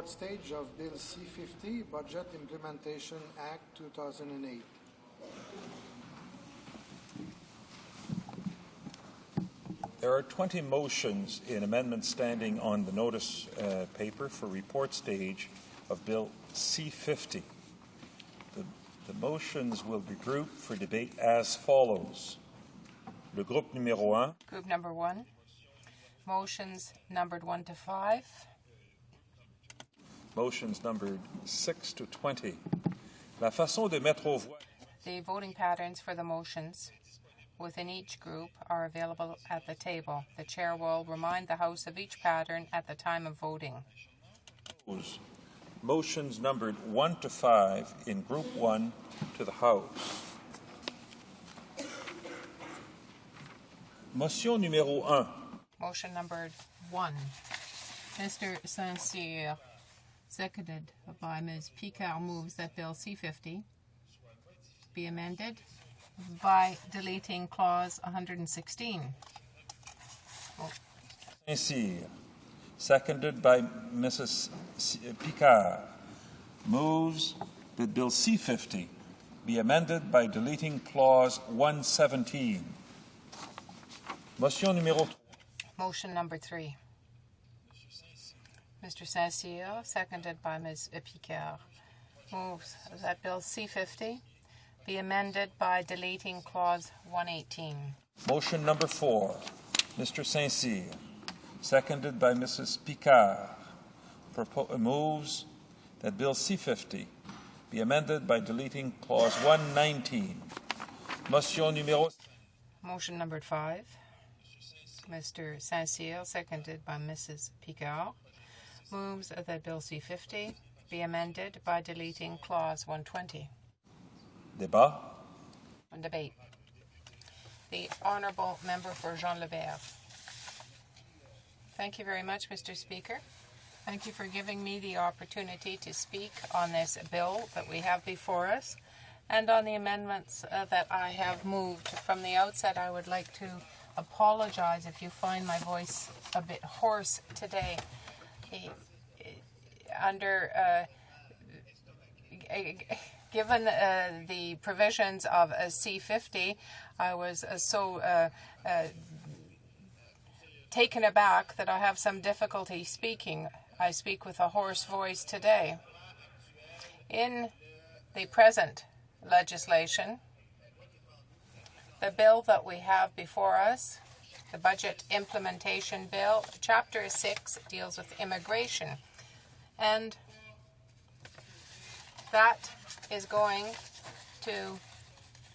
report stage of Bill C-50, Budget Implementation Act 2008. There are 20 motions in amendments standing on the notice paper for report stage of Bill C-50. The motions will be grouped for debate as follows. Le groupe numéro 1. Group number 1. Motions numbered 1 to 5. Motions numbered 6 to 20. La façon de mettre aux voix. The voting patterns for the motions within each group are available at the table. The chair will remind the House of each pattern at the time of voting. Motions numbered 1 to 5 in Group 1 to the House. Motion numéro 1. Motion numbered 1. Mr. Saint-Cyr, seconded by Ms. Picard, moves that Bill C-50 be amended by deleting Clause 116. Saint-Cyr, seconded by Mrs. Picard, moves that Bill C-50 be amended by deleting Clause 117. Motion numéro 3. Motion number 3. Mr. Saint-Cyr, seconded by Ms. Picard, moves that Bill C-50 be amended by deleting Clause 118. Motion number 4. Mr. Saint-Cyr, seconded by Mrs. Picard, moves that Bill C-50 be amended by deleting Clause 119. Motion numéro. Motion number 5. Mr. Saint-Cyr, seconded by Mrs. Picard, moves that Bill C-50 be amended by deleting Clause 120. Débat. On debate. The Honourable Member for Jean-Lebert. Thank you very much, Mr. Speaker. Thank you for giving me the opportunity to speak on this bill that we have before us and on the amendments that I have moved. From the outset, I would like to apologize if you find my voice a bit hoarse today. Given the provisions of C-50, I was so taken aback that I have some difficulty speaking. I speak with a hoarse voice today. In the present legislation, the bill that we have before us, the Budget Implementation Bill, Chapter 6 deals with immigration. And that is going to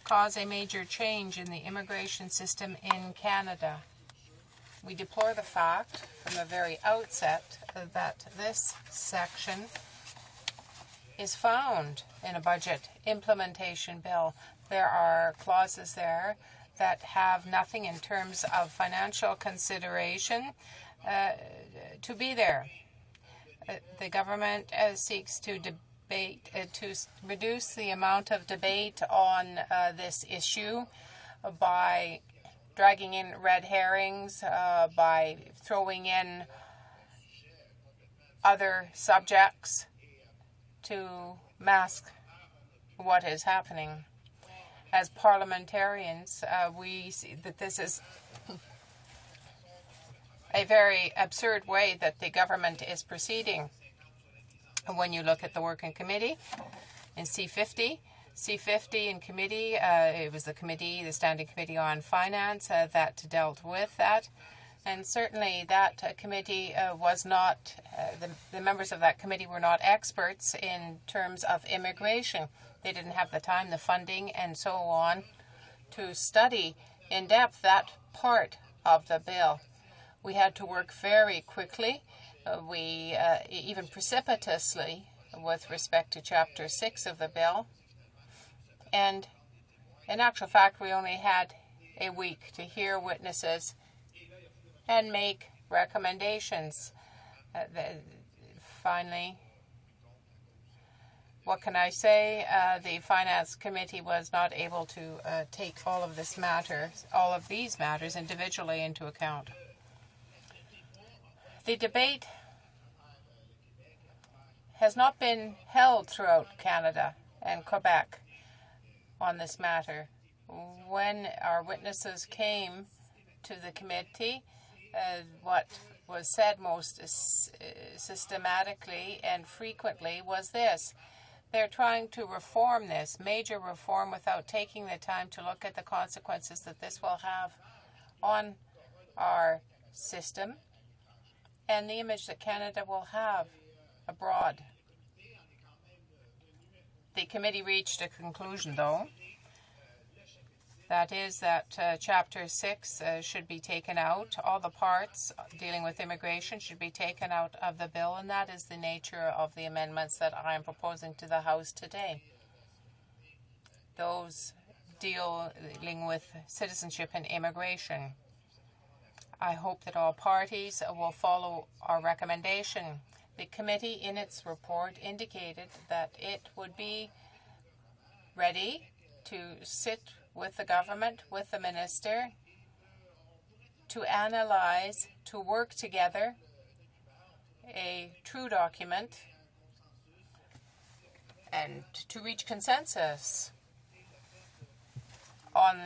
cause a major change in the immigration system in Canada. We deplore the fact from the very outset that this section is found in a budget implementation bill. There are clauses there that have nothing in terms of financial consideration to be there. The government seeks to debate, to reduce the amount of debate on this issue by dragging in red herrings, by throwing in other subjects to mask what is happening. As parliamentarians, we see that this is a very absurd way that the government is proceeding. When you look at the work in committee, in C-50 in committee, it was the Standing Committee on Finance that dealt with that. And certainly that committee was not, the members of that committee were not experts in terms of immigration. They didn't have the time, the funding, and so on to study in depth that part of the bill. We had to work very quickly, even precipitously, with respect to Chapter 6 of the bill. And in actual fact, we only had a week to hear witnesses and make recommendations. Finally, what can I say? The Finance Committee was not able to take all of these matters individually into account. The debate has not been held throughout Canada and Quebec on this matter. When our witnesses came to the committee, what was said most systematically and frequently was this: they're trying to reform this, major reform, without taking the time to look at the consequences that this will have on our system and the image that Canada will have abroad. The committee reached a conclusion, though. That is that Chapter 6 should be taken out. All the parts dealing with immigration should be taken out of the bill, and that is the nature of the amendments that I am proposing to the House today. Those dealing with citizenship and immigration. I hope that all parties will follow our recommendation. The committee, in its report, indicated that it would be ready to sit with the government, with the minister, to analyze, to work together a true document and to reach consensus on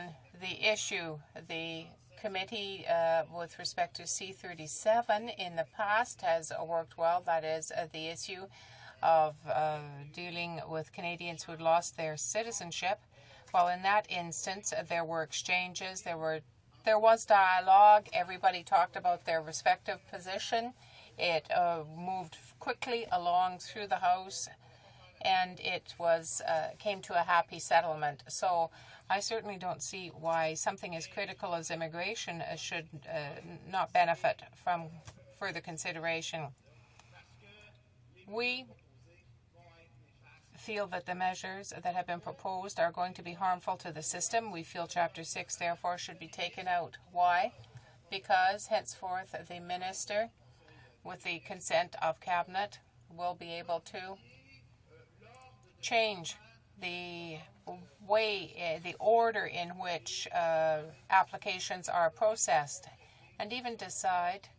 the issue. The committee, with respect to C-37, in the past has worked well. That is the issue of dealing with Canadians who had lost their citizenship. Well, in that instance, there were exchanges, there was dialogue, everybody talked about their respective position. It moved quickly along through the House, and it was came to a happy settlement. So I certainly don't see why something as critical as immigration should not benefit from further consideration. We feel that the measures that have been proposed are going to be harmful to the system. We feel Chapter 6, therefore, should be taken out. Why? Because henceforth the minister, with the consent of Cabinet, will be able to change the way, the order in which applications are processed, and even decide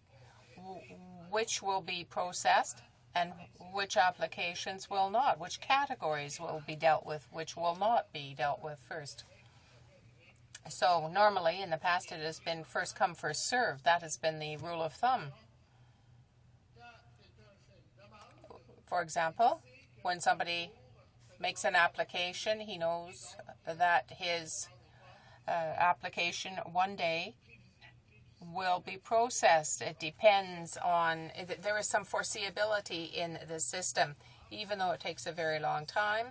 which will be processed and which applications will not, which categories will be dealt with, which will not be dealt with first. So normally in the past it has been first come, first served. That has been the rule of thumb. For example, when somebody makes an application, he knows that his application one day will be processed. It depends on, there is some foreseeability in the system, even though it takes a very long time.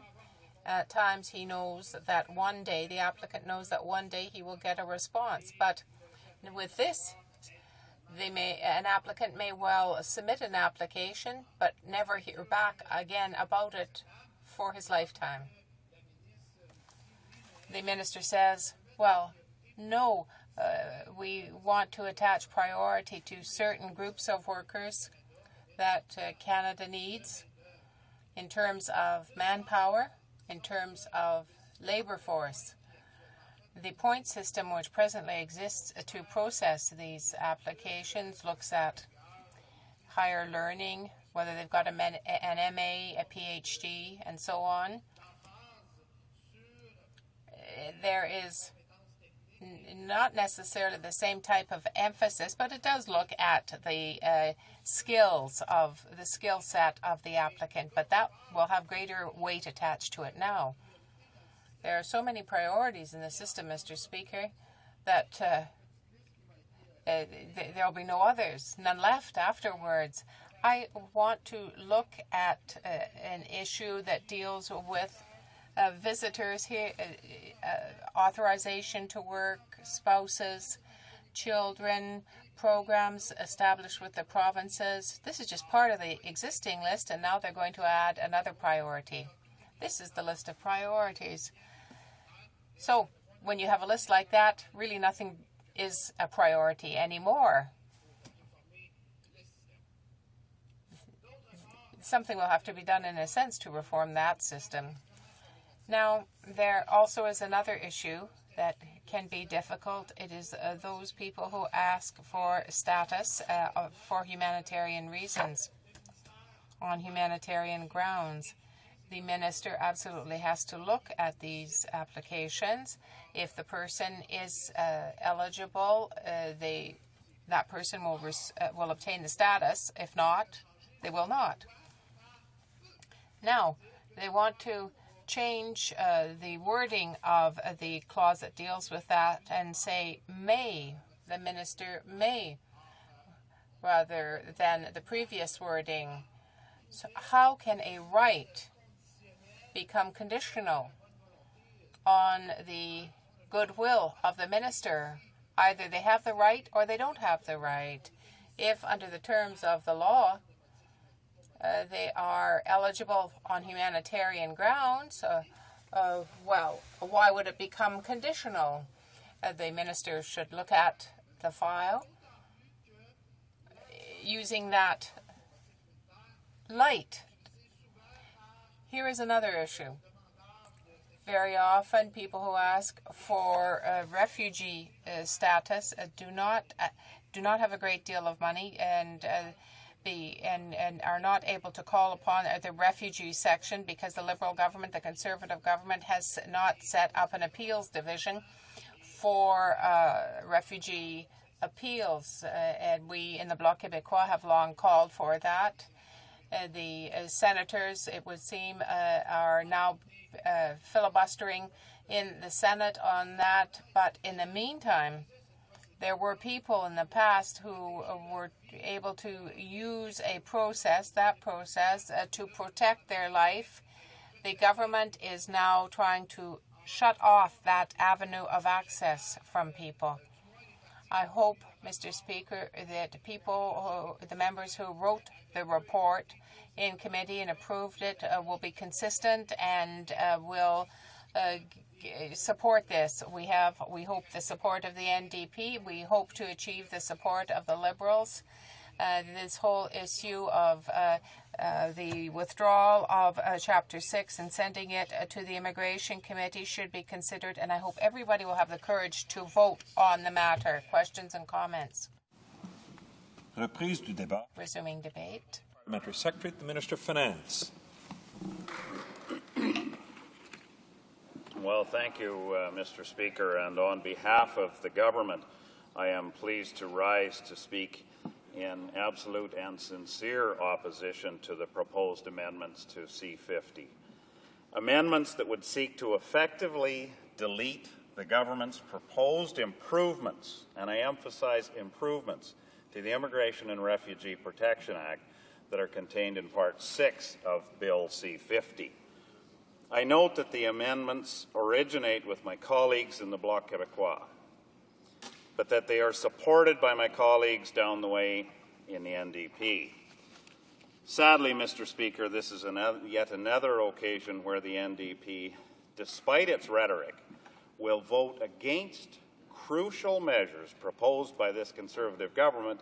At times he knows that one day, the applicant knows that one day he will get a response. But with this, an applicant may well submit an application, but never hear back again about it for his lifetime. The minister says, well, no, we want to attach priority to certain groups of workers that Canada needs in terms of manpower, in terms of labor force. The point system which presently exists to process these applications looks at higher learning, whether they've got an MA, a PhD, and so on. There is not necessarily the same type of emphasis, but it does look at the skills of the skill set of the applicant, but that will have greater weight attached to it now. There are so many priorities in the system, Mr. Speaker, that there will be no others, none left afterwards. I want to look at an issue that deals with visitors here, authorization to work, spouses, children, programs established with the provinces. This is just part of the existing list, and now they're going to add another priority. This is the list of priorities. So when you have a list like that, really nothing is a priority anymore. Something will have to be done in a sense to reform that system. Now, there also is another issue that can be difficult. It is those people who ask for status for humanitarian reasons. on humanitarian grounds. The minister absolutely has to look at these applications. If the person is eligible, that person will obtain the status. If not, they will not. Now, they want to change the wording of the clause that deals with that and say may. The minister may, rather than the previous wording. So how can a right become conditional on the goodwill of the minister? Either they have the right or they don't have the right. If, under the terms of the law, they are eligible on humanitarian grounds, well, why would it become conditional? The minister should look at the file using that light. Here is another issue. Very often, people who ask for refugee status do not have a great deal of money and are not able to call upon the refugee section because the Liberal government, the Conservative government, has not set up an appeals division for refugee appeals. And we in the Bloc Québécois have long called for that. The senators, it would seem, are now filibustering in the Senate on that. But in the meantime, there were people in the past who were able to use that process to protect their life. The government is now trying to shut off that avenue of access from people. I hope, Mr. Speaker, that the members who wrote the report in committee and approved it will be consistent and will support this. We hope the support of the NDP. We hope to achieve the support of the Liberals. This whole issue of the withdrawal of Chapter 6 and sending it to the Immigration Committee should be considered, and I hope everybody will have the courage to vote on the matter. Questions and comments? Reprise du débat. Resuming debate. Parliamentary Secretary, the Minister of Finance. Well, thank you, Mr. Speaker, and on behalf of the government, I am pleased to rise to speak in absolute and sincere opposition to the proposed amendments to C-50. Amendments that would seek to effectively delete the government's proposed improvements, and I emphasize improvements, to the Immigration and Refugee Protection Act that are contained in Part 6 of Bill C-50. I note that the amendments originate with my colleagues in the Bloc Québécois, but that they are supported by my colleagues down the way in the NDP. Sadly, Mr. Speaker, this is yet another occasion where the NDP, despite its rhetoric, will vote against crucial measures proposed by this Conservative government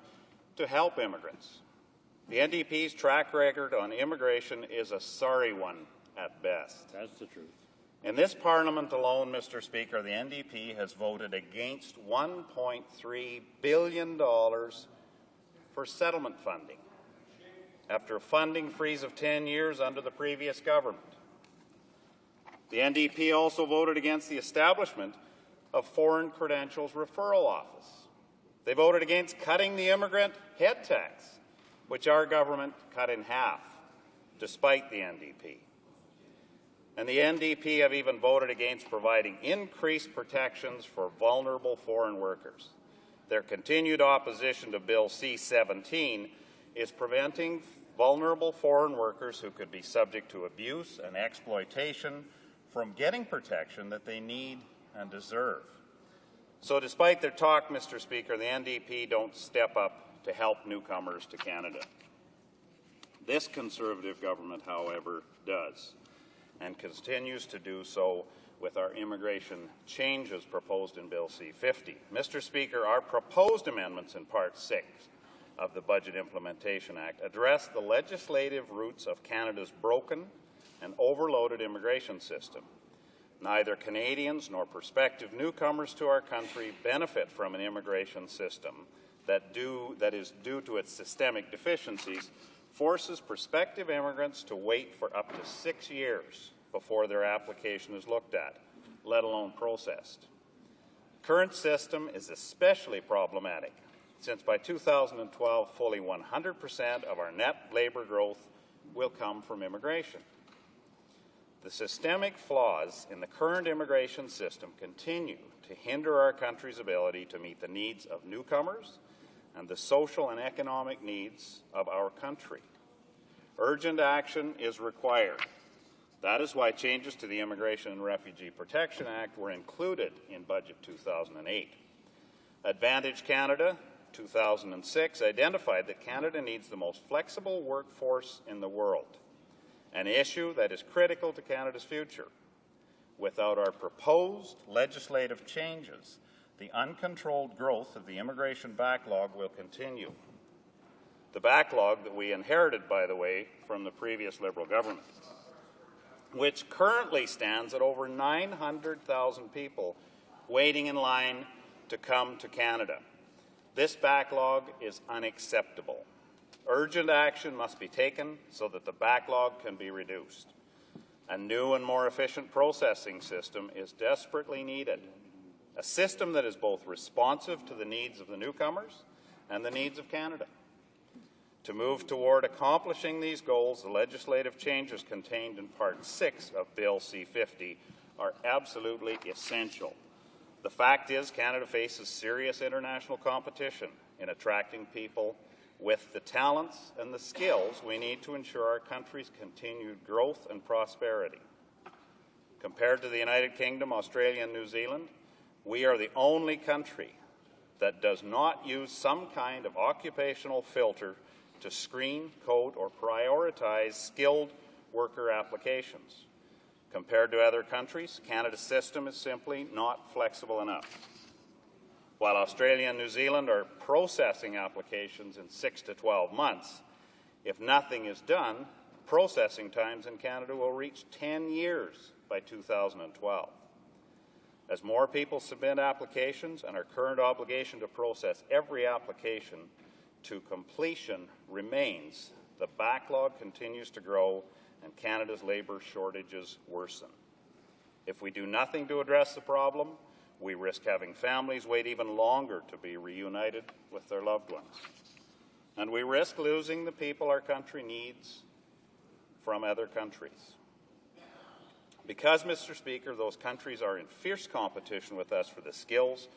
to help immigrants. The NDP's track record on immigration is a sorry one at best. That's the truth. In this Parliament alone, Mr. Speaker, the NDP has voted against $1.3 billion for settlement funding after a funding freeze of 10 years under the previous government. The NDP also voted against the establishment of Foreign Credentials Referral Office. They voted against cutting the immigrant head tax, which our government cut in half, despite the NDP. And the NDP have even voted against providing increased protections for vulnerable foreign workers. Their continued opposition to Bill C-17 is preventing vulnerable foreign workers who could be subject to abuse and exploitation from getting protection that they need and deserve. So despite their talk, Mr. Speaker, the NDP don't step up to help newcomers to Canada. This Conservative government, however, does, and continues to do so with our immigration changes proposed in Bill C-50. Mr. Speaker, our proposed amendments in Part 6 of the Budget Implementation Act address the legislative roots of Canada's broken and overloaded immigration system. Neither Canadians nor prospective newcomers to our country benefit from an immigration system that is due to its systemic deficiencies forces prospective immigrants to wait for up to 6 years before their application is looked at, let alone processed. The current system is especially problematic since by 2012, fully 100% of our net labour growth will come from immigration. The systemic flaws in the current immigration system continue to hinder our country's ability to meet the needs of newcomers and the social and economic needs of our country. Urgent action is required. That is why changes to the Immigration and Refugee Protection Act were included in Budget 2008. Advantage Canada 2006 identified that Canada needs the most flexible workforce in the world, an issue that is critical to Canada's future. Without our proposed legislative changes, the uncontrolled growth of the immigration backlog will continue. The backlog that we inherited, by the way, from the previous Liberal government, which currently stands at over 900,000 people waiting in line to come to Canada. This backlog is unacceptable. Urgent action must be taken so that the backlog can be reduced. A new and more efficient processing system is desperately needed, a system that is both responsive to the needs of the newcomers and the needs of Canada. To move toward accomplishing these goals, the legislative changes contained in Part 6 of Bill C-50 are absolutely essential. The fact is, Canada faces serious international competition in attracting people with the talents and the skills we need to ensure our country's continued growth and prosperity. Compared to the United Kingdom, Australia, and New Zealand, we are the only country that does not use some kind of occupational filter to screen, code, or prioritize skilled worker applications. Compared to other countries, Canada's system is simply not flexible enough. While Australia and New Zealand are processing applications in 6 to 12 months, if nothing is done, processing times in Canada will reach 10 years by 2012. As more people submit applications and our current obligation to process every application to completion remains, the backlog continues to grow and Canada's labour shortages worsen. If we do nothing to address the problem, we risk having families wait even longer to be reunited with their loved ones. And we risk losing the people our country needs from other countries. Because, Mr. Speaker, those countries are in fierce competition with us for the skills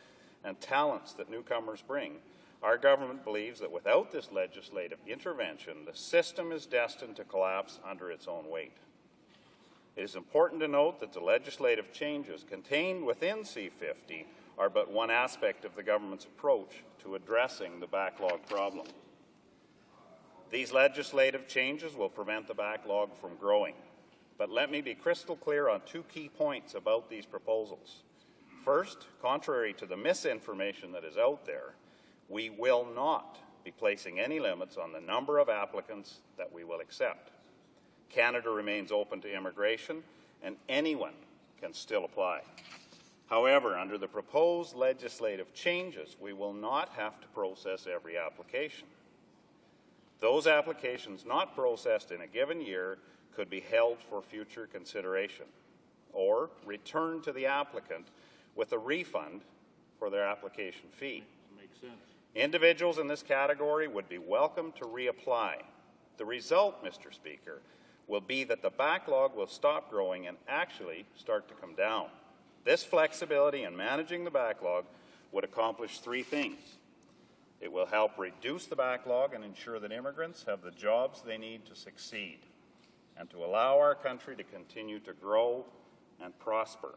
and talents that newcomers bring, our government believes that without this legislative intervention, the system is destined to collapse under its own weight. It is important to note that the legislative changes contained within C-50 are but one aspect of the government's approach to addressing the backlog problem. These legislative changes will prevent the backlog from growing. But let me be crystal clear on two key points about these proposals. First, contrary to the misinformation that is out there, we will not be placing any limits on the number of applicants that we will accept. Canada remains open to immigration, and anyone can still apply. However, under the proposed legislative changes, we will not have to process every application. Those applications not processed in a given year could be held for future consideration or returned to the applicant with a refund for their application fee. Makes sense. Individuals in this category would be welcome to reapply. The result, Mr. Speaker, will be that the backlog will stop growing and actually start to come down. This flexibility in managing the backlog would accomplish three things. It will help reduce the backlog and ensure that immigrants have the jobs they need to succeed and to allow our country to continue to grow and prosper.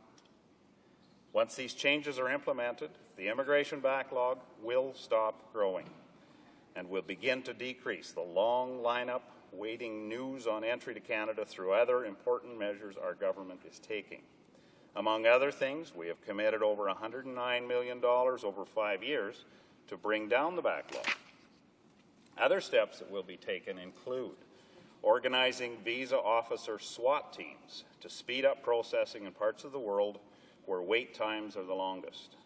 Once these changes are implemented, the immigration backlog will stop growing and will begin to decrease the long lineup waiting news on entry to Canada through other important measures our government is taking. Among other things, we have committed over $109 million over 5 years to bring down the backlog. Other steps that will be taken include organizing visa officer SWAT teams to speed up processing in parts of the world where wait times are the longest,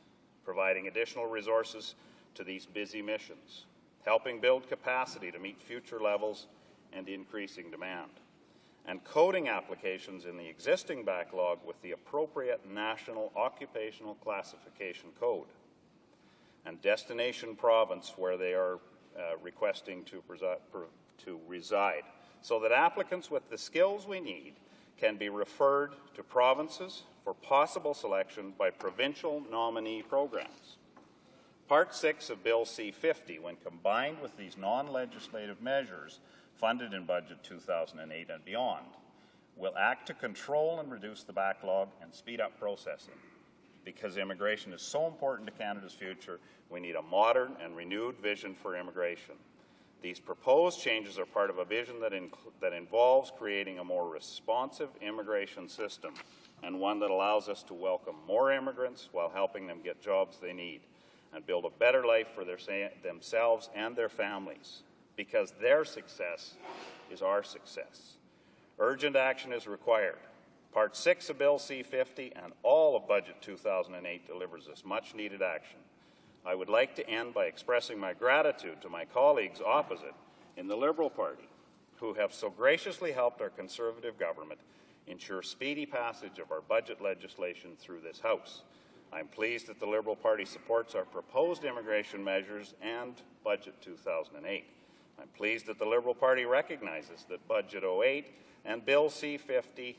providing additional resources to these busy missions, helping build capacity to meet future levels, and increasing demand, and coding applications in the existing backlog with the appropriate national occupational classification code, and destination province where they are requesting to reside, so that applicants with the skills we need can be referred to provinces for possible selection by provincial nominee programs. Part 6 of Bill C-50, when combined with these non-legislative measures funded in Budget 2008 and beyond, will act to control and reduce the backlog and speed up processing. Because immigration is so important to Canada's future, we need a modern and renewed vision for immigration. These proposed changes are part of a vision that involves creating a more responsive immigration system, and one that allows us to welcome more immigrants while helping them get jobs they need and build a better life for themselves and their families, because their success is our success. Urgent action is required. Part 6 of Bill C-50 and all of Budget 2008 delivers this much-needed action. I would like to end by expressing my gratitude to my colleagues opposite in the Liberal Party, who have so graciously helped our Conservative government ensure speedy passage of our budget legislation through this House. I'm pleased that the Liberal Party supports our proposed immigration measures and Budget 2008. I'm pleased that the Liberal Party recognizes that Budget 08 and Bill C-50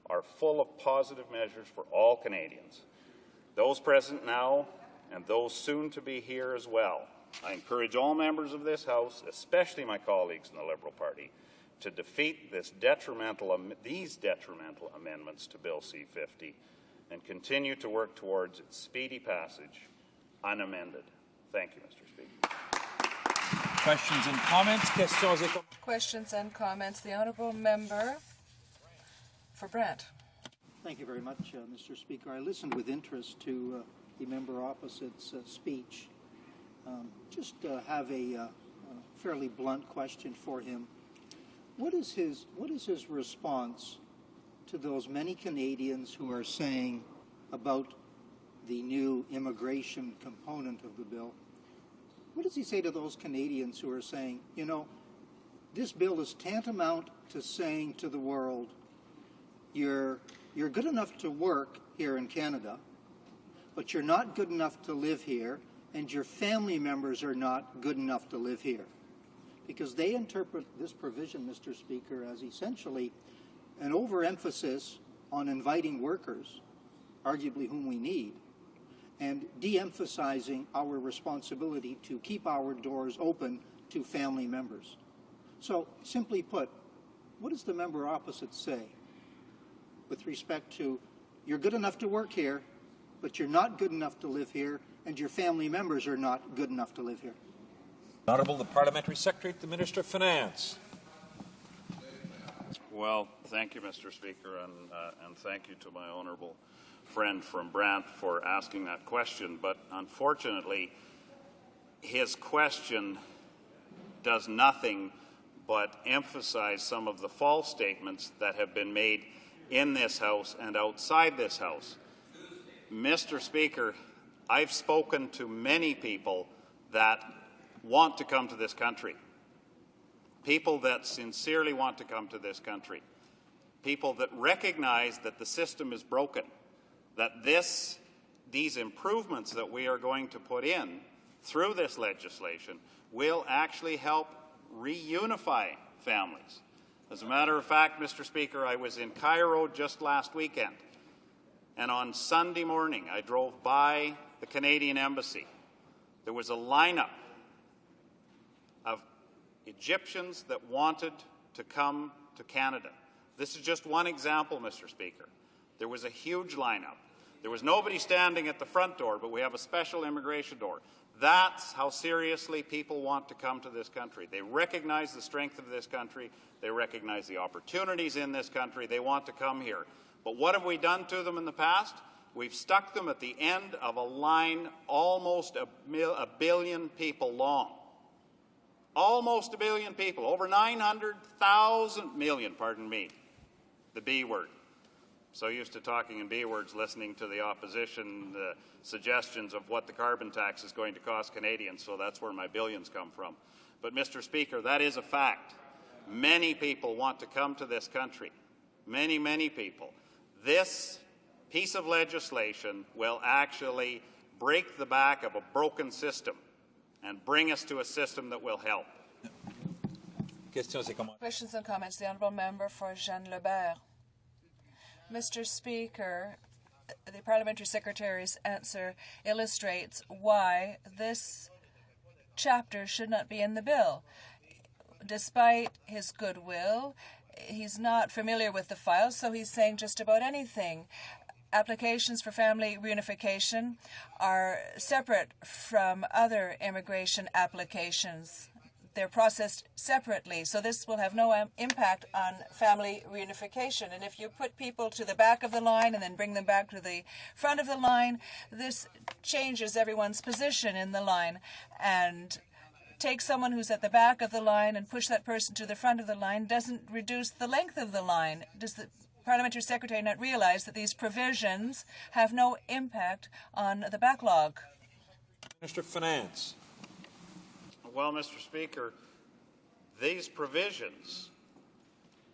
are full of positive measures for all Canadians, those present now and those soon to be here as well. I encourage all members of this House, especially my colleagues in the Liberal Party, to defeat these detrimental amendments to Bill C-50 and continue to work towards its speedy passage, unamended. Thank you, Mr. Speaker. Questions and comments? Questions and comments. The Honourable Member for Brant. Thank you very much, Mr. Speaker. I listened with interest to the member opposite's speech. Just have a fairly blunt question for him. What is his response to those many Canadians who are saying about the new immigration component of the bill? What does he say to those Canadians who are saying, you know, this bill is tantamount to saying to the world, you're good enough to work here in Canada, but you're not good enough to live here, and your family members are not good enough to live here? Because they interpret this provision, Mr. Speaker, as essentially an overemphasis on inviting workers, arguably whom we need, and de-emphasizing our responsibility to keep our doors open to family members. So, simply put, what does the member opposite say with respect to you're good enough to work here, but you're not good enough to live here, and your family members are not good enough to live here? Honourable the Parliamentary Secretary to the Minister of Finance. Well, thank you, Mr. Speaker, and thank you to my honourable friend from Brant for asking that question. But unfortunately, his question does nothing but emphasize some of the false statements that have been made in this House and outside this House. Mr. Speaker, I've spoken to many people that want to come to this country, people that sincerely want to come to this country, people that recognize that the system is broken, that these improvements that we are going to put in through this legislation will actually help reunify families. As a matter of fact, Mr. Speaker, I was in Cairo just last weekend, and on Sunday morning I drove by the Canadian Embassy. There was a lineup of Egyptians that wanted to come to Canada. This is just one example, Mr. Speaker. There was a huge lineup. There was nobody standing at the front door, but we have a special immigration door. That's how seriously people want to come to this country. They recognize the strength of this country. They recognize the opportunities in this country. They want to come here. But what have we done to them in the past? We've stuck them at the end of a line almost a billion people long. Almost a billion people, over 900,000 million, pardon me, the B word. So used to talking in B words, listening to the opposition suggestions of what the carbon tax is going to cost Canadians, so that's where my billions come from. But, Mr. Speaker, that is a fact. Many people want to come to this country. Many, many people. This piece of legislation will actually break the back of a broken system and bring us to a system that will help. Questions and comments. The Honourable Member for Jean Lebert. Mr. Speaker, the Parliamentary Secretary's answer illustrates why this chapter should not be in the bill. Despite his goodwill, he's not familiar with the files, so he's saying just about anything. Applications for family reunification are separate from other immigration applications. They're processed separately, so this will have no impact on family reunification. And if you put people to the back of the line and then bring them back to the front of the line, this changes everyone's position in the line. And take someone who's at the back of the line and push that person to the front of the line doesn't reduce the length of the line. Does the Parliamentary Secretary not realize that these provisions have no impact on the backlog? Minister of Finance. Well, Mr. Speaker, these provisions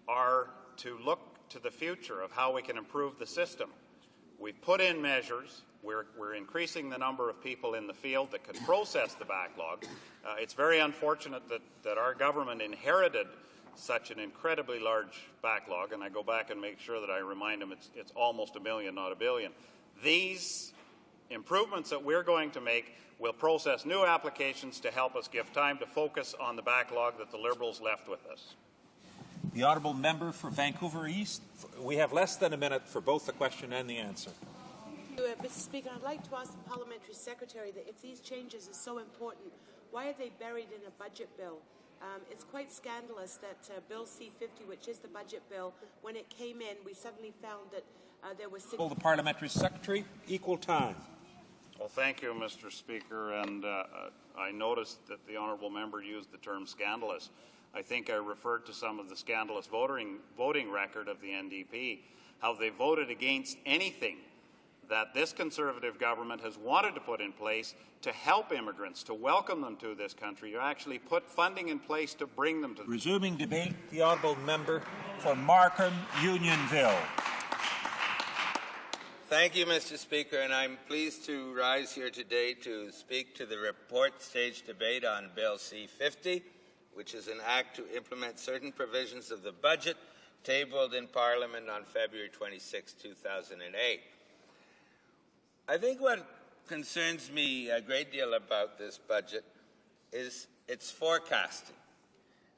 are to look to the future of how we can improve the system. We've put in measures. We're increasing the number of people in the field that can process the backlog. It's very unfortunate that our government inherited such an incredibly large backlog, and I go back and make sure that I remind them it's almost a million, not a billion. These improvements that we're going to make will process new applications to help us give time to focus on the backlog that the Liberals left with us. The Honourable Member for Vancouver East. We have less than a minute for both the question and the answer. Mr. Speaker, I'd like to ask the Parliamentary Secretary that if these changes are so important, why are they buried in a budget bill? It's quite scandalous that Bill C-50, which is the budget bill, when it came in, we suddenly found that there was... The Parliamentary Secretary, equal time. Well, thank you, Mr. Speaker, and I noticed that the Honourable Member used the term scandalous. I think I referred to some of the scandalous voting record of the NDP, how they voted against anything that this Conservative government has wanted to put in place to help immigrants, to welcome them to this country, to actually put funding in place to bring them to... Resuming debate, the Honourable Member for Markham, Unionville. Thank you, Mr. Speaker, and I'm pleased to rise here today to speak to the report stage debate on Bill C-50, which is an act to implement certain provisions of the budget tabled in Parliament on February 26, 2008. I think what concerns me a great deal about this budget is its forecasting.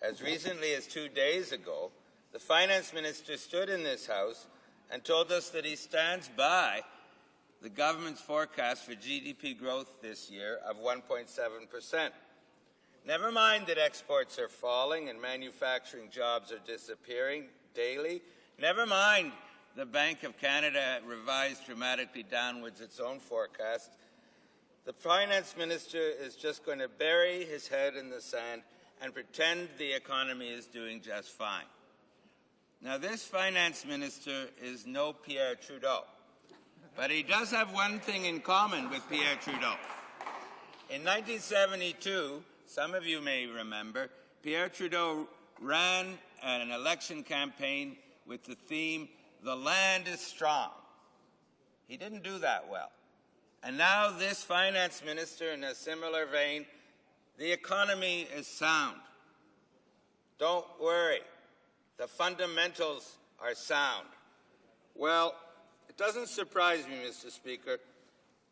As recently as 2 days ago, the Finance Minister stood in this House and told us that he stands by the government's forecast for GDP growth this year of 1.7%. Never mind that exports are falling and manufacturing jobs are disappearing daily. Never mind the Bank of Canada revised dramatically downwards its own forecast. The Finance Minister is just going to bury his head in the sand and pretend the economy is doing just fine. Now, this Finance Minister is no Pierre Trudeau, but he does have one thing in common with Pierre Trudeau. In 1972, some of you may remember, Pierre Trudeau ran an election campaign with the theme, "The land is strong." He didn't do that well. And now this Finance Minister, in a similar vein, the economy is sound. Don't worry. The fundamentals are sound. Well, it doesn't surprise me, Mr. Speaker.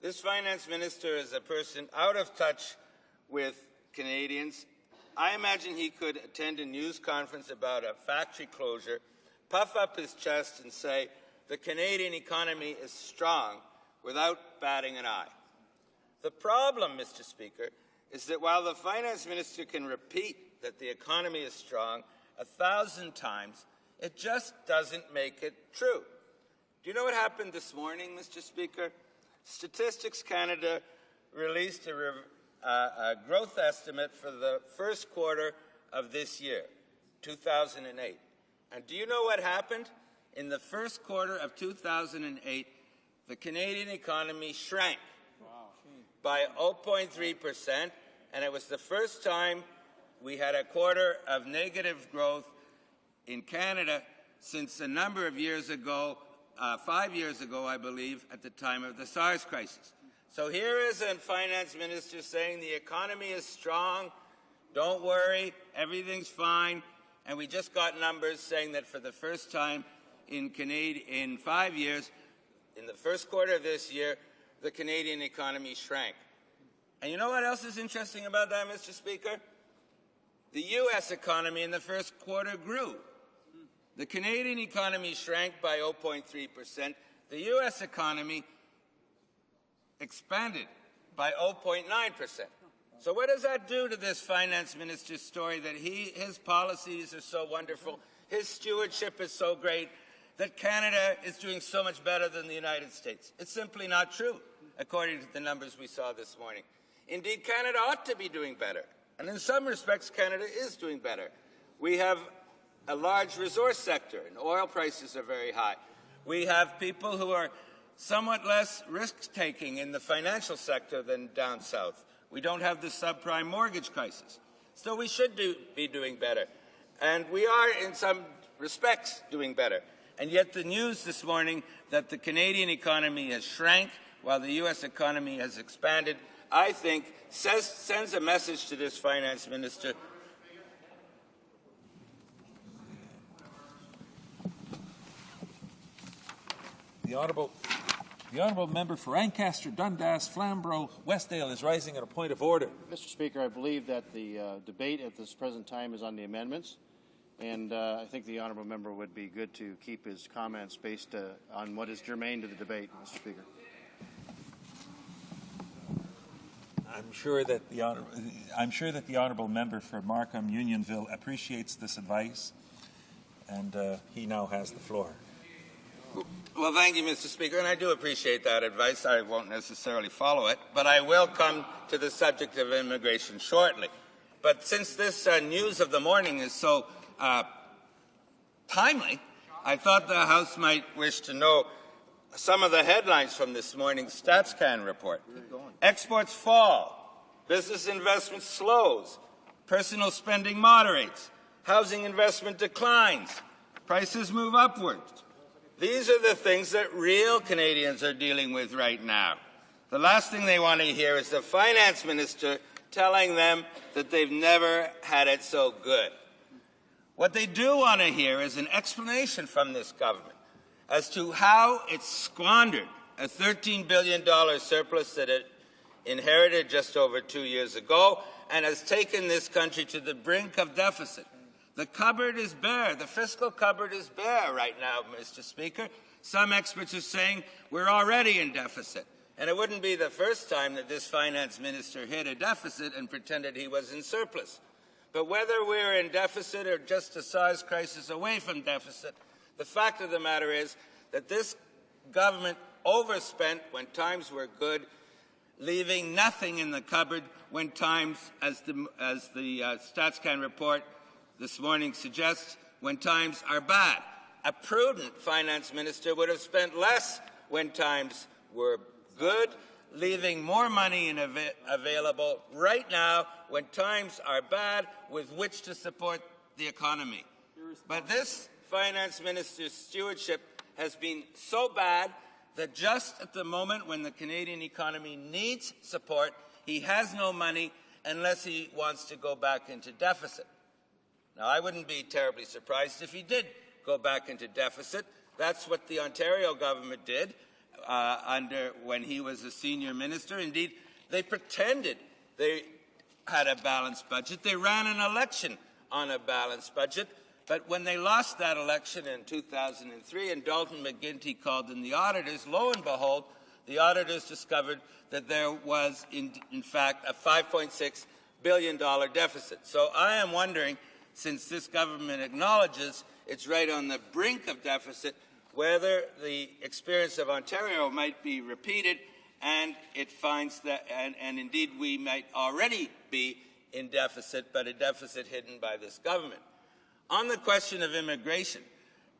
This Finance Minister is a person out of touch with Canadians. I imagine he could attend a news conference about a factory closure, puff up his chest and say, the Canadian economy is strong, without batting an eye. The problem, Mr. Speaker, is that while the Finance Minister can repeat that the economy is strong 1,000 times, it just doesn't make it true. Do you know what happened this morning, Mr. Speaker? Statistics Canada released a growth estimate for the first quarter of this year, 2008. And do you know what happened? In the first quarter of 2008, the Canadian economy shrank by 0.3%, and it was the first time we had a quarter of negative growth in Canada since a number of years ago, 5 years ago, I believe, at the time of the SARS crisis. So here is a finance minister saying the economy is strong, don't worry, everything's fine, and we just got numbers saying that for the first time in 5 years, in the first quarter of this year, the Canadian economy shrank. And you know what else is interesting about that, Mr. Speaker? The U.S. economy in the first quarter grew. The Canadian economy shrank by 0.3%. The U.S. economy expanded by 0.9%. So what does that do to this finance minister's story that his policies are so wonderful, his stewardship is so great, that Canada is doing so much better than the United States? It's simply not true, according to the numbers we saw this morning. Indeed, Canada ought to be doing better. And in some respects, Canada is doing better. We have a large resource sector, and oil prices are very high. We have people who are somewhat less risk-taking in the financial sector than down south. We don't have the subprime mortgage crisis. So we should be doing better. And we are, in some respects, doing better. And yet the news this morning that the Canadian economy has shrank while the U.S. economy has expanded, I think, sends a message to this finance minister. The honourable member for Ancaster, Dundas, Flamborough, Westdale is rising on a point of order. Mr. Speaker, I believe that the debate at this present time is on the amendments, and I think the honourable member would be good to keep his comments based on what is germane to the debate, Mr. Speaker. I'm sure that the honourable member for Markham Unionville appreciates this advice, and he now has the floor. Well, thank you, Mr. Speaker, and I do appreciate that advice. I won't necessarily follow it, but I will come to the subject of immigration shortly. But since this news of the morning is so timely, I thought the House might wish to know some of the headlines from this morning's StatsCan report. Exports fall, business investment slows, personal spending moderates, housing investment declines, prices move upwards. These are the things that real Canadians are dealing with right now. The last thing they want to hear is the finance minister telling them that they've never had it so good. What they do want to hear is an explanation from this government as to how it squandered a $13 billion surplus that it inherited just over 2 years ago and has taken this country to the brink of deficit. The cupboard is bare. The fiscal cupboard is bare right now, Mr. Speaker. Some experts are saying we're already in deficit. And it wouldn't be the first time that this finance minister hit a deficit and pretended he was in surplus. But whether we're in deficit or just a SARS crisis away from deficit, the fact of the matter is that this government overspent when times were good, leaving nothing in the cupboard when times, as the StatsCan report this morning suggests, when times are bad. A prudent finance minister would have spent less when times were good, leaving more money available right now when times are bad with which to support the economy. But this finance minister's stewardship has been so bad that just at the moment when the Canadian economy needs support, he has no money unless he wants to go back into deficit. Now, I wouldn't be terribly surprised if he did go back into deficit. That's what the Ontario government did when he was a senior minister. Indeed, they pretended they had a balanced budget. They ran an election on a balanced budget. But when they lost that election in 2003 and Dalton McGuinty called in the auditors, lo and behold, the auditors discovered that there was, in fact, a $5.6 billion deficit. So I am wondering, since this government acknowledges it's right on the brink of deficit, whether the experience of Ontario might be repeated and it finds that, and indeed we might already be in deficit, but a deficit hidden by this government. On the question of immigration,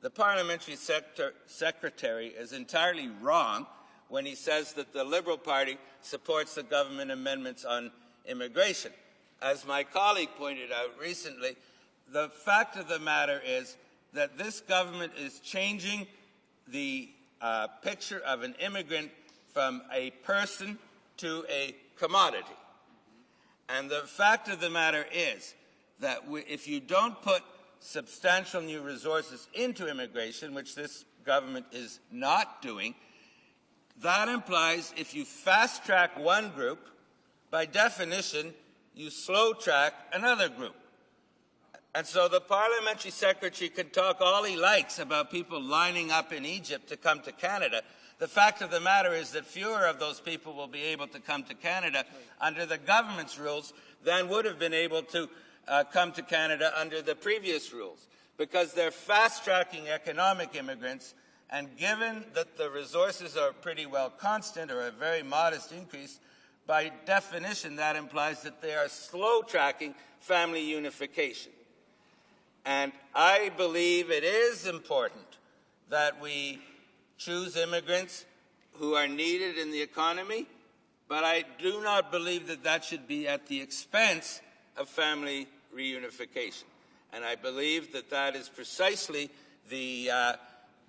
the parliamentary secretary is entirely wrong when he says that the Liberal Party supports the government amendments on immigration. as my colleague pointed out recently, the fact of the matter is that this government is changing the picture of an immigrant from a person to a commodity. And the fact of the matter is that if you don't put substantial new resources into immigration, which this government is not doing, that implies if you fast-track one group, by definition, you slow-track another group. And so the parliamentary secretary can talk all he likes about people lining up in Egypt to come to Canada. The fact of the matter is that fewer of those people will be able to come to Canada under the government's rules than would have been able to come to Canada under the previous rules, because they're fast-tracking economic immigrants, and given that the resources are pretty well constant or a very modest increase, by definition that implies that they are slow-tracking family unification. And I believe it is important that we choose immigrants who are needed in the economy, but I do not believe that that should be at the expense of family reunification. And I believe that that is precisely the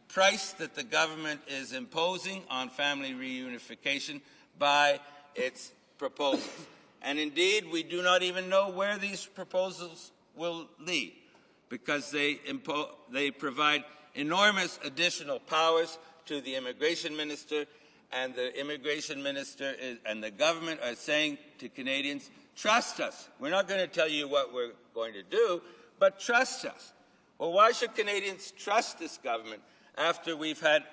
price that the government is imposing on family reunification by its proposals. And indeed, we do not even know where these proposals will lead, because they provide enormous additional powers to the immigration minister, and the immigration minister and the government are saying to Canadians, trust us. We're not going to tell you what we're going to do, but trust us. Well, why should Canadians trust this government after we've had,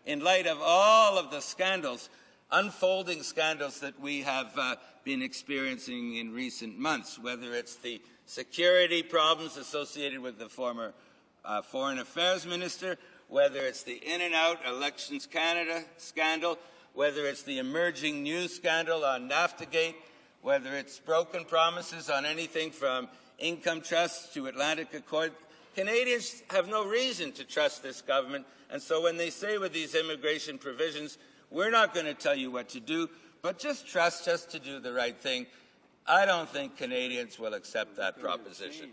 in light of all of the scandals, unfolding scandals that we have been experiencing in recent months, whether it's the security problems associated with the former Foreign Affairs Minister, whether it's the In-N-Out Elections Canada scandal, whether it's the emerging news scandal on NAFTAgate, whether it's broken promises on anything from income trusts to Atlantic Accord. Canadians have no reason to trust this government, and so when they say with these immigration provisions, we're not going to tell you what to do, but just trust us to do the right thing, I don't think Canadians will accept that proposition.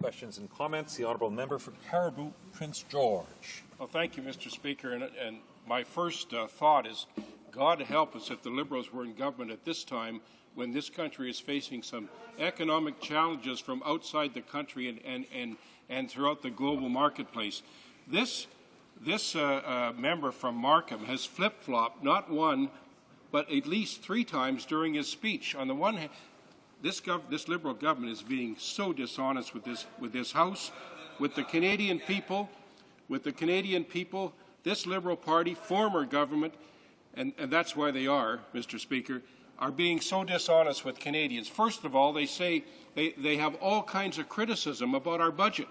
Questions and comments? The honourable member for Caribou, Prince George. Well, thank you, Mr. Speaker. And my first thought is, God help us if the Liberals were in government at this time when this country is facing some economic challenges from outside the country and throughout the global marketplace. This member from Markham has flip-flopped not one, but at least 3 times during his speech. On the one hand, this Liberal government is being so dishonest with this House, with the Canadian people, this Liberal Party, former government, and that's why they are, Mr. Speaker, are being so dishonest with Canadians. First of all, they say they have all kinds of criticism about our budget,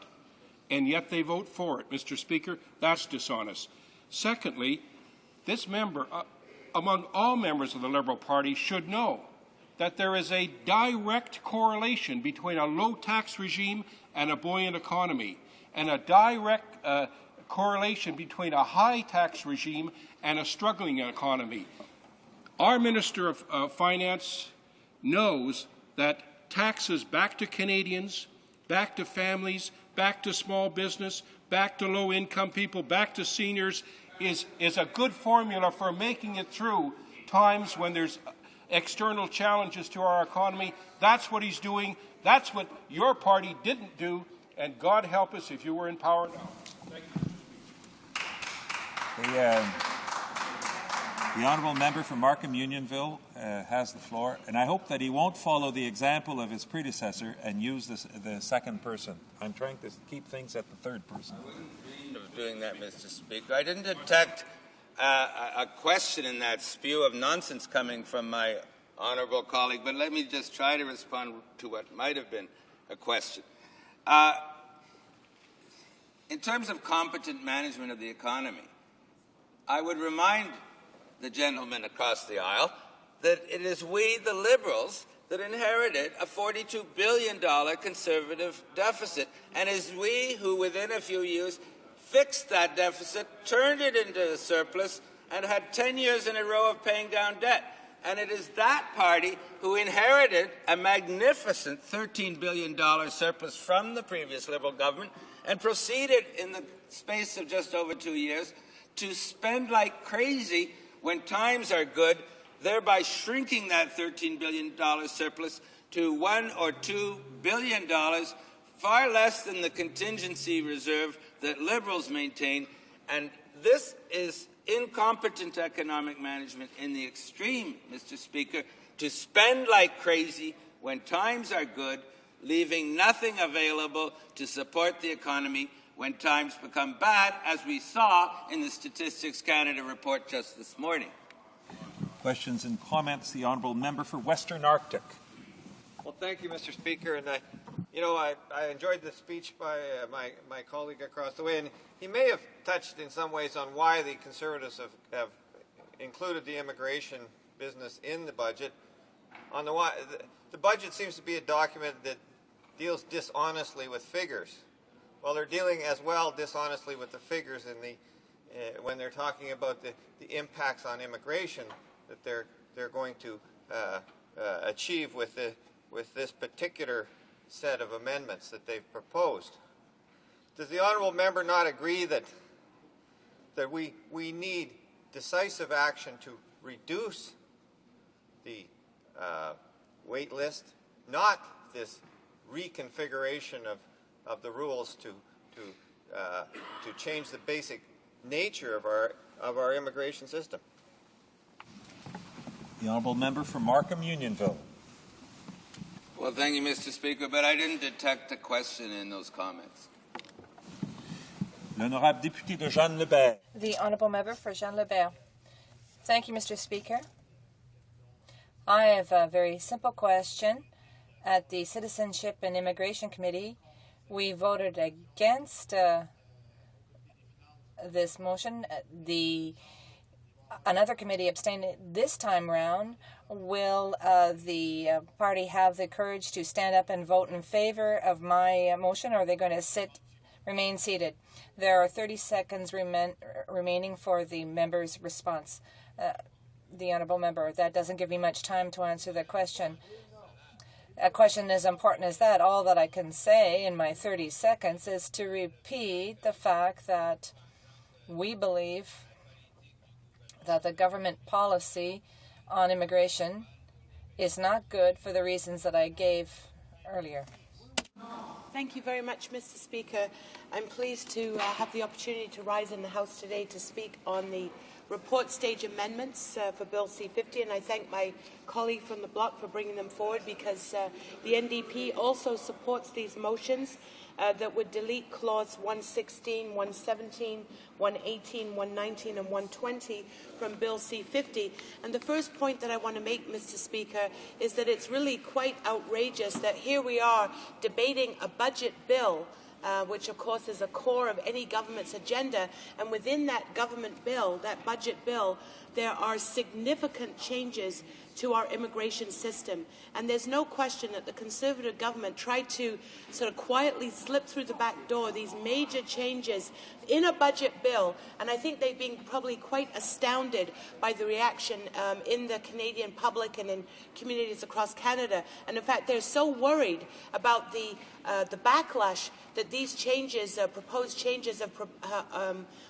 and yet they vote for it, Mr. Speaker. That's dishonest. Secondly, this member, among all members of the Liberal Party, should know that there is a direct correlation between a low tax regime and a buoyant economy, and a direct correlation between a high tax regime and a struggling economy. Our Minister of Finance knows that taxes back to Canadians, back to families, back to small business, back to low-income people, back to seniors is a good formula for making it through times when there's external challenges to our economy. That's what he's doing. That's what your party didn't do, and God help us if you were in power now. Thank you. The honourable member for Markham Unionville has the floor, and I hope that he won't follow the example of his predecessor and use the second person. I'm trying to keep things at the third person. I wouldn't dream of doing that, Mr. Speaker. I didn't detect a question in that spew of nonsense coming from my honourable colleague, but let me just try to respond to what might have been a question. In terms of competent management of the economy, I would remind the gentleman across the aisle that it is we, the Liberals, that inherited a $42 billion conservative deficit, and it is we who, within a few years, fixed that deficit, turned it into a surplus, and had 10 years in a row of paying down debt. And it is that party who inherited a magnificent $13 billion surplus from the previous Liberal government and proceeded in the space of just over 2 years to spend like crazy when times are good, thereby shrinking that $13 billion surplus to $1 or $2 billion, far less than the contingency reserve that Liberals maintain. And this is incompetent economic management in the extreme, Mr. Speaker, to spend like crazy when times are good, leaving nothing available to support the economy when times become bad, as we saw in the Statistics Canada report just this morning. Questions and comments? The Honourable Member for Western Arctic. Well, thank you, Mr. Speaker. And I enjoyed the speech by my colleague across the way, and he may have touched in some ways on why the Conservatives have included the immigration business in the budget. On the budget seems to be a document that deals dishonestly with figures. Well, they're dealing as well dishonestly with the figures in when they're talking about the impacts on immigration that they're going to achieve with this particular set of amendments that they've proposed. Does the honourable member not agree that we need decisive action to reduce the wait list, not this reconfiguration of the rules to change the basic nature of our immigration system? The Honourable Member for Markham Unionville. Well, thank you, Mr. Speaker, but I didn't detect a question in those comments. L'honorable député de Jeanne Lebert. The Honourable Member for Jeanne Lebert. Thank you, Mr. Speaker. I have a very simple question. At the Citizenship and Immigration Committee, we voted against this motion. Another committee abstained this time round. Will the party have the courage to stand up and vote in favor of my motion, or are they going to remain seated? There are 30 seconds remaining for the member's response. The Honourable Member, that doesn't give me much time to answer the question. A question as important as that, all that I can say in my 30 seconds is to repeat the fact that we believe that the government policy on immigration is not good for the reasons that I gave earlier. Thank you very much, Mr. Speaker. I'm pleased to have the opportunity to rise in the House today to speak on the report stage amendments for Bill C-50, and I thank my colleague from the bloc for bringing them forward, because the NDP also supports these motions that would delete clause 116, 117, 118, 119 and 120 from Bill C-50. And the first point that I want to make, Mr. Speaker, is that it's really quite outrageous that here we are debating a budget bill, which of course is a core of any government's agenda, and within that government bill, that budget bill, there are significant changes to our immigration system. And there's no question that the Conservative government tried to sort of quietly slip through the back door these major changes in a budget bill, and I think they've been probably quite astounded by the reaction in the Canadian public and in communities across Canada. And in fact, they're so worried about the backlash that these changes, proposed changes,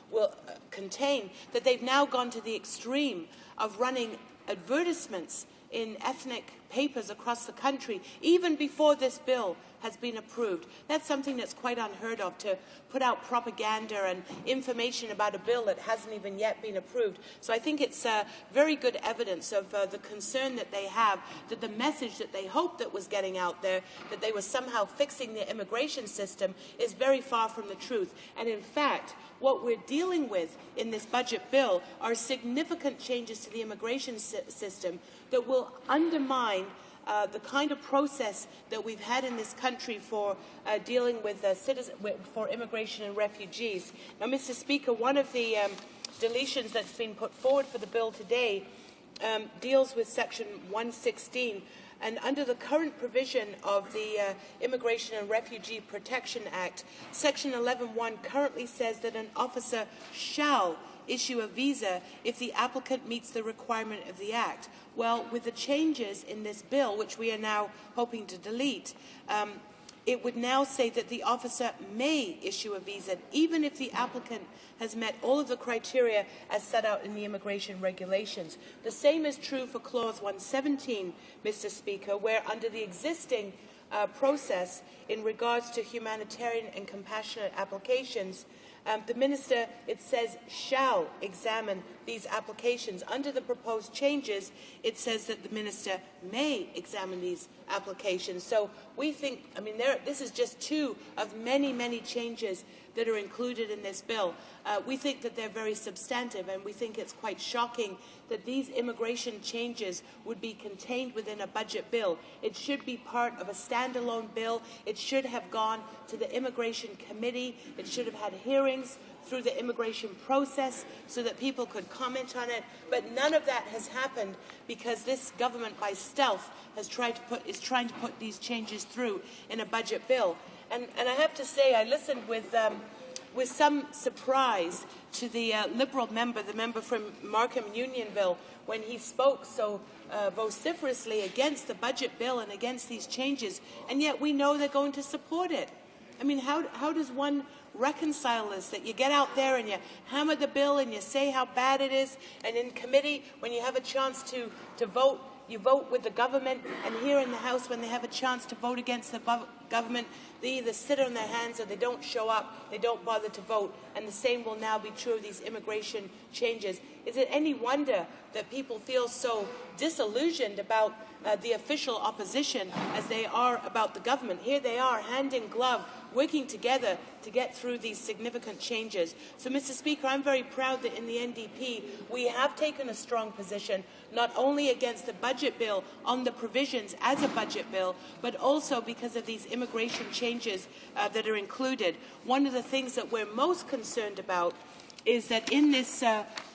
will contain, that they've now gone to the extreme of running advertisements in ethnic papers across the country, even before this bill has been approved. That's something that's quite unheard of, to put out propaganda and information about a bill that hasn't even yet been approved. So I think it's very good evidence of the concern that they have, that the message that they hoped that was getting out there, that they were somehow fixing the immigration system, is very far from the truth. And in fact, what we're dealing with in this budget bill are significant changes to the immigration system that will undermine the kind of process that we've had in this country for dealing with for immigration and refugees. Now, Mr. Speaker, one of the deletions that's been put forward for the bill today deals with Section 116. And under the current provision of the Immigration and Refugee Protection Act, Section 11.1 currently says that an officer shall issue a visa if the applicant meets the requirement of the Act. Well, with the changes in this bill, which we are now hoping to delete, it would now say that the officer may issue a visa, even if the applicant has met all of the criteria as set out in the immigration regulations. The same is true for Clause 117, Mr. Speaker, where under the existing process in regards to humanitarian and compassionate applications, the Minister, it says, shall examine these applications. Under the proposed changes, it says that the Minister may examine these applications. So we think, I mean, this is just two of many, many changes that are included in this bill. We think that they're very substantive, and we think it's quite shocking that these immigration changes would be contained within a budget bill. It should be part of a standalone bill. It should have gone to the Immigration Committee. It should have had hearings through the immigration process so that people could comment on it. But none of that has happened because this government, by stealth, is trying to put these changes through in a budget bill. And I have to say, I listened with some surprise to the Liberal member, the member from Markham Unionville, when he spoke so vociferously against the budget bill and against these changes, and yet we know they're going to support it. I mean, how does one reconcile this, that you get out there and you hammer the bill and you say how bad it is, and in committee, when you have a chance to vote, you vote with the government, and here in the House, when they have a chance to vote against the government, they either sit on their hands or they don't show up, they don't bother to vote, and the same will now be true of these immigration changes. Is it any wonder that people feel so disillusioned about the official opposition as they are about the government? Here they are, hand in glove, working together to get through these significant changes. So, Mr. Speaker, I'm very proud that in the NDP we have taken a strong position, not only against the budget bill on the provisions as a budget bill, but also because of these immigration changes that are included. One of the things that we're most concerned about is that in this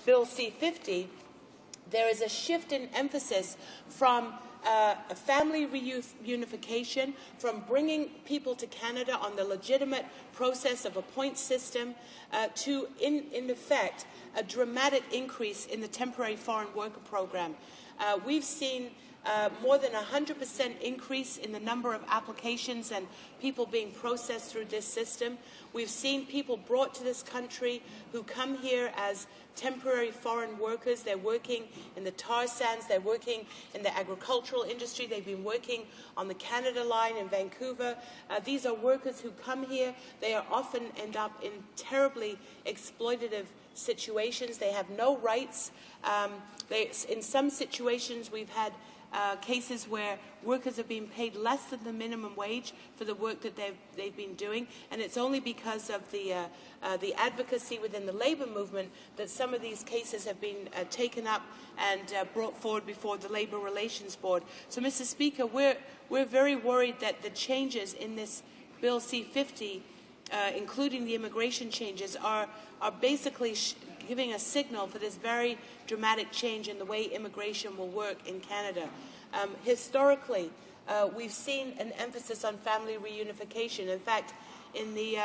Bill C-50, there is a shift in emphasis from a family reunification, from bringing people to Canada on the legitimate process of a point system, to, in effect, a dramatic increase in the temporary foreign worker program. We've seen more than 100% increase in the number of applications and people being processed through this system. We've seen people brought to this country who come here as temporary foreign workers. They're working in the tar sands, they're working in the agricultural industry, they've been working on the Canada line in Vancouver. These are workers who come here. They are often end up in terribly exploitative situations. They have no rights. In some situations, we've had cases where workers have been paid less than the minimum wage for the work that they've been doing, and it's only because of the advocacy within the labour movement that some of these cases have been taken up and brought forward before the Labour Relations Board. So, Mr. Speaker, we're very worried that the changes in this Bill C-50, including the immigration changes, are basically giving a signal for this very dramatic change in the way immigration will work in Canada. Historically, we've seen an emphasis on family reunification. In fact, in the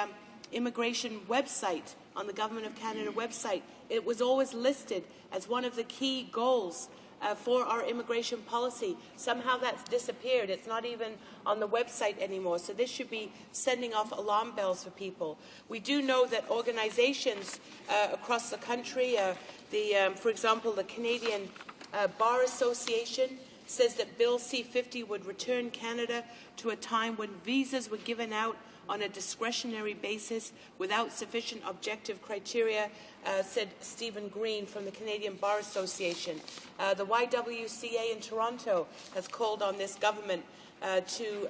immigration website, on the Government of Canada website, it was always listed as one of the key goals for our immigration policy. Somehow that's disappeared. It's not even on the website anymore. So this should be sending off alarm bells for people. We do know that organizations across the country, for example, the Canadian Bar Association says that Bill C-50 would return Canada to a time when visas were given out on a discretionary basis without sufficient objective criteria, said Stephen Green from the Canadian Bar Association. The YWCA in Toronto has called on this government to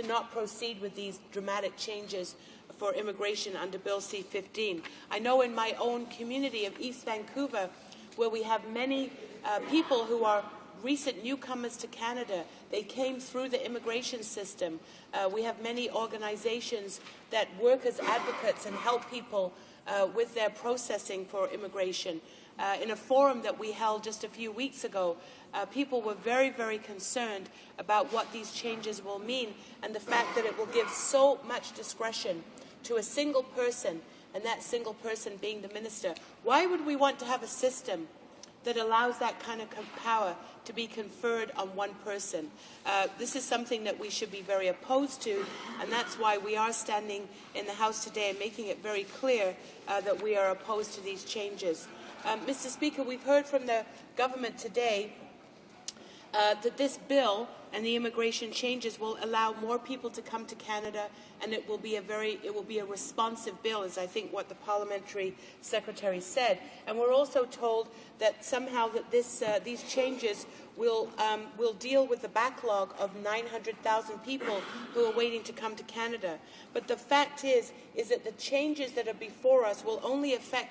not proceed with these dramatic changes for immigration under Bill C-15. I know in my own community of East Vancouver, where we have many people who are recent newcomers to Canada. They came through the immigration system. We have many organizations that work as advocates and help people with their processing for immigration. In a forum that we held just a few weeks ago, people were very, very concerned about what these changes will mean and the fact that it will give so much discretion to a single person and that single person being the minister. Why would we want to have a system that allows that kind of power to be conferred on one person? This is something that we should be very opposed to, and that's why we are standing in the House today and making it very clear that we are opposed to these changes. Mr. Speaker, we've heard from the government today that this bill and the immigration changes will allow more people to come to Canada, and it will be a responsive bill, is I think what the parliamentary secretary said. And we're also told that somehow that these changes will deal with the backlog of 900,000 people who are waiting to come to Canada. But the fact is that the changes that are before us will only affect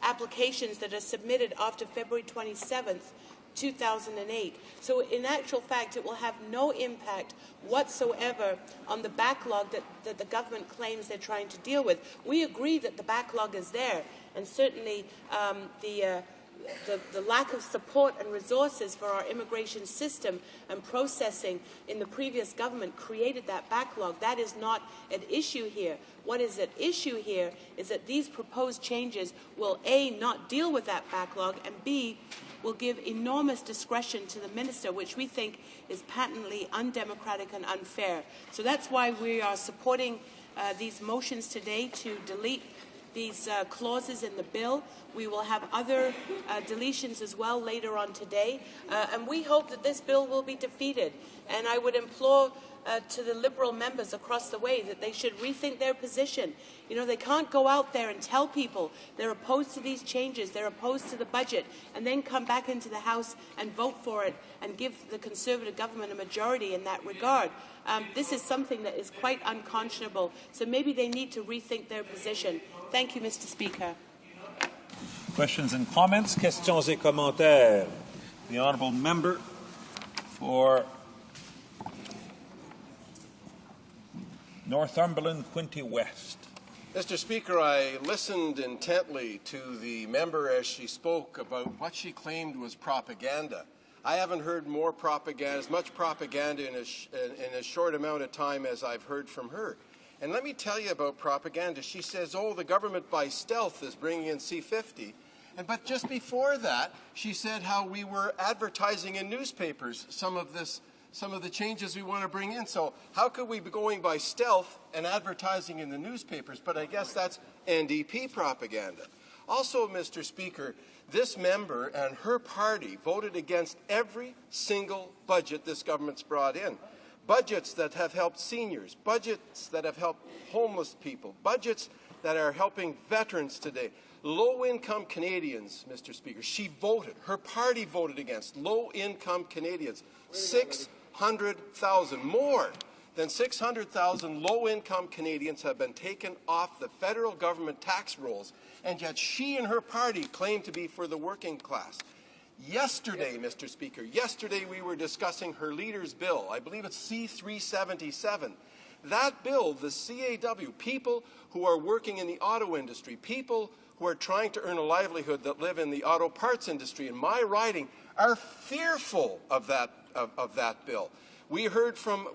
applications that are submitted after February 27th, 2008. So in actual fact, it will have no impact whatsoever on the backlog that the government claims they're trying to deal with. We agree that the backlog is there, and certainly the lack of support and resources for our immigration system and processing in the previous government created that backlog. That is not an issue here. What is at issue here is that these proposed changes will, A, not deal with that backlog, and B, will give enormous discretion to the minister, which we think is patently undemocratic and unfair. So that's why we are supporting these motions today to delete these clauses in the bill. We will have other deletions as well later on today, and we hope that this bill will be defeated. And I would implore to the Liberal members across the way that they should rethink their position. You know, they can't go out there and tell people they're opposed to these changes, they're opposed to the budget, and then come back into the House and vote for it and give the Conservative government a majority in that regard. This is something that is quite unconscionable, so maybe they need to rethink their position. Thank you, Mr. Speaker. Questions and comments? Questions et commentaires. The honourable member for Northumberland, Quinte West. Mr. Speaker, I listened intently to the member as she spoke about what she claimed was propaganda. I haven't heard more propaganda, as much propaganda in a short amount of time as I've heard from her. And let me tell you about propaganda. She says, oh, the government by stealth is bringing in C-50. But just before that, she said how we were advertising in newspapers some of the changes we want to bring in. So how could we be going by stealth and advertising in the newspapers? But I guess that's NDP propaganda. Also, Mr. Speaker, this member and her party voted against every single budget this government's brought in. Budgets that have helped seniors, budgets that have helped homeless people, budgets that are helping veterans today. Low-income Canadians, Mr. Speaker, she voted, her party voted against low-income Canadians. 600,000, more than 600,000 low-income Canadians have been taken off the federal government tax rolls, and yet she and her party claim to be for the working class. Yesterday, Mr. Speaker, yesterday we were discussing her leader's bill. I believe it's C-377. That bill, the CAW, people who are working in the auto industry, people who are trying to earn a livelihood that live in the auto parts industry in my riding, are fearful of that bill. We heard from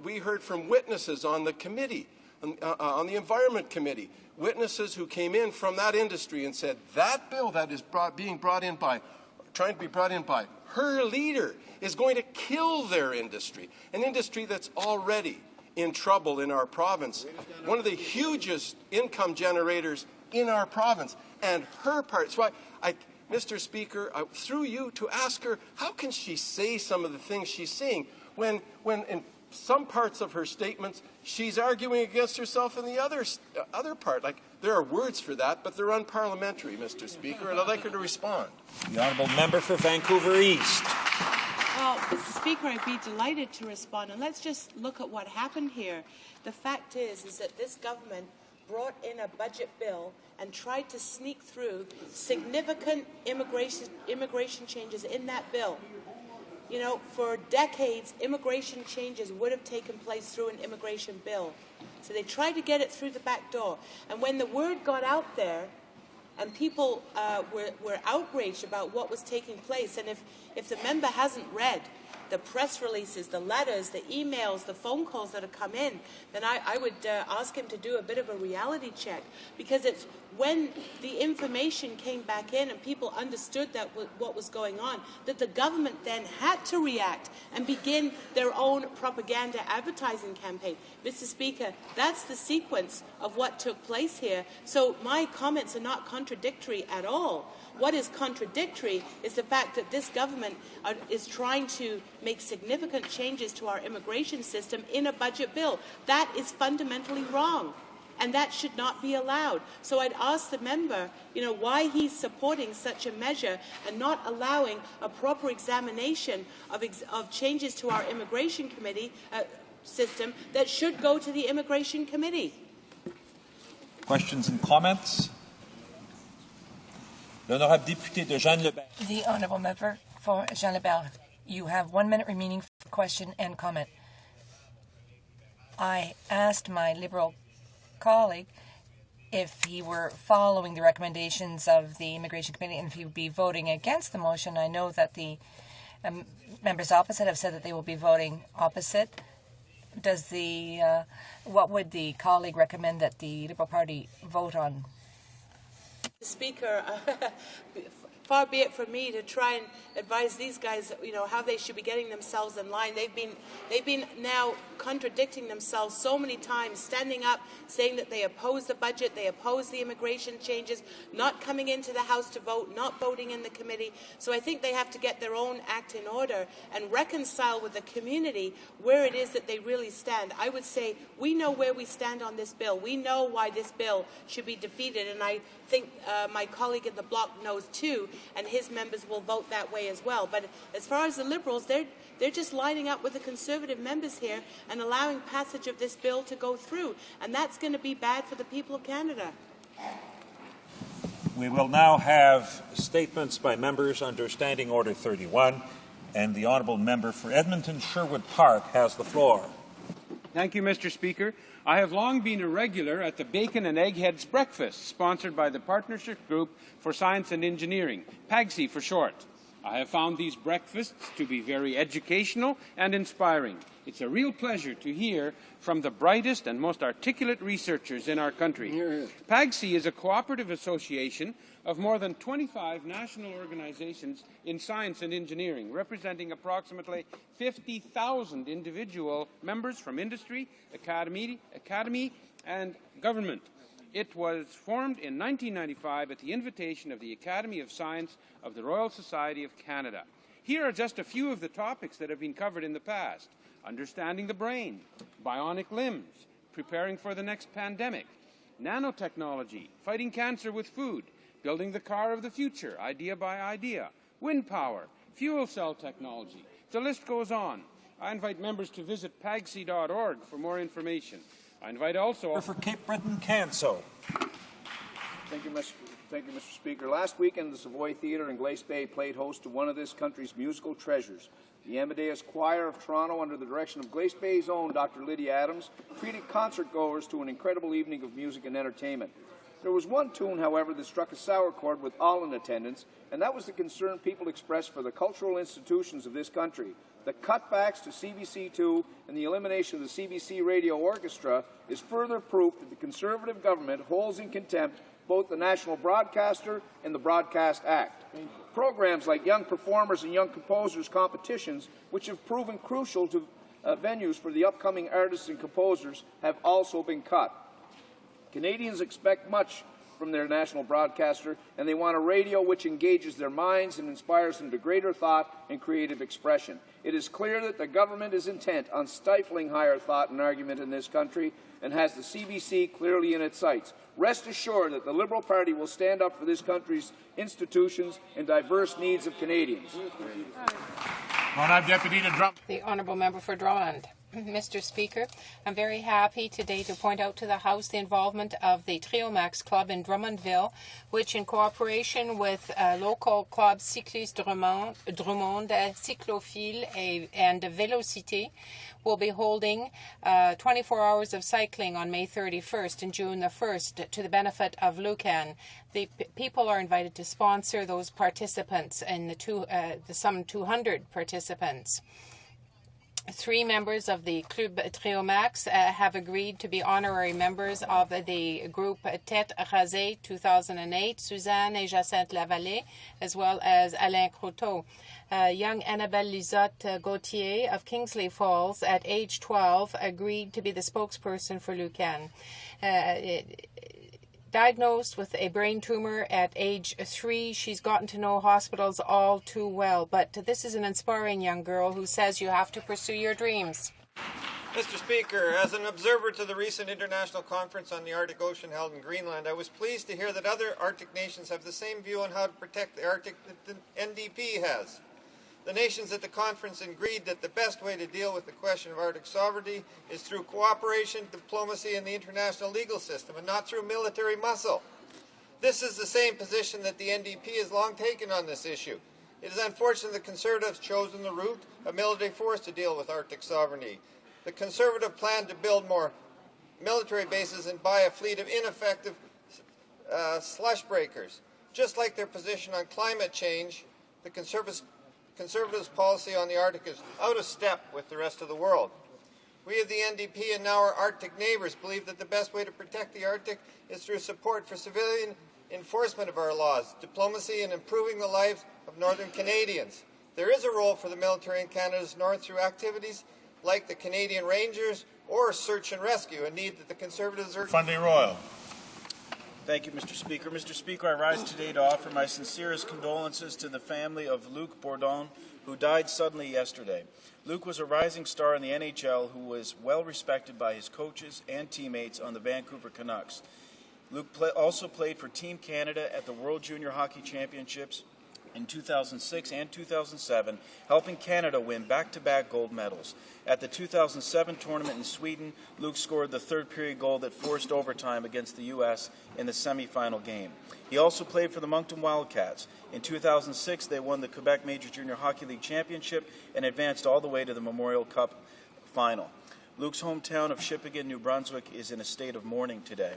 witnesses on the committee, on the Environment Committee, witnesses who came in from that industry and said that bill that is trying to be brought in by her leader is going to kill their industry, an industry that's already in trouble in our province, one of the hugest income generators in our province, and her part. So Mr. Speaker, through you to ask her, how can she say some of the things she's saying when in some parts of her statements she's arguing against herself in the other part? Like, there are words for that, but they're unparliamentary, Mr. Speaker, and I'd like her to respond. The honourable member for Vancouver East. Well, Mr. Speaker, I'd be delighted to respond. And let's just look at what happened here. The fact is that this government brought in a budget bill and tried to sneak through significant immigration changes in that bill. You know, for decades, immigration changes would have taken place through an immigration bill. So they tried to get it through the back door. And when the word got out there, and people were outraged about what was taking place, and if the member hasn't read the press releases, the letters, the emails, the phone calls that have come in, then I would ask him to do a bit of a reality check, because it's when the information came back in and people understood that what was going on, that the government then had to react and begin their own propaganda advertising campaign. Mr. Speaker, that's the sequence of what took place here. So my comments are not contradictory at all. What is contradictory is the fact that this government is trying to make significant changes to our immigration system in a budget bill. That is fundamentally wrong, and that should not be allowed. So I'd ask the member, why he's supporting such a measure and not allowing a proper examination of changes to our immigration committee system that should go to the immigration committee. Questions and comments? L'honorable député de Jeanne-Lebert. The honourable member for Jean-Lebert. You have 1 minute remaining for question and comment. I asked my Liberal colleague if he were following the recommendations of the Immigration Committee and if he would be voting against the motion. I know that the members opposite have said that they will be voting opposite. What would the colleague recommend that the Liberal Party vote on? Speaker, far be it from me to try and advise these guys, how they should be getting themselves in line. They've been now contradicting themselves so many times, standing up, saying that they oppose the budget, they oppose the immigration changes, not coming into the House to vote, not voting in the committee. So I think they have to get their own act in order and reconcile with the community where it is that they really stand. I would say we know where we stand on this bill. We know why this bill should be defeated, and I think my colleague in the bloc knows too, and his members will vote that way as well. But as far as the Liberals, they're just lining up with the Conservative members here and allowing passage of this bill to go through, and that's going to be bad for the people of Canada. We will now have statements by members under Standing Order 31, and the honourable member for Edmonton-Sherwood Park has the floor. Thank you, Mr. Speaker. I have long been a regular at the Bacon and Eggheads Breakfast, sponsored by the Partnership Group for Science and Engineering, PAGSI for short. I have found these breakfasts to be very educational and inspiring. It's a real pleasure to hear from the brightest and most articulate researchers in our country. PAGSI is a cooperative association of more than 25 national organizations in science and engineering, representing approximately 50,000 individual members from industry, academy, and government. It was formed in 1995 at the invitation of the Academy of Science of the Royal Society of Canada. Here are just a few of the topics that have been covered in the past: understanding the brain, bionic limbs, preparing for the next pandemic, nanotechnology, fighting cancer with food, building the car of the future, idea by idea, wind power, fuel cell technology. The list goes on. I invite members to visit pagsi.org for more information. I invite also... For Cape Breton, Canso. Thank you, Mr. Speaker. Last weekend, the Savoy Theatre in Glace Bay played host to one of this country's musical treasures. The Amadeus Choir of Toronto, under the direction of Glace Bay's own Dr. Lydia Adams, treated concert-goers to an incredible evening of music and entertainment. There was one tune, however, that struck a sour chord with all in attendance, and that was the concern people expressed for the cultural institutions of this country. The cutbacks to CBC2 and the elimination of the CBC Radio Orchestra is further proof that the Conservative government holds in contempt both the National Broadcaster and the Broadcast Act. Programs like Young Performers and Young Composers competitions, which have proven crucial to venues for the upcoming artists and composers, have also been cut. Canadians expect much from their national broadcaster, and they want a radio which engages their minds and inspires them to greater thought and creative expression. It is clear that the government is intent on stifling higher thought and argument in this country and has the CBC clearly in its sights. Rest assured that the Liberal Party will stand up for this country's institutions and diverse needs of Canadians. The Honourable Member for Drummond. Mr. Speaker, I'm very happy today to point out to the House the involvement of the Triomax Club in Drummondville, which in cooperation with local club Cycliste Drummond, Cyclophile and Vélocité will be holding 24 hours of cycling on May 31st and June the 1st to the benefit of Lucan. The people are invited to sponsor those participants and the some 200 participants. 3 members of the Club Triomax have agreed to be honorary members of the group Tête Rasée 2008, Suzanne et Jacinthe Lavallée, as well as Alain Croteau. Young Annabelle Lizotte Gauthier of Kingsley Falls, at age 12, agreed to be the spokesperson for Lucan. Diagnosed with a brain tumor at age 3, she's gotten to know hospitals all too well. But this is an inspiring young girl who says you have to pursue your dreams. Mr. Speaker, as an observer to the recent international conference on the Arctic Ocean held in Greenland, I was pleased to hear that other Arctic nations have the same view on how to protect the Arctic that the NDP has. The nations at the conference agreed that the best way to deal with the question of Arctic sovereignty is through cooperation, diplomacy, and the international legal system, and not through military muscle. This is the same position that the NDP has long taken on this issue. It is unfortunate the Conservatives chosen the route of military force to deal with Arctic sovereignty. The Conservative plan to build more military bases and buy a fleet of ineffective slush breakers. Just like their position on climate change, the Conservatives' policy on the Arctic is out of step with the rest of the world. We of the NDP and now our Arctic neighbours believe that the best way to protect the Arctic is through support for civilian enforcement of our laws, diplomacy, and improving the lives of Northern Canadians. There is a role for the military in Canada's north through activities like the Canadian Rangers or search and rescue, a need that the Conservatives urge. Fundy Royal. Thank you, Mr. Speaker. Mr. Speaker, I rise today to offer my sincerest condolences to the family of Luc Bourdon, who died suddenly yesterday. Luc was a rising star in the NHL who was well respected by his coaches and teammates on the Vancouver Canucks. Luc also played for Team Canada at the World Junior Hockey Championships in 2006 and 2007, helping Canada win back-to-back gold medals. At the 2007 tournament in Sweden, Luc scored the third-period goal that forced overtime against the U.S. in the semifinal game. He also played for the Moncton Wildcats. In 2006, they won the Quebec Major Junior Hockey League Championship and advanced all the way to the Memorial Cup final. Luc's hometown of Shippagan, New Brunswick, is in a state of mourning today.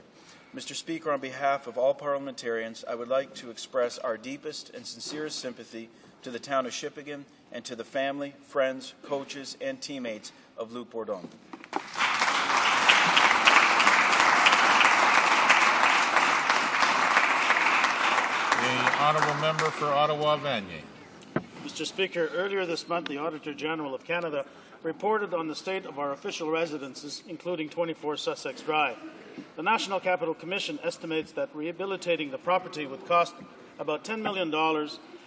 Mr. Speaker, on behalf of all parliamentarians, I would like to express our deepest and sincerest sympathy to the town of Shippagan and to the family, friends, coaches, and teammates of Luc Bourdon. The honourable member for Ottawa-Vanier. Mr. Speaker, earlier this month, the Auditor General of Canada reported on the state of our official residences, including 24 Sussex Drive. The National Capital Commission estimates that rehabilitating the property would cost about $10 million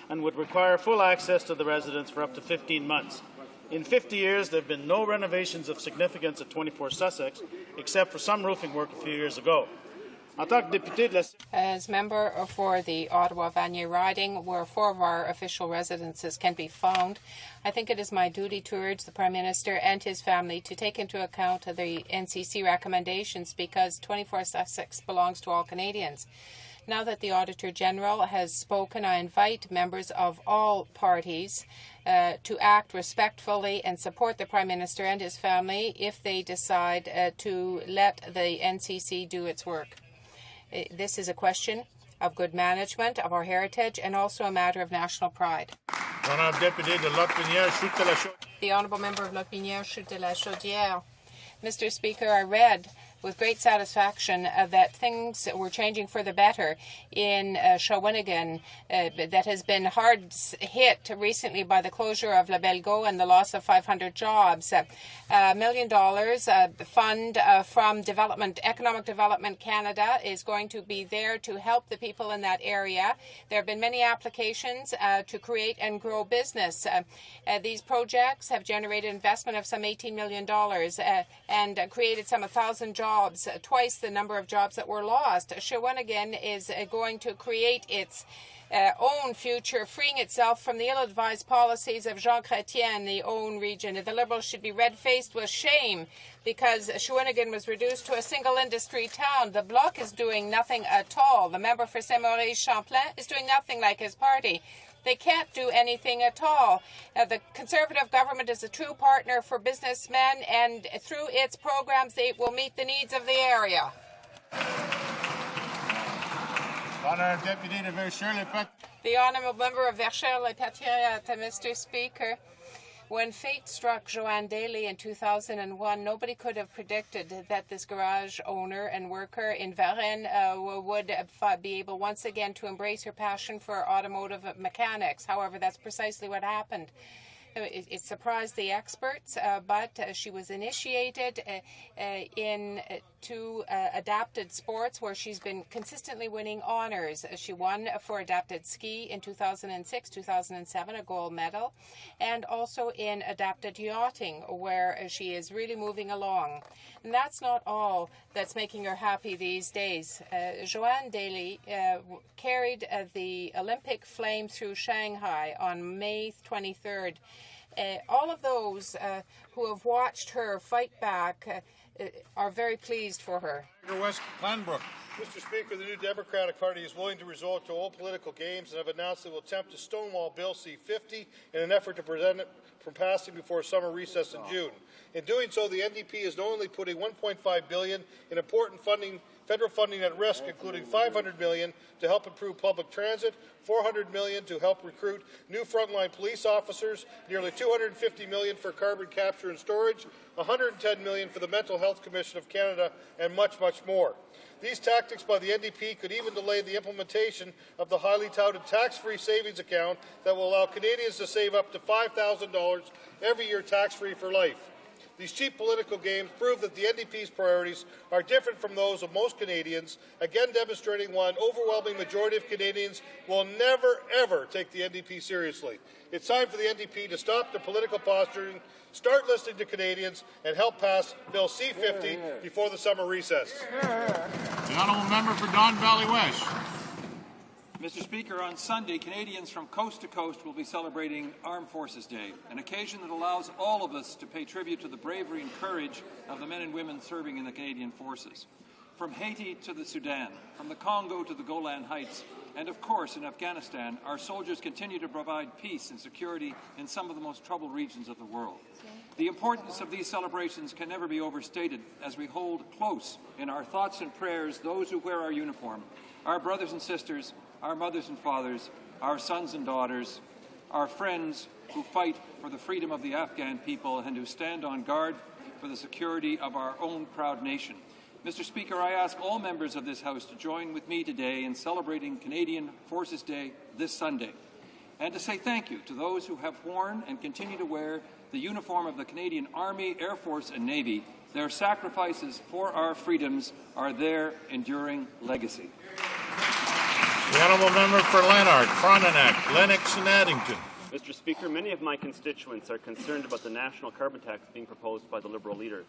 and would require full access to the residence for up to 15 months. In 50 years, there have been no renovations of significance at 24 Sussex, except for some roofing work a few years ago. As member for the Ottawa-Vanier riding, where 4 of our official residences can be found, I think it is my duty to urge the Prime Minister and his family to take into account the NCC recommendations, because 24 Sussex belongs to all Canadians. Now that the Auditor General has spoken, I invite members of all parties to act respectfully and support the Prime Minister and his family if they decide to let the NCC do its work. This is a question of good management of our heritage and also a matter of national pride. The Honourable Member of Lotbinière, Chute de la Chaudière. Mr. Speaker, I read with great satisfaction that things were changing for the better in Shawinigan, that has been hard hit recently by the closure of La Bellegault and the loss of 500 jobs. $1 million fund from Economic Development Canada is going to be there to help the people in that area. There have been many applications to create and grow business. These projects have generated investment of some $18 million and created some 1,000 jobs, twice the number of jobs that were lost. Shawinigan is going to create its own future, freeing itself from the ill-advised policies of Jean Chrétien in the own region. The Liberals should be red-faced with shame because Shawinigan was reduced to a single industry town. The Bloc is doing nothing at all. The member for Saint-Maurice-Champlain is doing nothing like his party. They can't do anything at all. The Conservative government is a true partner for businessmen, and through its programs, they will meet the needs of the area. Deputy de Verchères-les-Patriotes. The Honourable Member of Verchères-les-Patriotes, Mr. Speaker. When fate struck Joanne Daly in 2001, nobody could have predicted that this garage owner and worker in Varennes would be able once again to embrace her passion for automotive mechanics. However, that's precisely what happened. It surprised the experts, but she was initiated into adapted sports, where she's been consistently winning honors. She won for adapted ski in 2006, 2007, a gold medal, and also in adapted yachting, where she is really moving along. And that's not all that's making her happy these days. Joanne Daly carried the Olympic flame through Shanghai on May 23rd. All of those who have watched her fight back are very pleased for her. West Glenbrook. Mr. Speaker, the new Democratic Party is willing to resort to old political games and have announced they will attempt to stonewall Bill C-50 in an effort to prevent it from passing before summer recess in June. In doing so, the NDP is not only putting $1.5 billion in important federal funding at risk, including $500 million to help improve public transit, $400 million to help recruit new frontline police officers, nearly $250 million for carbon capture and storage, $110 million for the Mental Health Commission of Canada, and much, much more. These tactics by the NDP could even delay the implementation of the highly touted tax-free savings account that will allow Canadians to save up to $5,000 every year tax-free for life. These cheap political games prove that the NDP's priorities are different from those of most Canadians, again demonstrating why an overwhelming majority of Canadians will never, ever take the NDP seriously. It's time for the NDP to stop their political posturing, start listening to Canadians, and help pass Bill C-50 before the summer recess. The honourable member for Don Valley West. Mr. Speaker, on Sunday, Canadians from coast to coast will be celebrating Armed Forces Day, an occasion that allows all of us to pay tribute to the bravery and courage of the men and women serving in the Canadian Forces. From Haiti to the Sudan, from the Congo to the Golan Heights, and of course in Afghanistan, our soldiers continue to provide peace and security in some of the most troubled regions of the world. The importance of these celebrations can never be overstated as we hold close in our thoughts and prayers those who wear our uniform, our brothers and sisters, our mothers and fathers, our sons and daughters, our friends who fight for the freedom of the Afghan people and who stand on guard for the security of our own proud nation. Mr. Speaker, I ask all members of this House to join with me today in celebrating Canadian Forces Day this Sunday, and to say thank you to those who have worn and continue to wear the uniform of the Canadian Army, Air Force and Navy. Their sacrifices for our freedoms are their enduring legacy. The honourable member for Lanark, Frontenac, Lennox and Addington. Mr. Speaker, many of my constituents are concerned about the national carbon tax being proposed by the Liberal leader.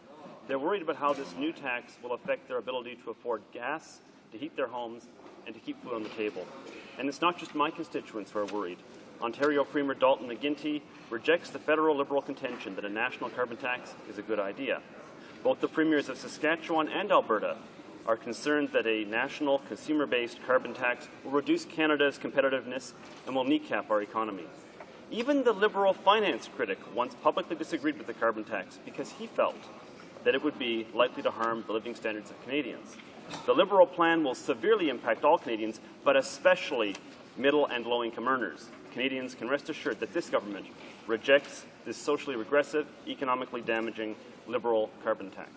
They're worried about how this new tax will affect their ability to afford gas, to heat their homes, and to keep food on the table. And it's not just my constituents who are worried. Ontario Premier Dalton McGuinty rejects the federal Liberal contention that a national carbon tax is a good idea. Both the premiers of Saskatchewan and Alberta are concerned that a national consumer-based carbon tax will reduce Canada's competitiveness and will kneecap our economy. Even the Liberal finance critic once publicly disagreed with the carbon tax because he felt that it would be likely to harm the living standards of Canadians. The Liberal plan will severely impact all Canadians, but especially middle and low-income earners. Canadians can rest assured that this government rejects this socially regressive, economically damaging Liberal carbon tax.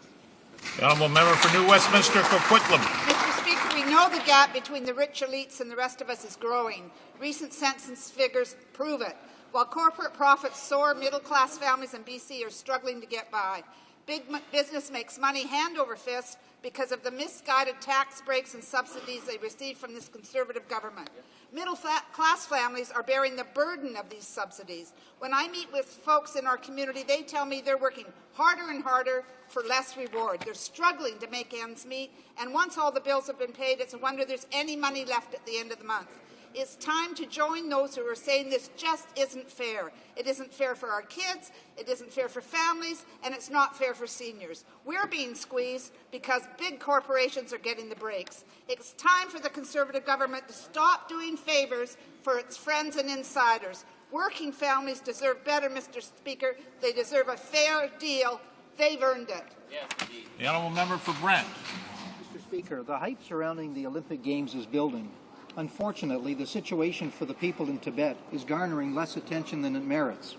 The honourable member for New Westminster, Coquitlam. Mr. Speaker, we know the gap between the rich elites and the rest of us is growing. Recent census figures prove it. While corporate profits soar, middle-class families in BC are struggling to get by. Big business makes money hand over fist because of the misguided tax breaks and subsidies they receive from this Conservative government. Middle-class families are bearing the burden of these subsidies. When I meet with folks in our community, they tell me they're working harder and harder for less reward. They're struggling to make ends meet, and once all the bills have been paid, it's a wonder there's any money left at the end of the month. It's time to join those who are saying this just isn't fair. It isn't fair for our kids, it isn't fair for families, and it's not fair for seniors. We're being squeezed because big corporations are getting the breaks. It's time for the Conservative government to stop doing favours for its friends and insiders. Working families deserve better, Mr. Speaker. They deserve a fair deal. They've earned it. Yes, indeed. The honourable member for Brent. Mr. Speaker, the hype surrounding the Olympic Games is building. Unfortunately, the situation for the people in Tibet is garnering less attention than it merits.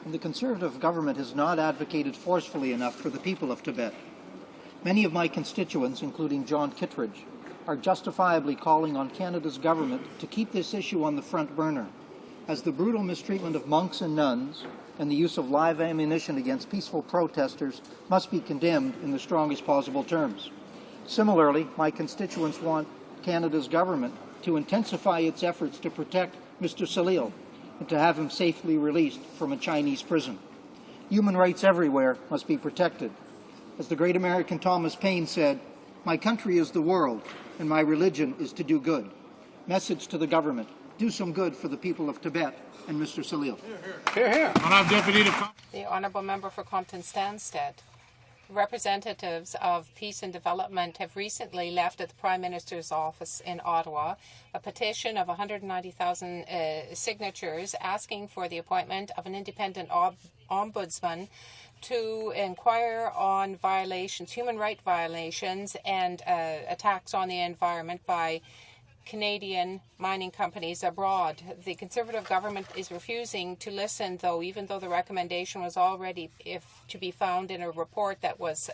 and the Conservative government has not advocated forcefully enough for the people of Tibet. Many of my constituents, including John Kittredge, are justifiably calling on Canada's government to keep this issue on the front burner, as the brutal mistreatment of monks and nuns and the use of live ammunition against peaceful protesters must be condemned in the strongest possible terms. Similarly, my constituents want Canada's government to intensify its efforts to protect Mr. Salil and to have him safely released from a Chinese prison. Human rights everywhere must be protected. As the great American Thomas Paine said, "My country is the world, and my religion is to do good." Message to the government: do some good for the people of Tibet and Mr. Salil. Hear, hear. The Honourable Member for Compton-Stanstead. Representatives of Peace and Development have recently left at the Prime Minister's office in Ottawa a petition of 190,000 signatures asking for the appointment of an independent ombudsman to inquire on violations, human rights violations and attacks on the environment by Canadian mining companies abroad. The Conservative government is refusing to listen, though, even though the recommendation was already to be found in a report that was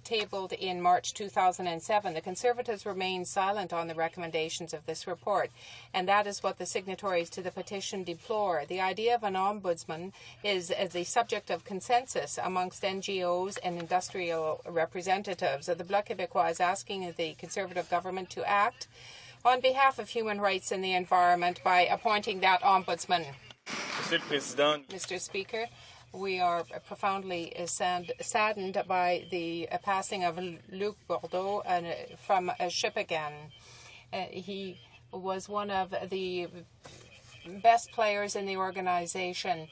tabled in March 2007. The Conservatives remain silent on the recommendations of this report, and that is what the signatories to the petition deplore. The idea of an ombudsman is the subject of consensus amongst NGOs and industrial representatives. The Bloc Québécois is asking the Conservative government to act on behalf of human rights and the environment by appointing that ombudsman. Mr. Speaker, we are profoundly saddened by the passing of Luc Bourdeau from Shippagan. He was one of the best players in the organization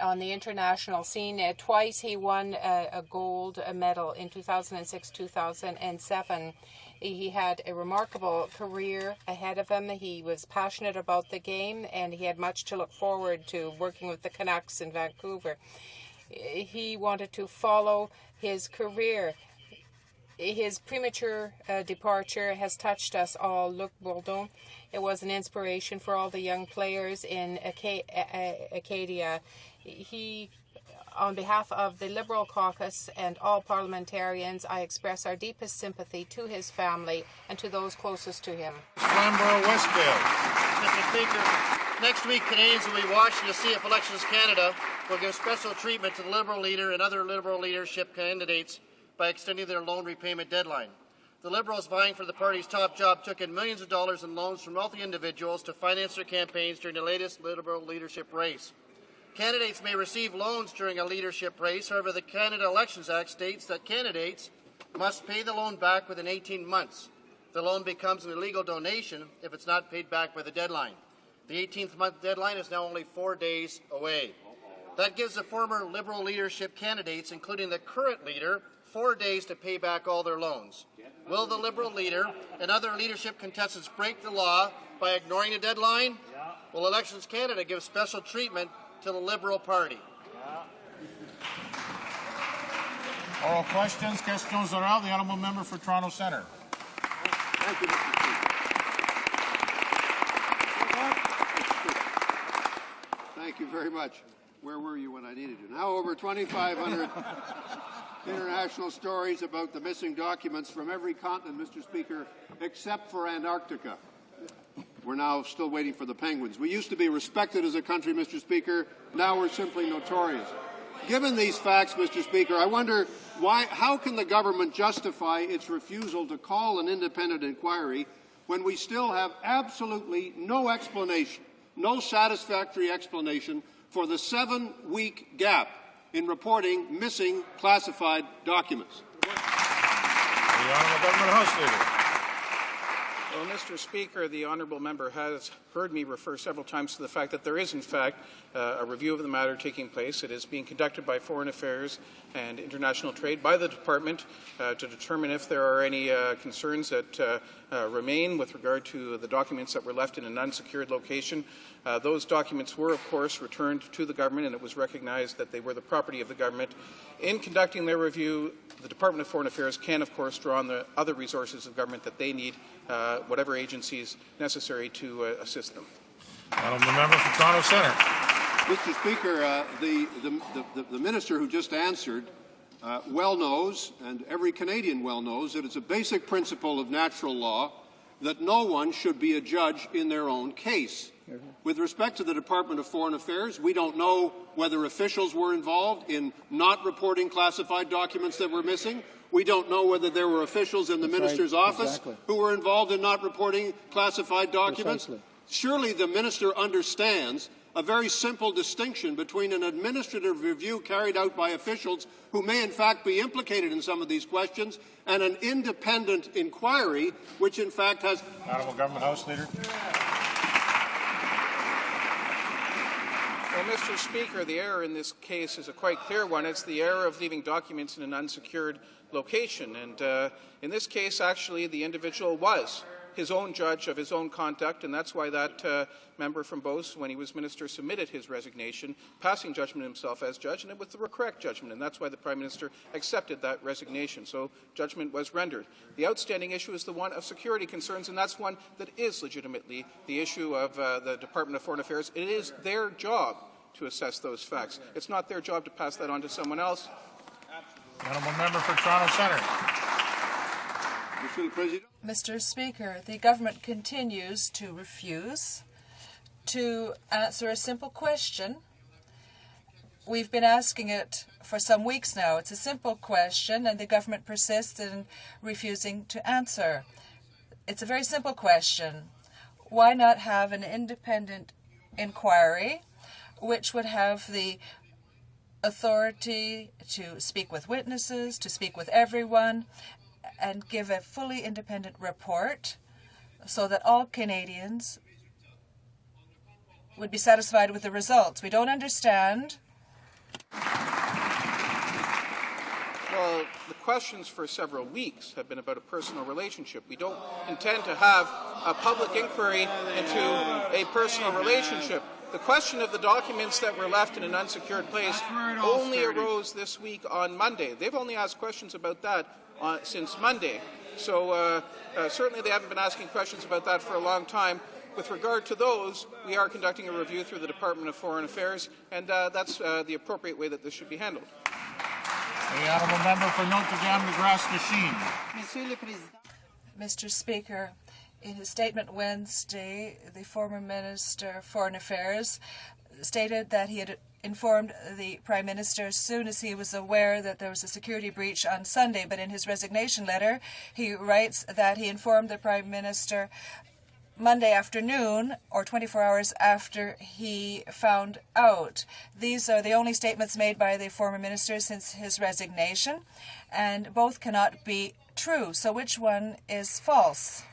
on the international scene. Twice he won a gold medal in 2006, 2007. He had a remarkable career ahead of him. He was passionate about the game, and he had much to look forward to working with the Canucks in Vancouver. He wanted to follow his career. His premature departure has touched us all. Luc Bourdon, it was an inspiration for all the young players in Acadia. He, on behalf of the Liberal caucus and all parliamentarians, I express our deepest sympathy to his family and to those closest to him. Flamborough Westfield. Mr. Speaker, next week Canadians will be watching to see if Elections Canada will give special treatment to the Liberal leader and other Liberal leadership candidates by extending their loan repayment deadline. The Liberals vying for the party's top job took in millions of dollars in loans from wealthy individuals to finance their campaigns during the latest Liberal leadership race. Candidates may receive loans during a leadership race. However, the Canada Elections Act states that candidates must pay the loan back within 18 months. The loan becomes an illegal donation if it's not paid back by the deadline. The 18th month deadline is now only 4 days away. That gives the former Liberal leadership candidates, including the current leader, 4 days to pay back all their loans. Will the Liberal leader and other leadership contestants break the law by ignoring the deadline? Will Elections Canada give special treatment to the Liberal Party? Oral questions. Questions orales. The Honourable Member for Toronto Centre. Thank you, Mr. Speaker. Thank you very much. Where were you when I needed you? Now over 2,500 international stories about the missing documents from every continent, Mr. Speaker, except for Antarctica. We're now still waiting for the penguins. We used to be respected as a country, Mr. Speaker. Now we're simply notorious. Given these facts, Mr. Speaker, I wonder how can the government justify its refusal to call an independent inquiry when we still have absolutely no explanation, no satisfactory explanation for the 7-week gap in reporting missing classified documents? The Honourable Government House Leader. Well, Mr. Speaker, the honourable member has heard me refer several times to the fact that there is, in fact, a review of the matter taking place. It is being conducted by Foreign Affairs and International Trade by the Department to determine if there are any concerns that remain with regard to the documents that were left in an unsecured location. Those documents were, of course, returned to the government, and it was recognized that they were the property of the government. In conducting their review, the Department of Foreign Affairs can, of course, draw on the other resources of government that they need, whatever agencies necessary to assist them. Honourable Member for Toronto Centre. Mr. Speaker, the minister who just answered well knows, and every Canadian well knows, that it's a basic principle of natural law that no one should be a judge in their own case. With respect to the Department of Foreign Affairs, we don't know whether officials were involved in not reporting classified documents that were missing. We don't know whether there were officials in the minister's office who were involved in not reporting classified documents. Surely the minister understands a very simple distinction between an administrative review carried out by officials who may in fact be implicated in some of these questions and an independent inquiry which in fact has... Honourable Government House Leader. Well, Mr. Speaker, the error in this case is a quite clear one. It's the error of leaving documents in an unsecured location. And in this case, actually, the individual was his own judge of his own conduct, and that's why that member from Beauce, when he was minister, submitted his resignation, passing judgment himself as judge, and it was the correct judgment, and that's why the Prime Minister accepted that resignation. So judgment was rendered. The outstanding issue is the one of security concerns, and that's one that is legitimately the issue of the Department of Foreign Affairs. It is their job to assess those facts. It's not their job to pass that on to someone else. Honourable Member for Toronto Centre. Mr. Speaker, the government continues to refuse to answer a simple question. We've been asking it for some weeks now. It's a simple question, and the government persists in refusing to answer. It's a very simple question. Why not have an independent inquiry which would have the authority to speak with witnesses, to speak with everyone, and give a fully independent report so that all Canadians would be satisfied with the results? We don't understand. Well, the questions for several weeks have been about a personal relationship. We don't intend to have a public inquiry into a personal relationship. The question of the documents that were left in an unsecured place only arose this week on Monday. They've only asked questions about that since Monday. So certainly they haven't been asking questions about that for a long time. With regard to those, we are conducting a review through the Department of Foreign Affairs, and that's the appropriate way that this should be handled. The Honourable Member for Notre Dame de Grasse Machine. Mr. Speaker, in his statement Wednesday, the former Minister of Foreign Affairs stated that he had informed the Prime Minister as soon as he was aware that there was a security breach on Sunday. But in his resignation letter, he writes that he informed the Prime Minister Monday afternoon, or 24 hours after he found out. These are the only statements made by the former minister since his resignation, and both cannot be true. So which one is false?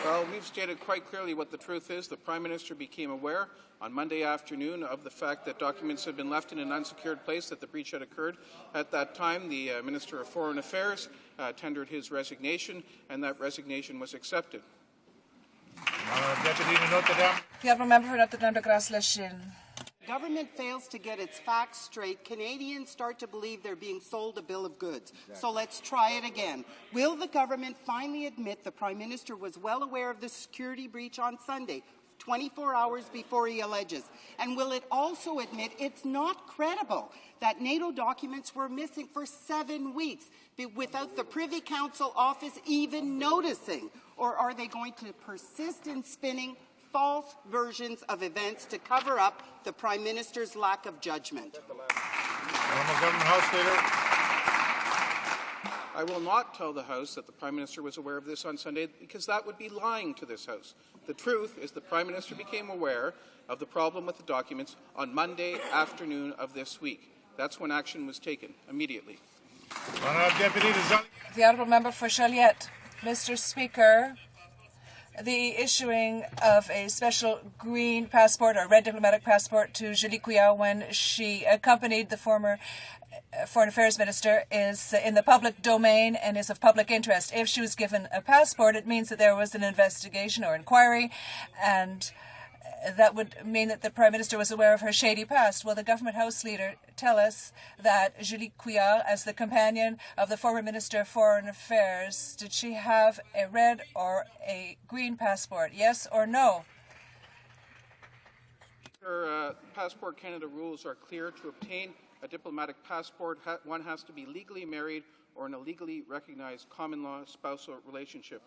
Well, we've stated quite clearly what the truth is. The Prime Minister became aware on Monday afternoon of the fact that documents had been left in an unsecured place, that the breach had occurred. At that time, the Minister of Foreign Affairs tendered his resignation, and that resignation was accepted. The Honourable Member for Notre Dame de Grasse Lachine. Government fails to get its facts straight, Canadians start to believe they're being sold a bill of goods. Exactly. So let's try it again. Will the government finally admit the Prime Minister was well aware of the security breach on Sunday, 24 hours before he alleges? And will it also admit it's not credible that NATO documents were missing for 7 weeks without the Privy Council office even noticing? Or are they going to persist in spinning false versions of events to cover up the Prime Minister's lack of judgment? Honourable Government House Leader. I will not tell the House that the Prime Minister was aware of this on Sunday, because that would be lying to this House. The truth is the Prime Minister became aware of the problem with the documents on Monday afternoon of this week. That's when action was taken, immediately. The Honourable Member for Joliette. Mr. Speaker, the issuing of a special green passport or red diplomatic passport to Julie Couillard when she accompanied the former Foreign Affairs Minister is in the public domain and is of public interest. If she was given a passport, it means that there was an investigation or inquiry, and that would mean that the Prime Minister was aware of her shady past. Will the Government House Leader tell us that Julie Couillard, as the companion of the former Minister of Foreign Affairs, did she have a red or a green passport? Yes or no? Passport Canada rules are clear. To obtain a diplomatic passport, one has to be legally married or in a legally recognized common-law spousal relationship.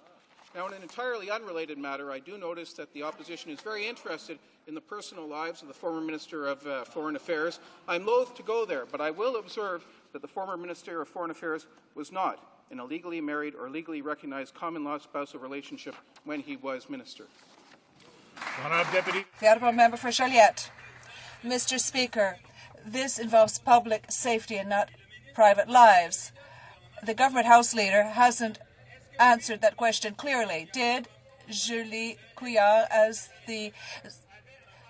Now, in an entirely unrelated matter, I do notice that the opposition is very interested in the personal lives of the former Minister of Foreign Affairs. I'm loath to go there, but I will observe that the former Minister of Foreign Affairs was not in a legally married or legally recognized common-law spousal relationship when he was Minister. The Honourable Member for Joliette. Mr. Speaker, this involves public safety and not private lives. The government House Leader hasn't answered that question clearly. Did Julie Couillard, as the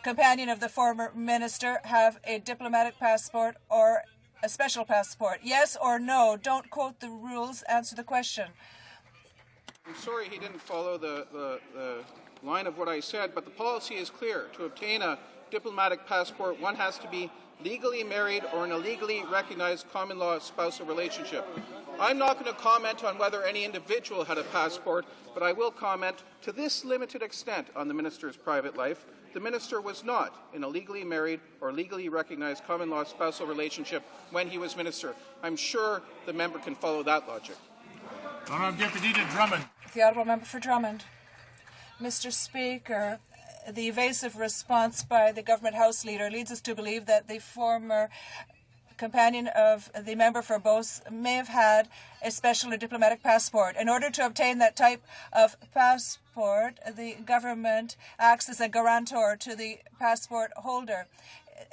companion of the former minister, have a diplomatic passport or a special passport? Yes or no? Don't quote the rules. Answer the question. I'm sorry he didn't follow the line of what I said, but the policy is clear. To obtain a diplomatic passport, one has to be legally married or in a legally recognized common-law spousal relationship. I'm not going to comment on whether any individual had a passport, but I will comment to this limited extent on the minister's private life. The minister was not in a legally married or legally recognized common-law spousal relationship when he was minister. I'm sure the member can follow that logic. Honourable Deputy Drummond. The Honourable Member for Drummond. Mr. Speaker, the evasive response by the government House Leader leads us to believe that the former companion of the member for Beauce may have had a special or diplomatic passport. In order to obtain that type of passport, the government acts as a guarantor to the passport holder.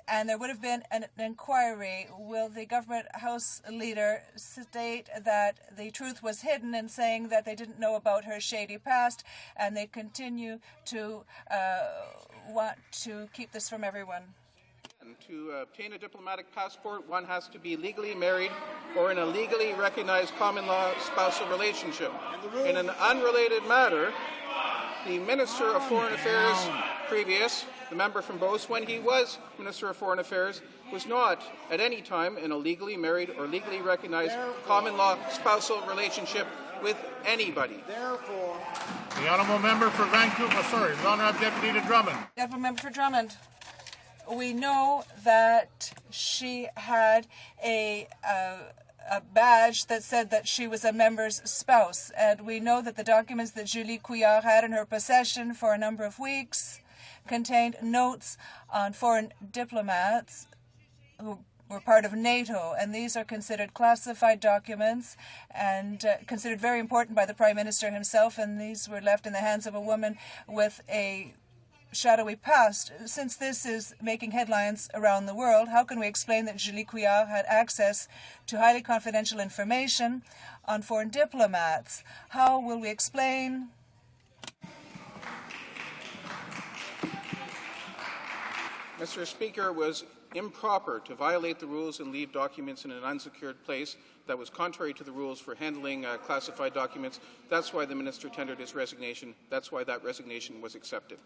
And there would have been an inquiry. Will the government House Leader state that the truth was hidden in saying that they didn't know about her shady past, and they continue to want to keep this from everyone? To obtain a diplomatic passport, one has to be legally married or in a legally recognized common-law spousal relationship. In an unrelated matter, the Minister of Foreign Affairs previous, the member from Beauce, when he was Minister of Foreign Affairs, was not at any time in a legally married or legally recognized common-law spousal relationship with anybody. Therefore, the Honourable Member for Vancouver, the Honourable Deputy Drummond. The Honourable Member for Drummond. We know that she had a badge that said that she was a member's spouse, and we know that the documents that Julie Couillard had in her possession for a number of weeks contained notes on foreign diplomats who were part of NATO, and these are considered classified documents and considered very important by the Prime Minister himself, and these were left in the hands of a woman with a shadowy past. Since this is making headlines around the world, how can we explain that Julie Couillard had access to highly confidential information on foreign diplomats? How will we explain Mr. Speaker, it was improper to violate the rules and leave documents in an unsecured place. That was contrary to the rules for handling classified documents. That's why the minister tendered his resignation. That's why that resignation was accepted.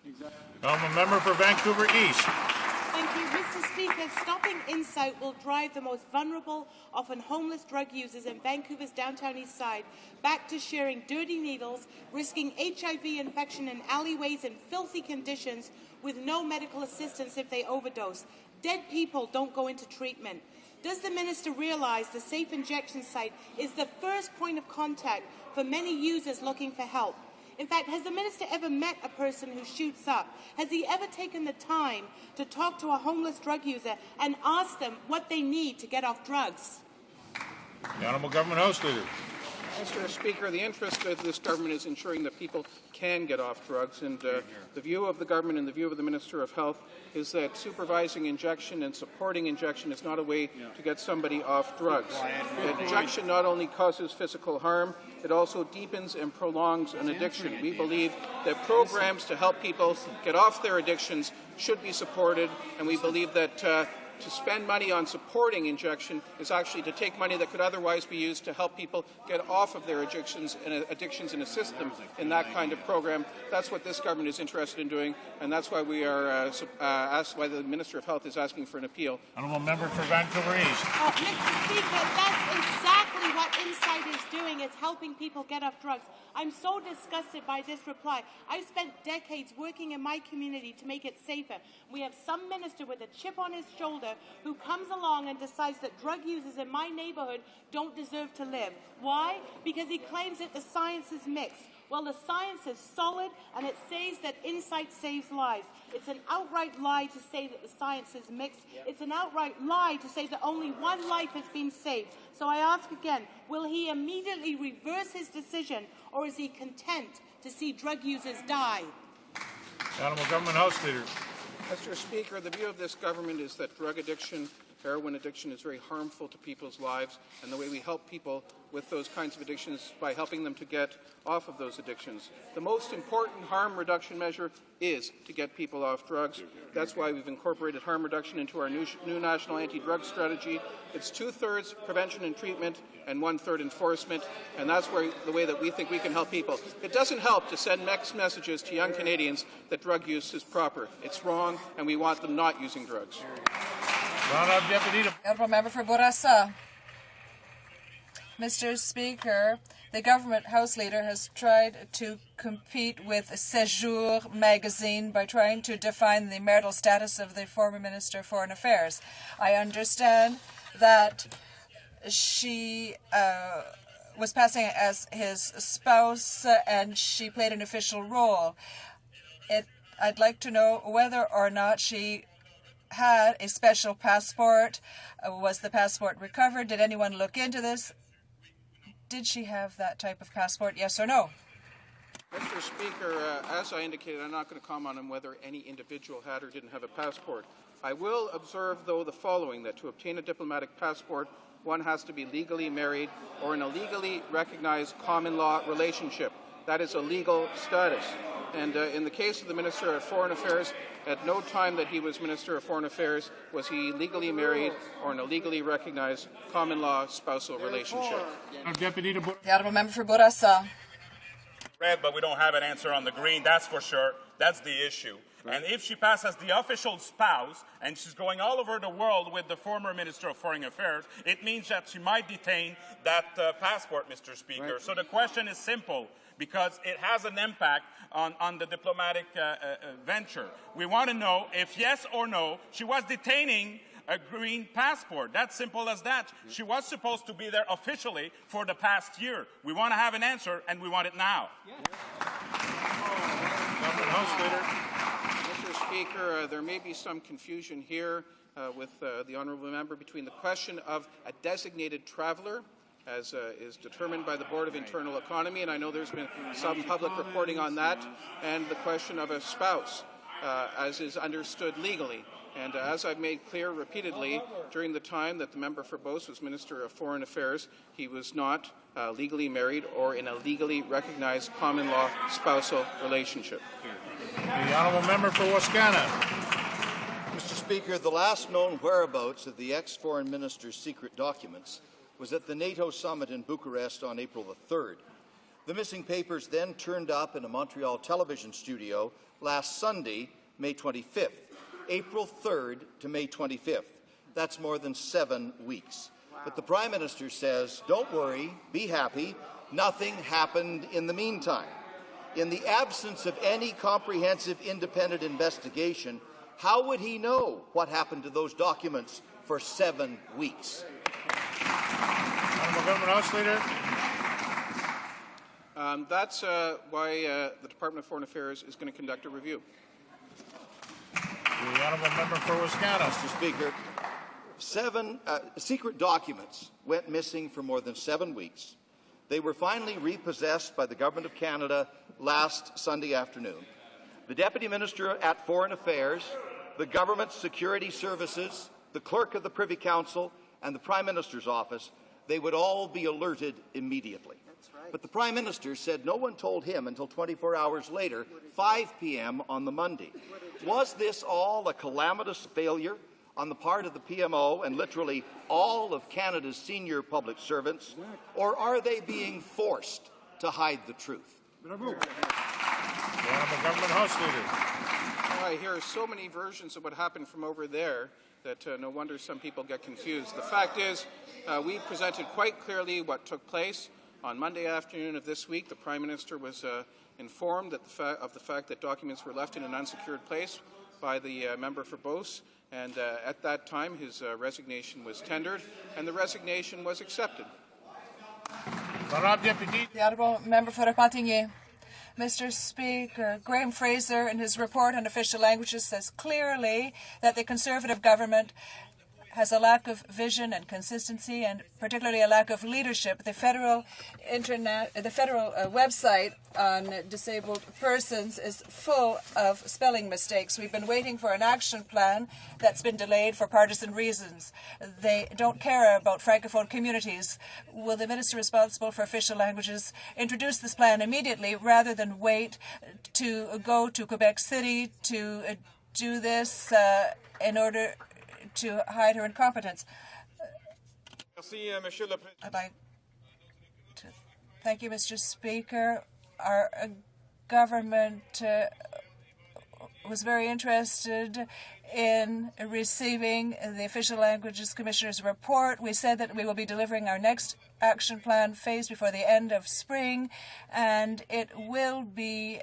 I'm a member for Vancouver East. Thank you, Mr. Speaker. Stopping Insight will drive the most vulnerable, often homeless drug users in Vancouver's downtown east side back to sharing dirty needles, risking HIV infection in alleyways in filthy conditions with no medical assistance if they overdose. Dead people don't go into treatment. Does the minister realize the safe injection site is the first point of contact for many users looking for help? In fact, has the minister ever met a person who shoots up? Has he ever taken the time to talk to a homeless drug user and ask them what they need to get off drugs? The Honourable Government House Leader. Mr. Speaker, the interest of this government is ensuring that people can get off drugs, and the view of the government and the view of the Minister of Health is that supervising injection and supporting injection is not a way to get somebody off drugs. Injection not only causes physical harm, it also deepens and prolongs an addiction. We believe that programs to help people get off their addictions should be supported, and we believe that to spend money on supporting injection is actually to take money that could otherwise be used to help people get off of their addictions and assist them in that kind of program. That's what this government is interested in doing, and that's why we are asked why the Minister of Health is asking for an appeal. Honourable Member for Vancouver East. Mr. Speaker, that's exactly And what Insight is doing is helping people get off drugs. I'm so disgusted by this reply. I've spent decades working in my community to make it safer. We have some minister with a chip on his shoulder who comes along and decides that drug users in my neighborhood don't deserve to live. Why? Because he claims that the science is mixed. Well, the science is solid, and it says that Insight saves lives. It's an outright lie to say that the science is mixed. It's an outright lie to say that only one life has been saved. So I ask again, will he immediately reverse his decision, or is he content to see drug users die? Honourable Government House Leader. Mr. Speaker, the view of this government is that drug addiction, heroin addiction, is very harmful to people's lives, and the way we help people with those kinds of addictions is by helping them to get off of those addictions. The most important harm reduction measure is to get people off drugs. That's why we've incorporated harm reduction into our new national anti-drug strategy. It's 2/3 prevention and treatment and 1/3 enforcement, and that's the way that we think we can help people. It doesn't help to send mixed messages to young Canadians that drug use is proper. It's wrong, and we want them not using drugs. Honourable Member for Bourassa. Mr. Speaker, the government House Leader has tried to compete with Séjour magazine by trying to define the marital status of the former Minister of Foreign Affairs. I understand that she was passing as his spouse and she played an official role. I'd like to know whether or not she had a special passport. Was the passport recovered? Did anyone look into this? Did she have that type of passport, yes or no? Mr. Speaker, as I indicated, I'm not going to comment on whether any individual had or didn't have a passport. I will observe, though, the following, that to obtain a diplomatic passport, one has to be legally married or in a legally recognized common law relationship. That is a legal status. And in the case of the Minister of Foreign Affairs, at no time that he was Minister of Foreign Affairs was he legally married or in a legally recognized common law spousal relationship. The Honourable Member for Bourassa. Red, but we don't have an answer on the green, that's for sure. That's the issue. Right. And if she passes as the official spouse and she's going all over the world with the former Minister of Foreign Affairs, it means that she might detain that passport, Mr. Speaker. Right. So the question is simple, because it has an impact on the diplomatic venture. We want to know if yes or no she was detaining a green passport. That's simple as that. She was supposed to be there officially for the past year. We want to have an answer, and we want it now. Mr. Speaker, there may be some confusion here with the honourable member between the question of a designated traveller, as is determined by the Board of Internal Economy, and I know there's been some public reporting on that, and the question of a spouse, as is understood legally. And as I've made clear repeatedly, during the time that the member for Beauce was Minister of Foreign Affairs, he was not legally married or in a legally recognized common law spousal relationship. The honourable member for Wascana. Mr. Speaker, the last known whereabouts of the ex-foreign minister's secret documents was at the NATO summit in Bucharest on April the 3rd. The missing papers then turned up in a Montreal television studio last Sunday, May 25th. April 3rd to May 25th. That's more than 7 weeks. Wow. But the Prime Minister says, don't worry, be happy, nothing happened in the meantime. In the absence of any comprehensive independent investigation, how would he know what happened to those documents for 7 weeks? Honourable Government House Leader. That's why the Department of Foreign Affairs is going to conduct a review. The honourable member for Wisconsin. Mr. Speaker, 7 secret documents went missing for more than 7 weeks. They were finally repossessed by the Government of Canada last Sunday afternoon. The Deputy Minister at Foreign Affairs, the Government's Security Services, the Clerk of the Privy Council, and the Prime Minister's office, they would all be alerted immediately. But the Prime Minister said no one told him until 24 hours later, 5 p.m. on the Monday. Was this all a calamitous failure on the part of the PMO and literally all of Canada's senior public servants, or are they being forced to hide the truth? The honourable Government House Leader. I hear so many versions of what happened from over there that no wonder some people get confused. The fact is, we presented quite clearly what took place. On Monday afternoon of this week, the Prime Minister was informed of the fact that documents were left in an unsecured place by the member for Beauce, and at that time his resignation was tendered, and the resignation was accepted. The Honourable Member for Repentigny. Mr. Speaker, Graham Fraser, in his report on official languages, says clearly that the Conservative government has a lack of vision and consistency, and particularly a lack of leadership. The federal website on disabled persons is full of spelling mistakes. We've been waiting for an action plan that's been delayed for partisan reasons. They don't care about Francophone communities. Will the minister responsible for official languages introduce this plan immediately rather than wait to go to Quebec City to do this in order to hide her incompetence? I'd like to thank you, Mr. Speaker. Our government was very interested in receiving the Official Languages Commissioner's report. We said that we will be delivering our next action plan phase before the end of spring, and it will be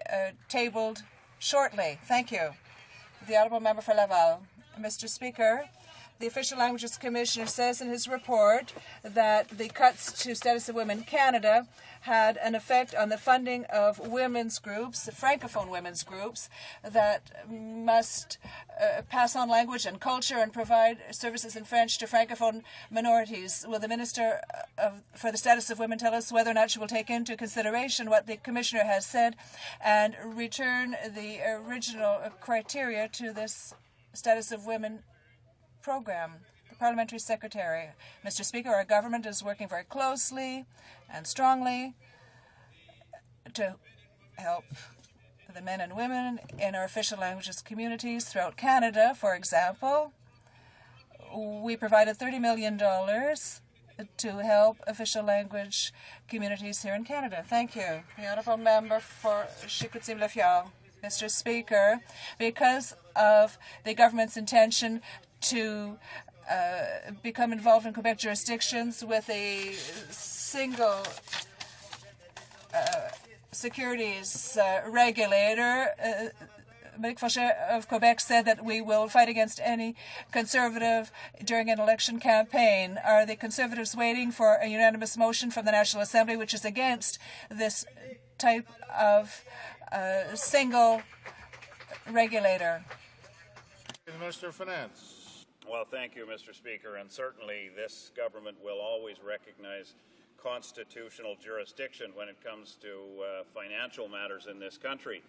tabled shortly. Thank you. The Honourable Member for Laval. Mr. Speaker, the Official Languages Commissioner says in his report that the cuts to Status of Women Canada had an effect on the funding of women's groups, Francophone women's groups, that must pass on language and culture and provide services in French to Francophone minorities. Will the Minister for the Status of Women tell us whether or not she will take into consideration what the Commissioner has said and return the original criteria to this Status of Women program? The Parliamentary Secretary. Mr. Speaker, our government is working very closely and strongly to help the men and women in our official languages communities throughout Canada. For example, we provided $30 million to help official language communities here in Canada. Thank you. The Honourable Member for Chicoutimi-Le-Fjord. Mr. Speaker, because of the government's intention to become involved in Quebec jurisdictions with a single securities regulator, Monique Fauchet of Quebec said that we will fight against any Conservative during an election campaign. Are the Conservatives waiting for a unanimous motion from the National Assembly which is against this type of single regulator? Minister of Finance. Well, thank you, Mr. Speaker, and certainly this government will always recognize constitutional jurisdiction when it comes to financial matters in this country.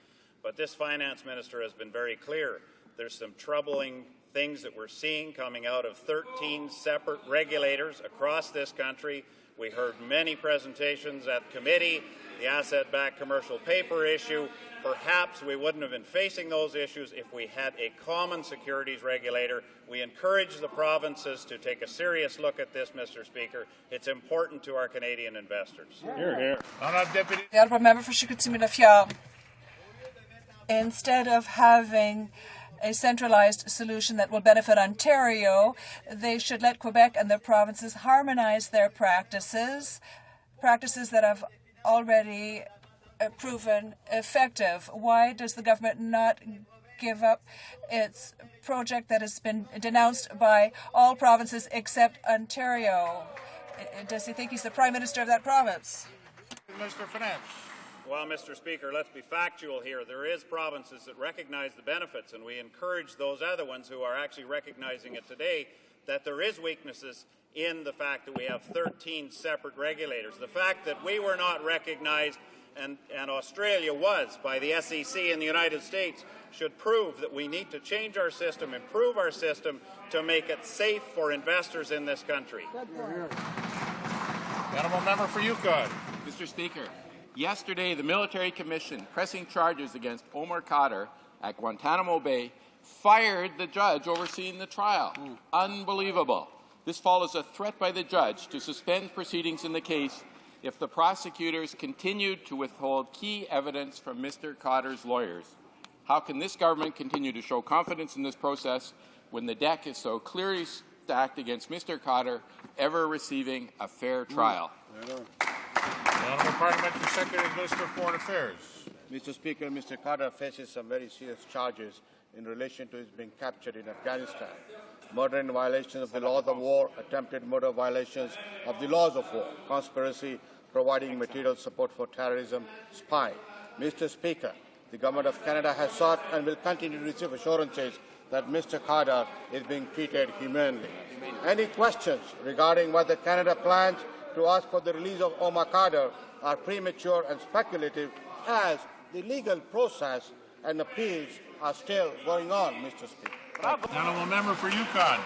But this finance minister has been very clear. There's some troubling things that we're seeing coming out of 13 separate regulators across this country. We heard many presentations at committee, the asset-backed commercial paper issue. Perhaps we wouldn't have been facing those issues if we had a common securities regulator. We encourage the provinces to take a serious look at this, Mr. Speaker. It's important to our Canadian investors. Hear, hear. The Honourable Member for Chicoutimi-Le-Fjord. Instead of having a centralized solution that will benefit Ontario, they should let Quebec and the provinces harmonize their practices that have already proven effective. Why does the government not give up its project that has been denounced by all provinces except Ontario? Does he think he's the Prime Minister of that province? Minister of Finance. Well, Mr. Speaker, let's be factual here. There is provinces that recognize the benefits, and we encourage those other ones who are actually recognizing it today that there is weaknesses in the fact that we have 13 separate regulators. The fact that we were not recognized and Australia was by the SEC in the United States should prove that we need to change our system, improve our system to make it safe for investors in this country. The Honourable Member for Yukon. Mr. Speaker, yesterday the Military Commission pressing charges against Omar Khadr at Guantanamo Bay fired the judge overseeing the trial. Unbelievable. This follows a threat by the judge to suspend proceedings in the case if the prosecutors continued to withhold key evidence from Mr. Khadr's lawyers. How can this government continue to show confidence in this process when the deck is so clearly stacked against Mr. Cotter ever receiving a fair trial? The Honourable Parliamentary Secretary, Minister of Foreign Affairs. Mr. Speaker, Mr. Cotter faces some very serious charges in relation to his being captured in Afghanistan. Murder in violation of the laws of war, attempted murder violations of the laws of war, conspiracy, providing material support for terrorism, spy. Mr. Speaker, the Government of Canada has sought and will continue to receive assurances that Mr. Cotter is being treated humanely. Any questions regarding whether Canada plans to ask for the release of Omar Cotter are premature and speculative, as the legal process and appeals are still going on, Mr. Speaker. Honourable Member for Yukon.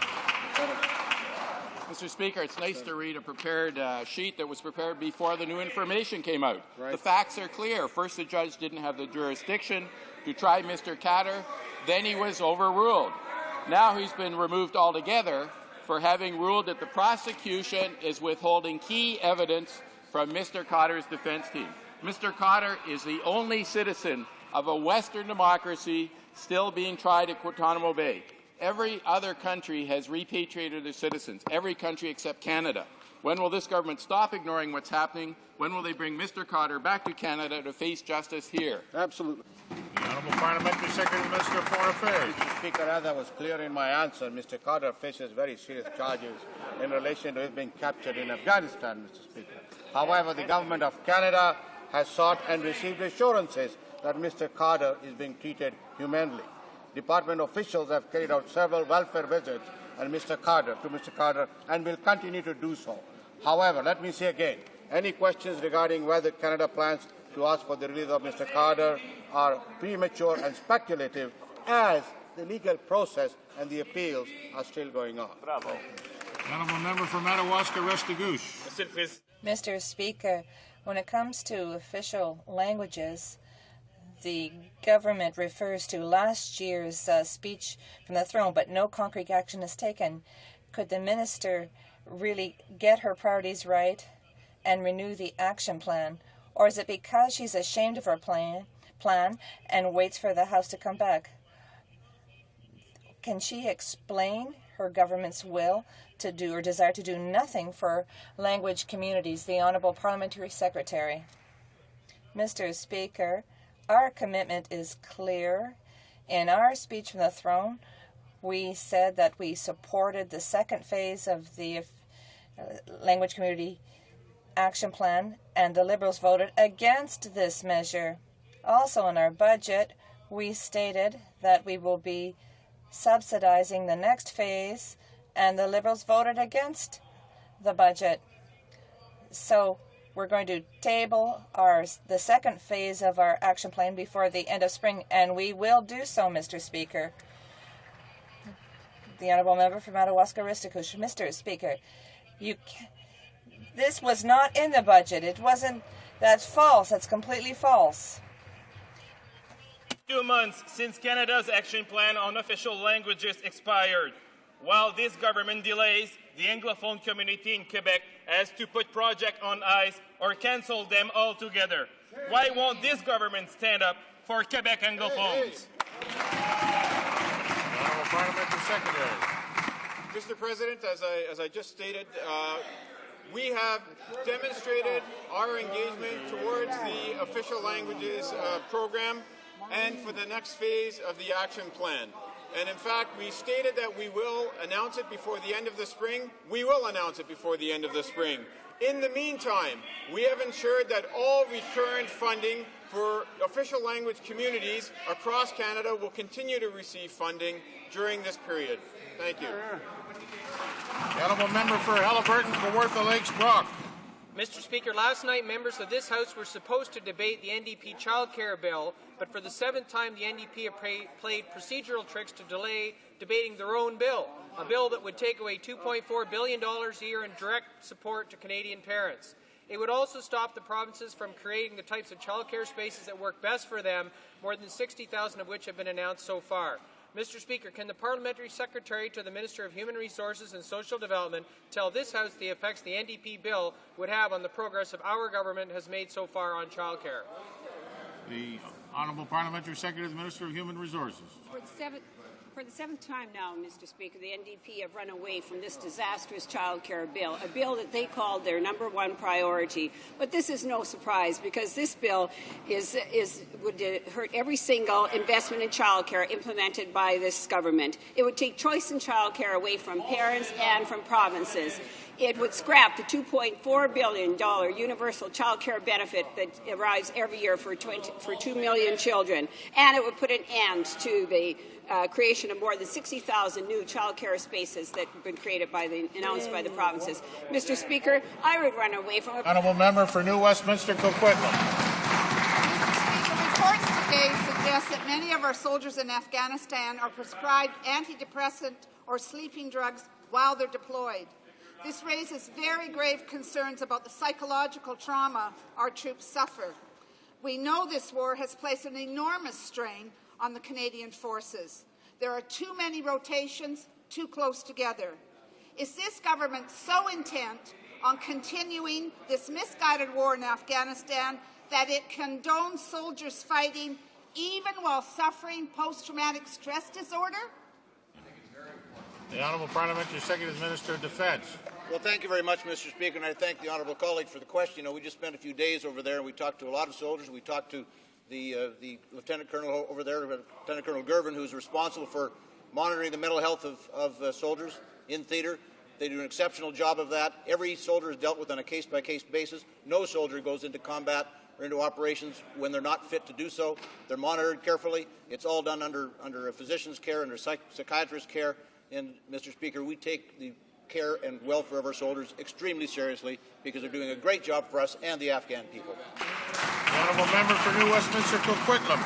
Mr. Speaker, it's nice to read a prepared sheet that was prepared before the new information came out. Right. The facts are clear. First, the judge didn't have the jurisdiction to try Mr. Cotter. Then he was overruled. Now he's been removed altogether for having ruled that the prosecution is withholding key evidence from Mr. Cotter's defense team. Mr. Cotter is the only citizen of a Western democracy still being tried at Guantanamo Bay. Every other country has repatriated their citizens, every country except Canada. When will this government stop ignoring what's happening? When will they bring Mr. Cotter back to Canada to face justice here? Absolutely. The Honourable Parliamentary Secretary, Minister of Foreign Affairs. Mr. Speaker, as I was clear in my answer, Mr. Cotter faces very serious charges in relation to his being captured in Afghanistan, Mr. Speaker. However, the Government of Canada has sought and received assurances that Mr. Cotter is being treated humanely. Department officials have carried out several welfare visits to Mr. Cotter, and will continue to do so. However, let me say again, any questions regarding whether Canada plans to ask for the release of Mr. Cotter are premature and speculative, as the legal process and the appeals are still going on. Bravo. Honourable Member for Madawaska-Restigouche. Mr. Speaker, when it comes to official languages, the government refers to last year's speech from the throne, but no concrete action is taken. Could the minister really get her priorities right and renew the action plan? Or is it because she's ashamed of her plan and waits for the House to come back? Can she explain her government's will to do or desire to do nothing for language communities? The Honourable Parliamentary Secretary. Mr. Speaker, our commitment is clear. In our speech from the throne, we said that we supported the second phase of the language community action plan, and the Liberals voted against this measure. Also in our budget, we stated that we will be subsidizing the next phase, and the Liberals voted against the budget. So we're going to table the second phase of our action plan before the end of spring, and we will do so, Mr. Speaker. The Honourable Member for Madawaska-Restigouche. Mr. Speaker, this was not in the budget. It wasn't. That's false. That's completely false. 2 months since Canada's action plan on official languages expired. While this government delays, the Anglophone community in Quebec has to put projects on ice or cancel them altogether. Why won't this government stand up for Quebec Anglophones? Honourable Parliamentary Secretary. Mr. President, as I just stated, we have demonstrated our engagement towards the official languages program and for the next phase of the action plan. And in fact, we stated that we will announce it before the end of the spring. We will announce it before the end of the spring. In the meantime, we have ensured that all recurrent funding for official language communities across Canada will continue to receive funding during this period. Thank you. The Honourable Member for Haliburton, Kawartha Lakes, Brock. Mr. Speaker, last night members of this House were supposed to debate the NDP childcare bill, but for the 7th time the NDP have played procedural tricks to delay debating their own bill, a bill that would take away $2.4 billion a year in direct support to Canadian parents. It would also stop the provinces from creating the types of childcare spaces that work best for them, more than 60,000 of which have been announced so far. Mr. Speaker, can the Parliamentary Secretary to the Minister of Human Resources and Social Development tell this House the effects the NDP bill would have on the progress of our government has made so far on childcare? The Honourable Parliamentary Secretary to the Minister of Human Resources. For the seventh time now, Mr. Speaker, the NDP have run away from this disastrous childcare bill, a bill that they called their #1 priority. But this is no surprise because this bill would hurt every single investment in childcare implemented by this government. It would take choice in childcare away from parents and from provinces. It would scrap the $2.4 billion universal child care benefit that arrives every year for 2 million children. And it would put an end to the creation of more than 60,000 new child care spaces that have been created announced by the provinces. Mr. Speaker, I would run away from it. Honourable Member for New Westminster, Coquitlam. Reports today suggest that many of our soldiers in Afghanistan are prescribed antidepressant or sleeping drugs while they're deployed. This raises very grave concerns about the psychological trauma our troops suffer. We know this war has placed an enormous strain on the Canadian forces. There are too many rotations, too close together. Is this government so intent on continuing this misguided war in Afghanistan that it condones soldiers fighting even while suffering post-traumatic stress disorder? The Honourable Parliamentary Secretary, Minister of Defence. Well, thank you very much, Mr. Speaker, and I thank the honourable colleague for the question. We just spent a few days over there, and we talked to a lot of soldiers. We talked to the Lieutenant Colonel over there, Lieutenant Colonel Gervin, who's responsible for monitoring the mental health of soldiers in theatre. They do an exceptional job of that. Every soldier is dealt with on a case-by-case basis. No soldier goes into combat or into operations when they're not fit to do so. They're monitored carefully. It's all done under a physician's care, under psychiatrist's care. And, Mr. Speaker, we take the care and welfare of our soldiers extremely seriously because they're doing a great job for us and the Afghan people. The Honourable Member for New Westminster, Coquitlam.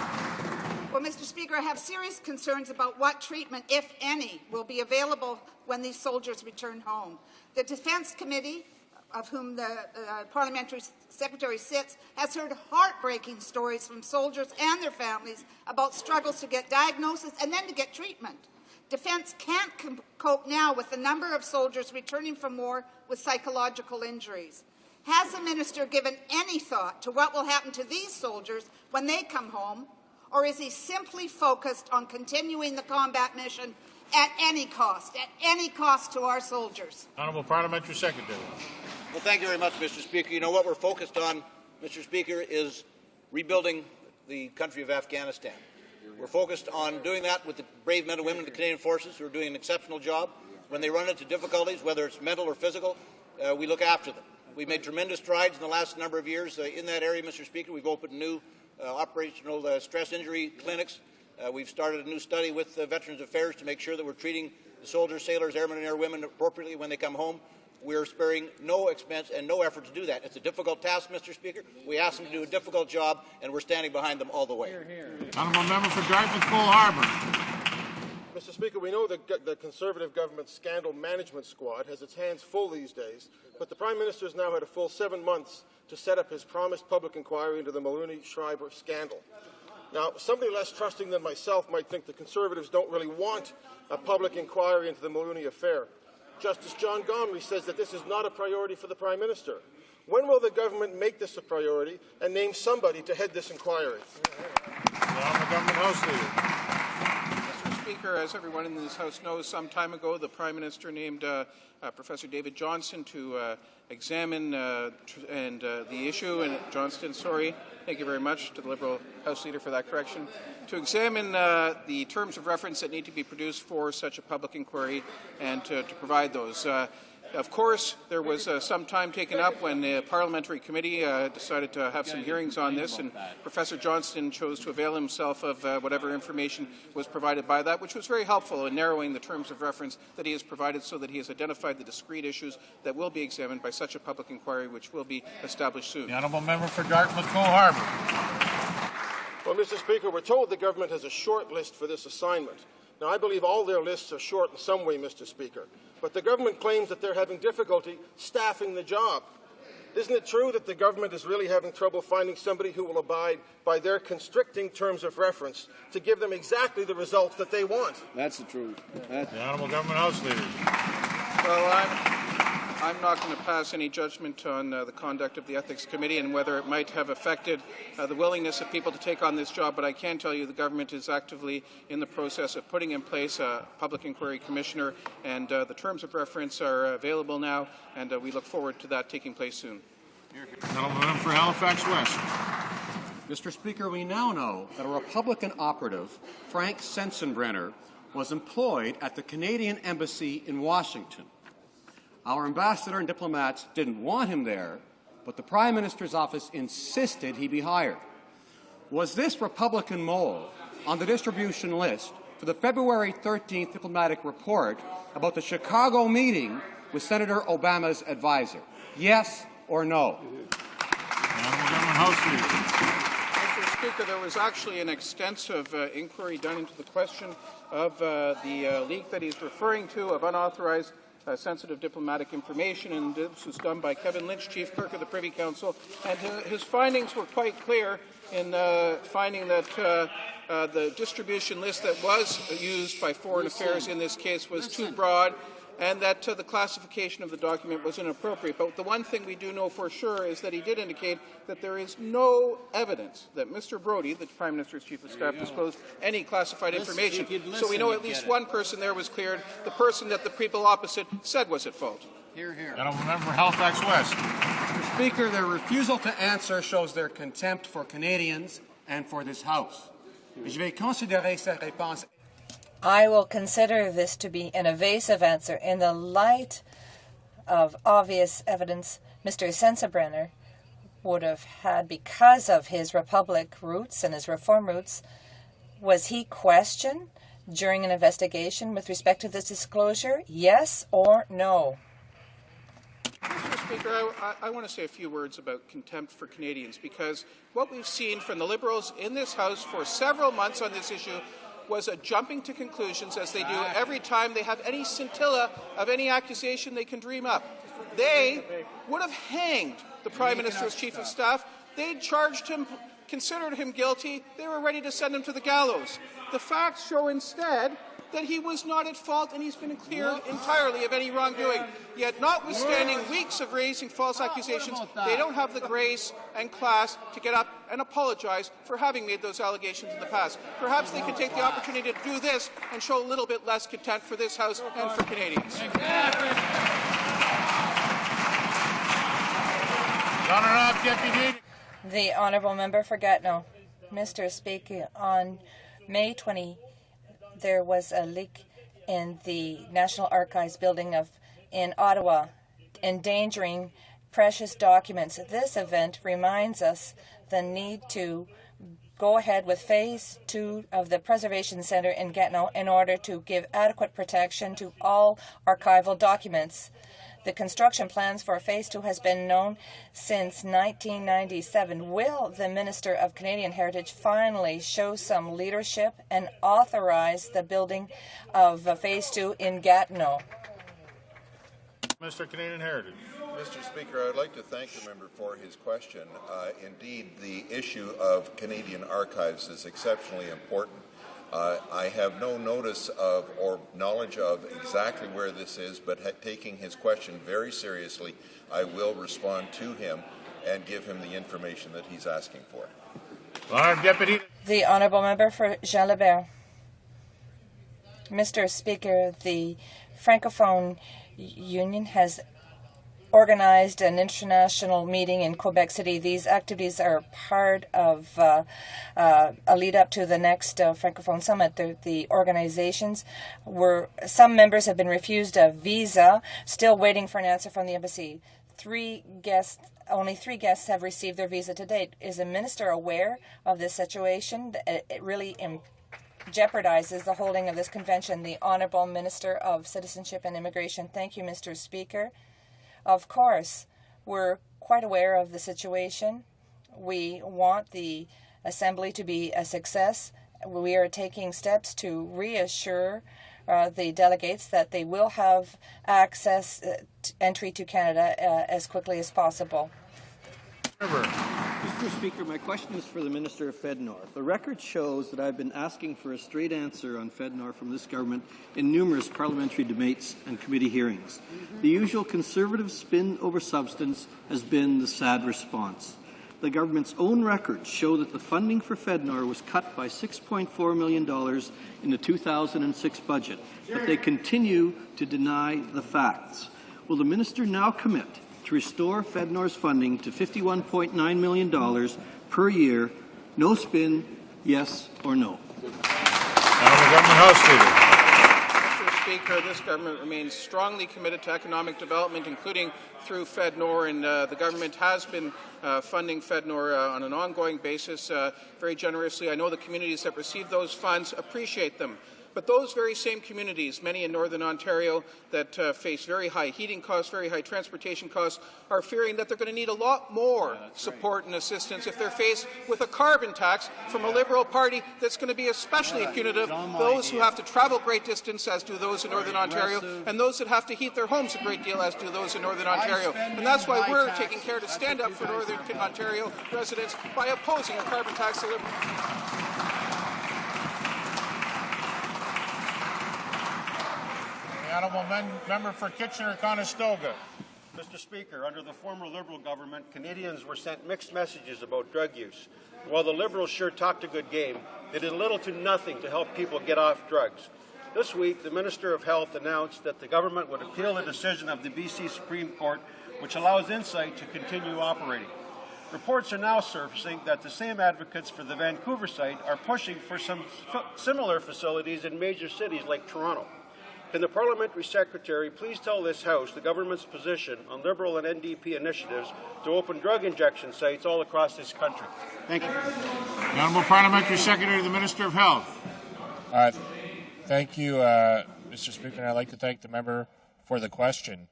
Well, Mr. Speaker, I have serious concerns about what treatment, if any, will be available when these soldiers return home. The Defence Committee, of whom the Parliamentary Secretary sits, has heard heartbreaking stories from soldiers and their families about struggles to get diagnosis and then to get treatment. Defence can't cope now with the number of soldiers returning from war with psychological injuries. Has the Minister given any thought to what will happen to these soldiers when they come home, or is he simply focused on continuing the combat mission at any cost to our soldiers? Honourable Parliamentary Secretary. Well, thank you very much, Mr. Speaker. You know what we're focused on, Mr. Speaker, is rebuilding the country of Afghanistan. We're focused on doing that with the brave men and women of the Canadian Forces who are doing an exceptional job. When they run into difficulties, whether it's mental or physical, we look after them. We've made tremendous strides in the last number of years in that area, Mr. Speaker. We've opened new operational stress injury clinics. We've started a new study with Veterans Affairs to make sure that we're treating the soldiers, sailors, airmen, and airwomen appropriately when they come home. We're sparing no expense and no effort to do that. It's a difficult task, Mr. Speaker. We ask them to do a difficult job, and we're standing behind them all the way. Honourable Member for Dartmouth, Cole Harbour. Mr. Speaker, we know that the Conservative government's scandal management squad has its hands full these days, but the Prime Minister has now had a full 7 months to set up his promised public inquiry into the Mulroney-Schreiber scandal. Now, somebody less trusting than myself might think the Conservatives don't really want a public inquiry into the Mulroney affair. Justice John Gomery says that this is not a priority for the Prime Minister. When will the government make this a priority and name somebody to head this inquiry? The Honourable Government House Leader. Mr. Speaker, as everyone in this House knows, some time ago the Prime Minister named Professor David Johnston to examine the issue, and Johnston, sorry, thank you very much to the Liberal House Leader for that correction, to examine the terms of reference that need to be produced for such a public inquiry and to provide those. Of course, there was some time taken up when the Parliamentary Committee decided to have some hearings on this, and Professor Johnston chose to avail himself of whatever information was provided by that, which was very helpful in narrowing the terms of reference that he has provided so that he has identified the discrete issues that will be examined by such a public inquiry, which will be established soon. The Honourable Member for Dartmouth, Cole Harbour. Well, Mr. Speaker, we're told the government has a short list for this assignment. Now, I believe all their lists are short in some way, Mr. Speaker, but the government claims that they're having difficulty staffing the job. Isn't it true that the government is really having trouble finding somebody who will abide by their constricting terms of reference to give them exactly the results that they want? That's the truth. The Honourable Government House Leader. Well, I'm not going to pass any judgment on the conduct of the Ethics Committee and whether it might have affected the willingness of people to take on this job, but I can tell you the government is actively in the process of putting in place a public inquiry commissioner, and the terms of reference are available now, and we look forward to that taking place soon. Gentleman for Halifax West. Mr. Speaker, we now know that a Republican operative, Frank Sensenbrenner, was employed at the Canadian Embassy in Washington. Our ambassador and diplomats didn't want him there, but the Prime Minister's office insisted he be hired. Was this Republican mole on the distribution list for the February 13th diplomatic report about the Chicago meeting with Senator Obama's advisor? Yes or no? Mr. Speaker, there was actually an extensive inquiry done into the question of the leak that he's referring to of unauthorized sensitive diplomatic information, and this was done by Kevin Lynch, Chief Clerk of the Privy Council, and his findings were quite clear in finding that the distribution list that was used by Foreign Affairs in this case was too broad, and that the classification of the document was inappropriate. But the one thing we do know for sure is that he did indicate that there is no evidence that Mr. Brody, the Prime Minister's Chief of Staff, disclosed any classified information. So we know at least one person there was cleared. The person that the people opposite said was at fault. Hear, hear. Gentleman for Halifax West. Mr. Speaker, their refusal to answer shows their contempt for Canadians and for this House. Je vais considérer cette réponse. I will consider this to be an evasive answer. In the light of obvious evidence Mr. Sensenbrenner would have had because of his Republic roots and his reform roots, was he questioned during an investigation with respect to this disclosure? Yes or no? Mr. Speaker, I want to say a few words about contempt for Canadians, because what we've seen from the Liberals in this House for several months on this issue was a jumping to conclusions, as they do every time they have any scintilla of any accusation they can dream up. They would have hanged the Prime Minister's Chief of Staff. They'd charged him, considered him guilty. They were ready to send him to the gallows. The facts show instead that he was not at fault and he's been cleared entirely of any wrongdoing. Yet, notwithstanding weeks of raising false accusations, they don't have the grace and class to get up and apologize for having made those allegations in the past. Perhaps they could take the opportunity to do this and show a little bit less contempt for this House and for Canadians. The Honourable Member for Gatineau. Mr. Speaker, on May 20, there was a leak in the National Archives building in Ottawa, endangering precious documents. This event reminds us the need to go ahead with Phase 2 of the Preservation Centre in Gatineau in order to give adequate protection to all archival documents. The construction plans for Phase 2 has been known since 1997. Will the Minister of Canadian Heritage finally show some leadership and authorize the building of Phase 2 in Gatineau? Mr. Canadian Heritage. Mr. Speaker, I'd like to thank the member for his question. Indeed, the issue of Canadian archives is exceptionally important. I have no notice of or knowledge of exactly where this is, but taking his question very seriously, I will respond to him and give him the information that he's asking for. Deputy. The Honourable Member for Jean-Lebert. Mr. Speaker, the Francophone Union has organized an international meeting in Quebec City. These activities are part of a lead-up to the next Francophone Summit. The organizations some members have been refused a visa, still waiting for an answer from the embassy. Only three guests have received their visa to date. Is the minister aware of this situation? It really jeopardizes the holding of this convention. The Honourable Minister of Citizenship and Immigration. Thank you, Mr. Speaker. Of course, we're quite aware of the situation. We want the Assembly to be a success. We are taking steps to reassure the delegates that they will have entry to Canada as quickly as possible. River. Mr. Speaker, my question is for the Minister of FedNor. The record shows that I've been asking for a straight answer on FedNor from this government in numerous parliamentary debates and committee hearings. The usual conservative spin over substance has been the sad response. The government's own records show that the funding for FedNor was cut by $6.4 million in the 2006 budget, but they continue to deny the facts. Will the minister now commit to restore FedNor's funding to $51.9 million per year? No spin, yes or no? Mr. Speaker, this government remains strongly committed to economic development, including through FedNor, and the government has been funding FedNor on an ongoing basis very generously. I know the communities that receive those funds appreciate them. But those very same communities, many in Northern Ontario that face very high heating costs, very high transportation costs, are fearing that they're going to need a lot more support and assistance if they're faced with a carbon tax from a Liberal Party that's going to be especially punitive. Those who have to travel great distance, as do those in Northern Ontario, and those that have to heat their homes a great deal, as do those in Northern Ontario. And that's why we're taking care to stand up for Northern Ontario residents by opposing a carbon tax to Liberal. The honourable member for Kitchener-Conestoga. Mr. Speaker, under the former Liberal government, Canadians were sent mixed messages about drug use. While the Liberals sure talked a good game, they did little to nothing to help people get off drugs. This week, the Minister of Health announced that the government would appeal the decision of the BC Supreme Court, which allows Insight to continue operating. Reports are now surfacing that the same advocates for the Vancouver site are pushing for some similar facilities in major cities like Toronto. Can the Parliamentary Secretary please tell this House the government's position on Liberal and NDP initiatives to open drug injection sites all across this country? Thank you. The Honourable Parliamentary Secretary to the Minister of Health. Thank you, Mr. Speaker, and I'd like to thank the member for the question.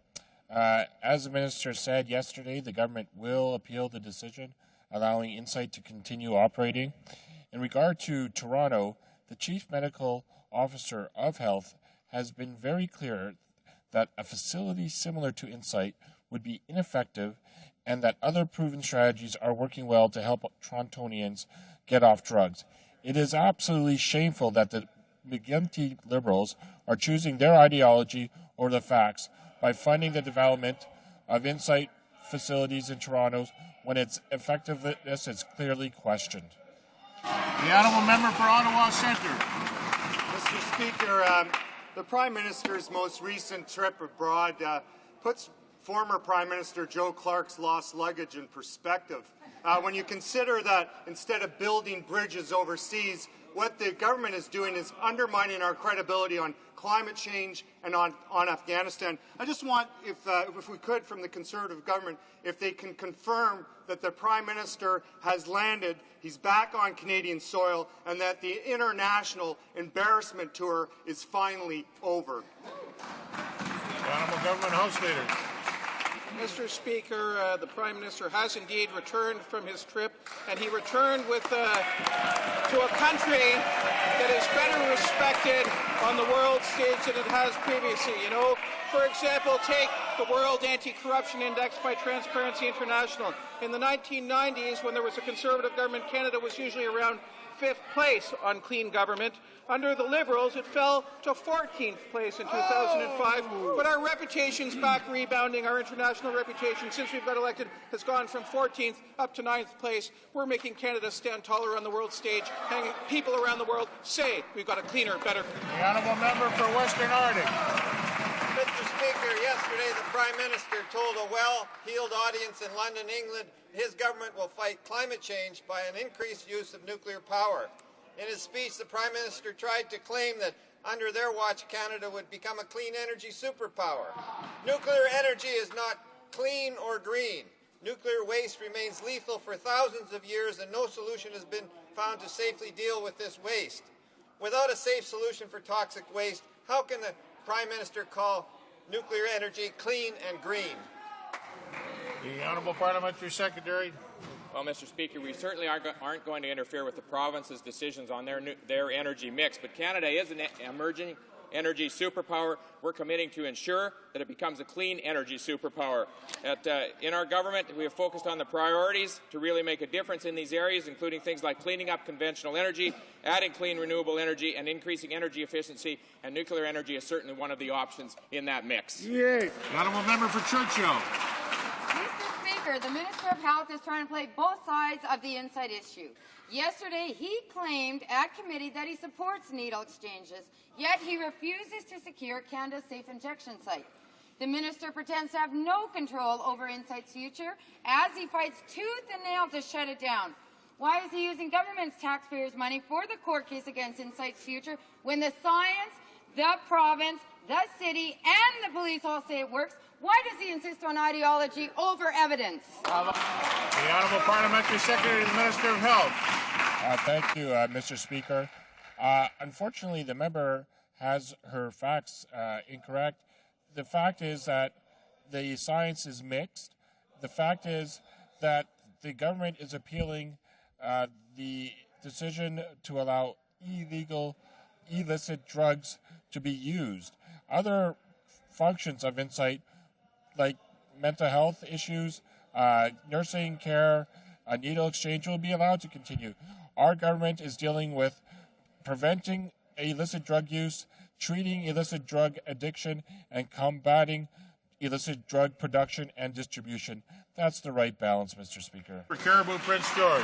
As the Minister said yesterday, the government will appeal the decision allowing Insight to continue operating. In regard to Toronto, the Chief Medical Officer of Health has been very clear that a facility similar to Insight would be ineffective and that other proven strategies are working well to help Torontonians get off drugs. It is absolutely shameful that the McGuinty Liberals are choosing their ideology over the facts by funding the development of Insight facilities in Toronto when its effectiveness is clearly questioned. The honourable member for Ottawa Centre. Mr. Speaker, the Prime Minister's most recent trip abroad puts former Prime Minister Joe Clark's lost luggage in perspective. When you consider that instead of building bridges overseas, what the government is doing is undermining our credibility on climate change and on Afghanistan. I just want, if we could, from the Conservative government, if they can confirm that the Prime Minister has landed, he's back on Canadian soil, and that the international embarrassment tour is finally over. The Honourable Government House Leader. Mr. Speaker, the Prime Minister has indeed returned from his trip, and he returned with to a country that is better respected on the world stage than it has previously. You know, for example, take the World Anti-Corruption Index by Transparency International. In the 1990s, when there was a Conservative government, Canada was usually around 5th place on clean government. Under the Liberals, it fell to 14th place in 2005. But our reputation's back rebounding. Our international reputation, since we've got elected, has gone from 14th up to 9th place. We're making Canada stand taller on the world stage, and people around the world say we've got a cleaner, better... The honourable member for Western Arctic. Mr. Speaker, yesterday the Prime Minister told a well-heeled audience in London, England, his government will fight climate change by an increased use of nuclear power. In his speech, the Prime Minister tried to claim that under their watch, Canada would become a clean energy superpower. Nuclear energy is not clean or green. Nuclear waste remains lethal for thousands of years, and no solution has been found to safely deal with this waste. Without a safe solution for toxic waste, how can the Prime Minister call nuclear energy clean and green? The Honourable Parliamentary Secretary. Well, Mr. Speaker, we certainly aren't going to interfere with the province's decisions on their energy mix, but Canada is an emerging energy superpower. We're committing to ensure that it becomes a clean energy superpower. In our government, we have focused on the priorities to really make a difference in these areas, including things like cleaning up conventional energy, adding clean renewable energy, and increasing energy efficiency, and nuclear energy is certainly one of the options in that mix. The honourable member for Churchill. Mr. Speaker, the Minister of Health is trying to play both sides of the inside issue. Yesterday, he claimed at committee that he supports needle exchanges, yet he refuses to secure Canada's safe injection site. The minister pretends to have no control over Insight's future as he fights tooth and nail to shut it down. Why is he using government's taxpayers' money for the court case against Insight's future when the science, the province, the city, and the police all say it works? Why does he insist on ideology over evidence? The Honourable Parliamentary Secretary to the Minister of Health. Thank you, Mr. Speaker. Unfortunately, the member has her facts incorrect. The fact is that the science is mixed. The fact is that the government is appealing the decision to allow illicit drugs to be used. Other functions of Insight, like mental health issues, nursing care, needle exchange, will be allowed to continue. Our government is dealing with preventing illicit drug use, treating illicit drug addiction, and combating illicit drug production and distribution. That's the right balance, Mr. Speaker. For Caribou, Prince George.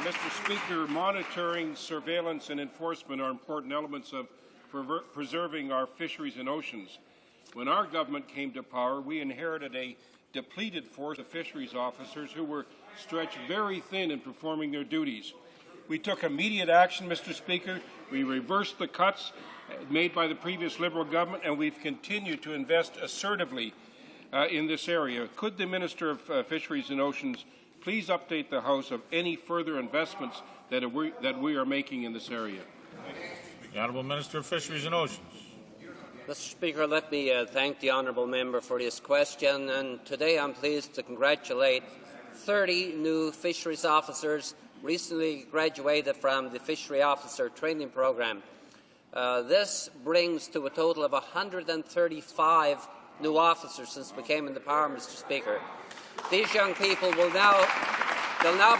Mr. Speaker, monitoring, surveillance, and enforcement are important elements of preserving our fisheries and oceans. When our government came to power, we inherited a depleted force of fisheries officers who were stretched very thin in performing their duties. We took immediate action, Mr. Speaker. We reversed the cuts made by the previous Liberal government, and we've continued to invest assertively in this area. Could the Minister of Fisheries and Oceans please update the House of any further investments that we are making in this area? The Honourable Minister of Fisheries and Oceans. Mr. Speaker, let me thank the honourable member for this question. And today I'm pleased to congratulate 30 new fisheries officers recently graduated from the Fishery Officer Training Programme. This brings to a total of 135 new officers since we came into power, Mr. Speaker. These young people will now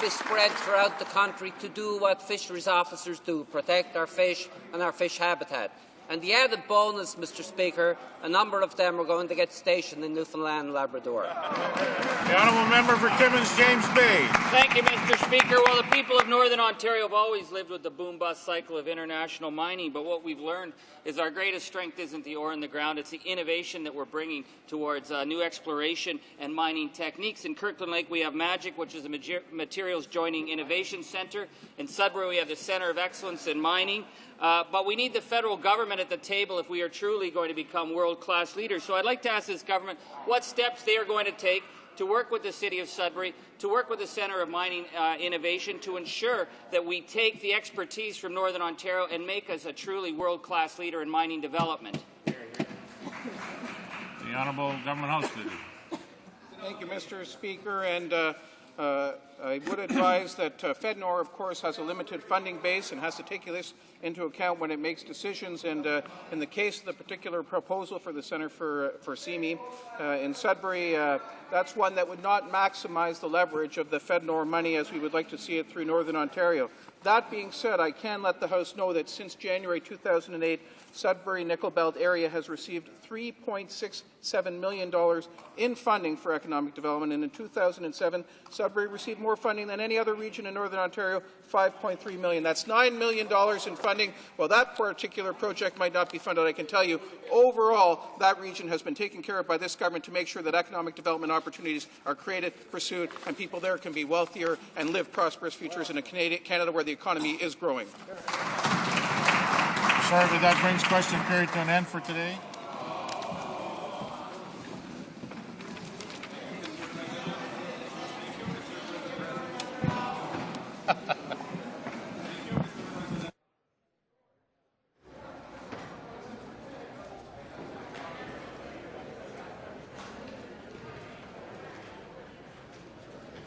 be spread throughout the country to do what fisheries officers do, protect our fish and our fish habitat. And the added bonus, Mr. Speaker, a number of them are going to get stationed in Newfoundland and Labrador. The honourable member for Timmins, James Bay. Thank you, Mr. Speaker. Well, the people of Northern Ontario have always lived with the boom-bust cycle of international mining, but what we've learned is our greatest strength isn't the ore in the ground, it's the innovation that we're bringing towards new exploration and mining techniques. In Kirkland Lake, we have MAGIC, which is a Materials Joining Innovation Centre. In Sudbury, we have the Centre of Excellence in Mining. But we need the federal government at the table if we are truly going to become world-class leaders. So I'd like to ask this government what steps they are going to take to work with the City of Sudbury, to work with the Centre of Mining Innovation, to ensure that we take the expertise from Northern Ontario and make us a truly world-class leader in mining development. The Honourable Government House Leader. Thank you, Mr. Speaker. And I would advise that FedNor, of course, has a limited funding base and has to take this into account when it makes decisions. And in the case of the particular proposal for the Centre for CME in Sudbury, that's one that would not maximize the leverage of the FedNor money as we would like to see it through Northern Ontario. That being said, I can let the House know that since January 2008, Sudbury Nickel Belt area has received $3.67 million in funding for economic development, and in 2007, Sudbury received more funding than any other region in Northern Ontario, $5.3 million. That's $9 million in funding. Well, that particular project might not be funded. I can tell you, overall, that region has been taken care of by this government to make sure that economic development opportunities are created, pursued, and people there can be wealthier and live prosperous futures in a Canada where the economy is growing. Sorry, but that brings question period to an end for today.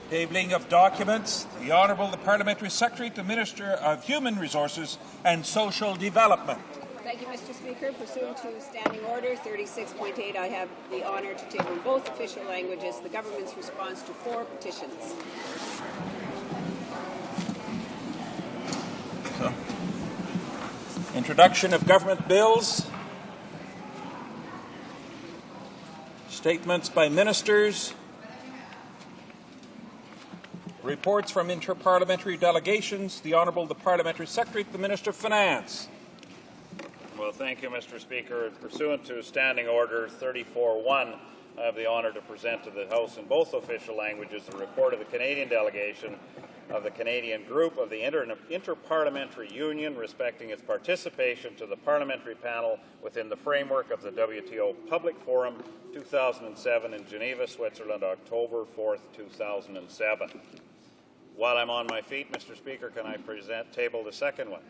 Tabling of documents. The Honourable the Parliamentary Secretary to Minister of Human Resources and Social Development. Thank you, Mr. Speaker. Pursuant to Standing Order 36.8, I have the honour to table in both official languages the government's response to 4 petitions. So, introduction of government bills. Statements by ministers. Reports from interparliamentary delegations. The Honourable the Parliamentary Secretary, the Minister of Finance. Well, thank you, Mr. Speaker. Pursuant to Standing Order 34.1, I have the honour to present to the House in both official languages the report of the Canadian delegation of the Canadian Group of the Interparliamentary Union respecting its participation to the parliamentary panel within the framework of the WTO Public Forum 2007 in Geneva, Switzerland, October 4th, 2007. While I'm on my feet, Mr. Speaker, can I table the second one?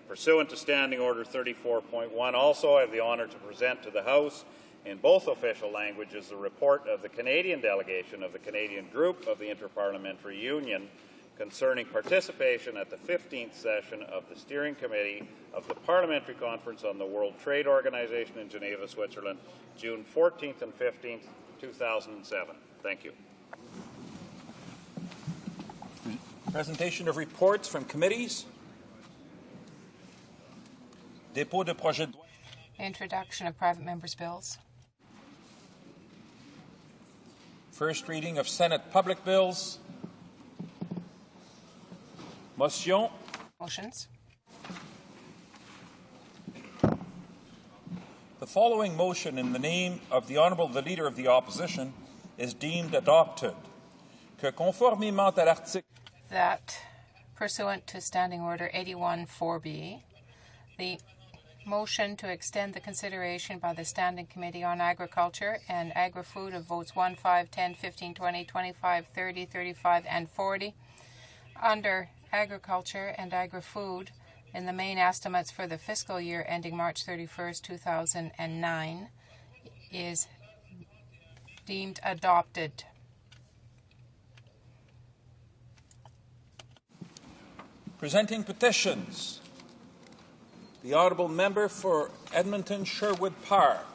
Pursuant to Standing Order 34.1, also I have the honour to present to the House in both official languages the report of the Canadian delegation of the Canadian Group of the Interparliamentary Union concerning participation at the 15th session of the Steering Committee of the Parliamentary Conference on the World Trade Organization in Geneva, Switzerland, June 14th and 15th, 2007. Thank you. Presentation of reports from committees. Dépôt de projet de loi. Introduction of private members' bills. First reading of Senate public bills. Motion. Motions. The following motion in the name of the Honourable the Leader of the Opposition is deemed adopted. Que conformément à l'article That, pursuant to Standing Order 81.4b, the motion to extend the consideration by the Standing Committee on Agriculture and Agri-Food of votes 1, 5, 10, 15, 20, 25, 30, 35, and 40 under Agriculture and Agri-Food in the main estimates for the fiscal year ending March 31st, 2009 is deemed adopted. Presenting petitions. The Honourable Member for Edmonton Sherwood Park.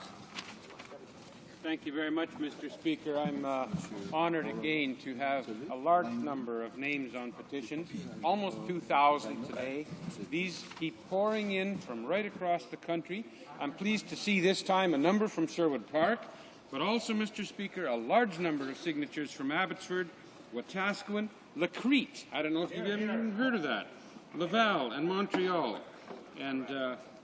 Thank you very much, Mr. Speaker. I'm honoured again to have a large number of names on petitions, almost 2,000 today. These keep pouring in from right across the country. I'm pleased to see this time a number from Sherwood Park, but also, Mr. Speaker, a large number of signatures from Abbotsford, Wetaskiwin, Lacrete. I don't know if you've ever heard of that. Laval and Montreal. And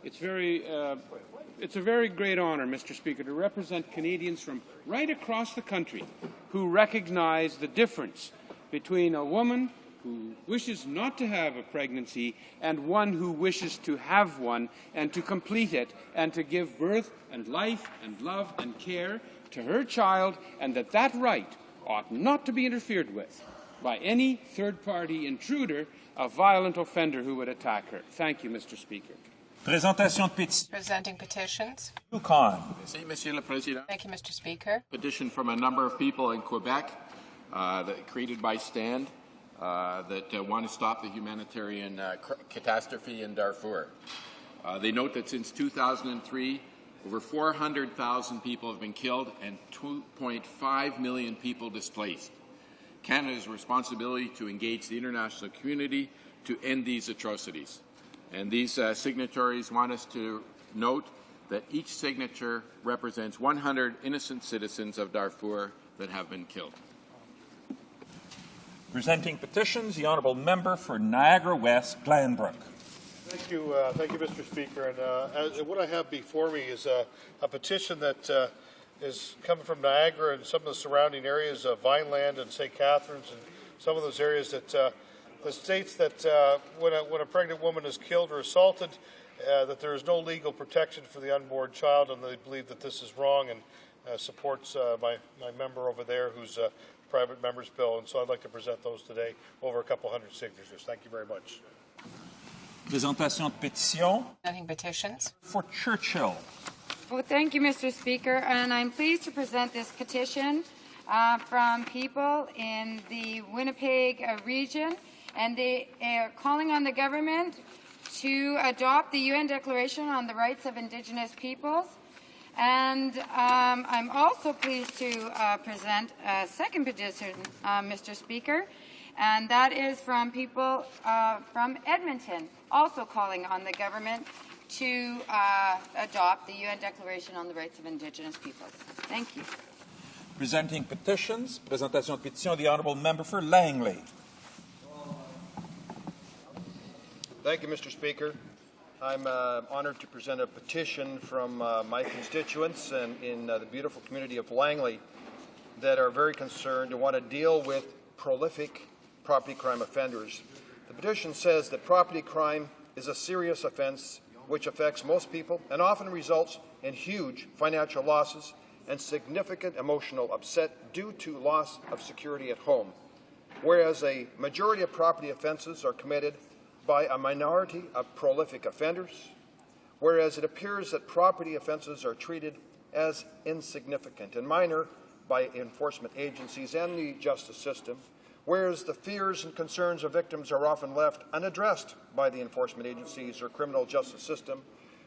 it's a very great honour, Mr. Speaker, to represent Canadians from right across the country who recognize the difference between a woman who wishes not to have a pregnancy and one who wishes to have one and to complete it and to give birth and life and love and care to her child, and that right ought not to be interfered with by any third-party intruder, a violent offender who would attack her. Thank you, Mr. Speaker. Présentation de pétitions. Presenting petitions. Yukon. Monsieur le Président. Thank you, Mr. Speaker. Petition from a number of people in Quebec created by STAND that want to stop the humanitarian catastrophe in Darfur. They note that since 2003, over 400,000 people have been killed and 2.5 million people displaced. Canada's responsibility to engage the international community to end these atrocities. And these signatories want us to note that each signature represents 100 innocent citizens of Darfur that have been killed. Presenting petitions, the Honourable Member for Niagara West, Glanbrook. Thank you, Mr. Speaker. And what I have before me is a petition that is coming from Niagara and some of the surrounding areas of Vineland and St. Catharines and some of those areas that states that when a pregnant woman is killed or assaulted, that there is no legal protection for the unborn child, and they believe that this is wrong, and supports my member over there who's a private member's bill. And so I'd like to present those today, over a couple hundred signatures. Thank you very much. Présentation de pétitions. Presenting petitions. For Churchill. Well, thank you, Mr. Speaker, and I'm pleased to present this petition from people in the Winnipeg region, and they are calling on the government to adopt the UN Declaration on the Rights of Indigenous Peoples. And I'm also pleased to present a second petition, Mr. Speaker, and that is from people from Edmonton, also calling on the government to adopt the UN Declaration on the Rights of Indigenous Peoples. Thank you. Presenting petitions, présentation de pétition, the Honourable Member for Langley. Thank you, Mr. Speaker. I'm honoured to present a petition from my constituents and in the beautiful community of Langley that are very concerned and want to deal with prolific property crime offenders. The petition says that property crime is a serious offence which affects most people and often results in huge financial losses and significant emotional upset due to loss of security at home, whereas a majority of property offences are committed by a minority of prolific offenders, whereas it appears that property offences are treated as insignificant and minor by enforcement agencies and the justice system, whereas the fears and concerns of victims are often left unaddressed by the enforcement agencies or criminal justice system,